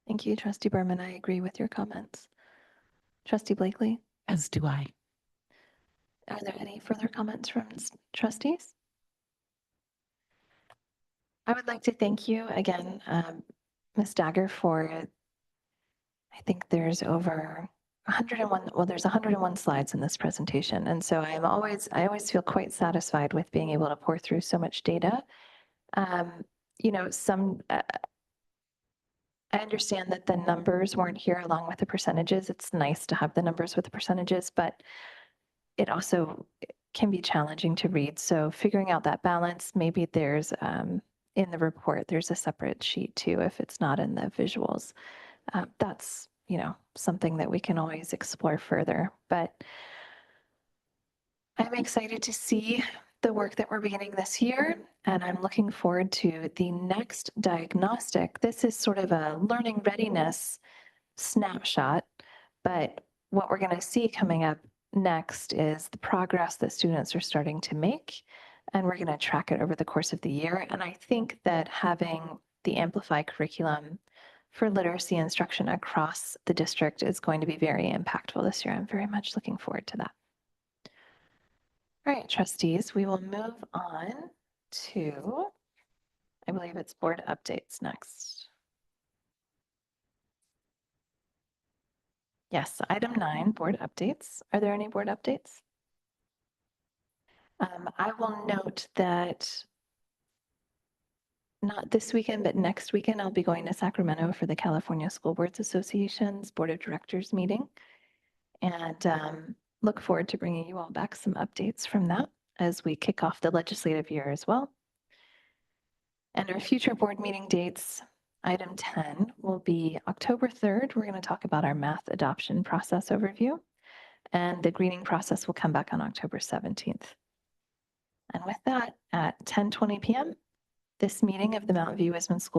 Thank you, Trustee Berman. I agree with your comments. Trustee Blakely? As do I. Are there any further comments from trustees? I would like to thank you again, Ms. Dagger, for, I think there's over 101, well, there's 101 slides in this presentation. And so I always feel quite satisfied with being able to pour through so much data. You know, I understand that the numbers weren't here along with the percentages. It's nice to have the numbers with the percentages, but it also can be challenging to read. So figuring out that balance, maybe there's in the report, there's a separate sheet too, if it's not in the visuals. That's, you know, something that we can always explore further. But I'm excited to see the work that we're beginning this year, and I'm looking forward to the next diagnostic. This is sort of a learning readiness snapshot, but what we're going to see coming up next is the progress that students are starting to make, and we're going to track it over the course of the year. And I think that having the Amplify curriculum for literacy instruction across the district is going to be very impactful this year. I'm very much looking forward to that. All right, trustees, we will move on to, I believe it's board updates next. Yes, item 9, board updates. Are there any board updates? I will note that not this weekend, but next weekend, I'll be going to Sacramento for the California School Boards Association's Board of Directors meeting. And look forward to bringing you all back some updates from that as we kick off the legislative year as well. And our future board meeting dates, item 10 will be October 3rd. We're going to talk about our math adoption process overview, and the greening process will come back on October 17th. And with that, at 10:20 p.m., this meeting of the Mountain View Wisman School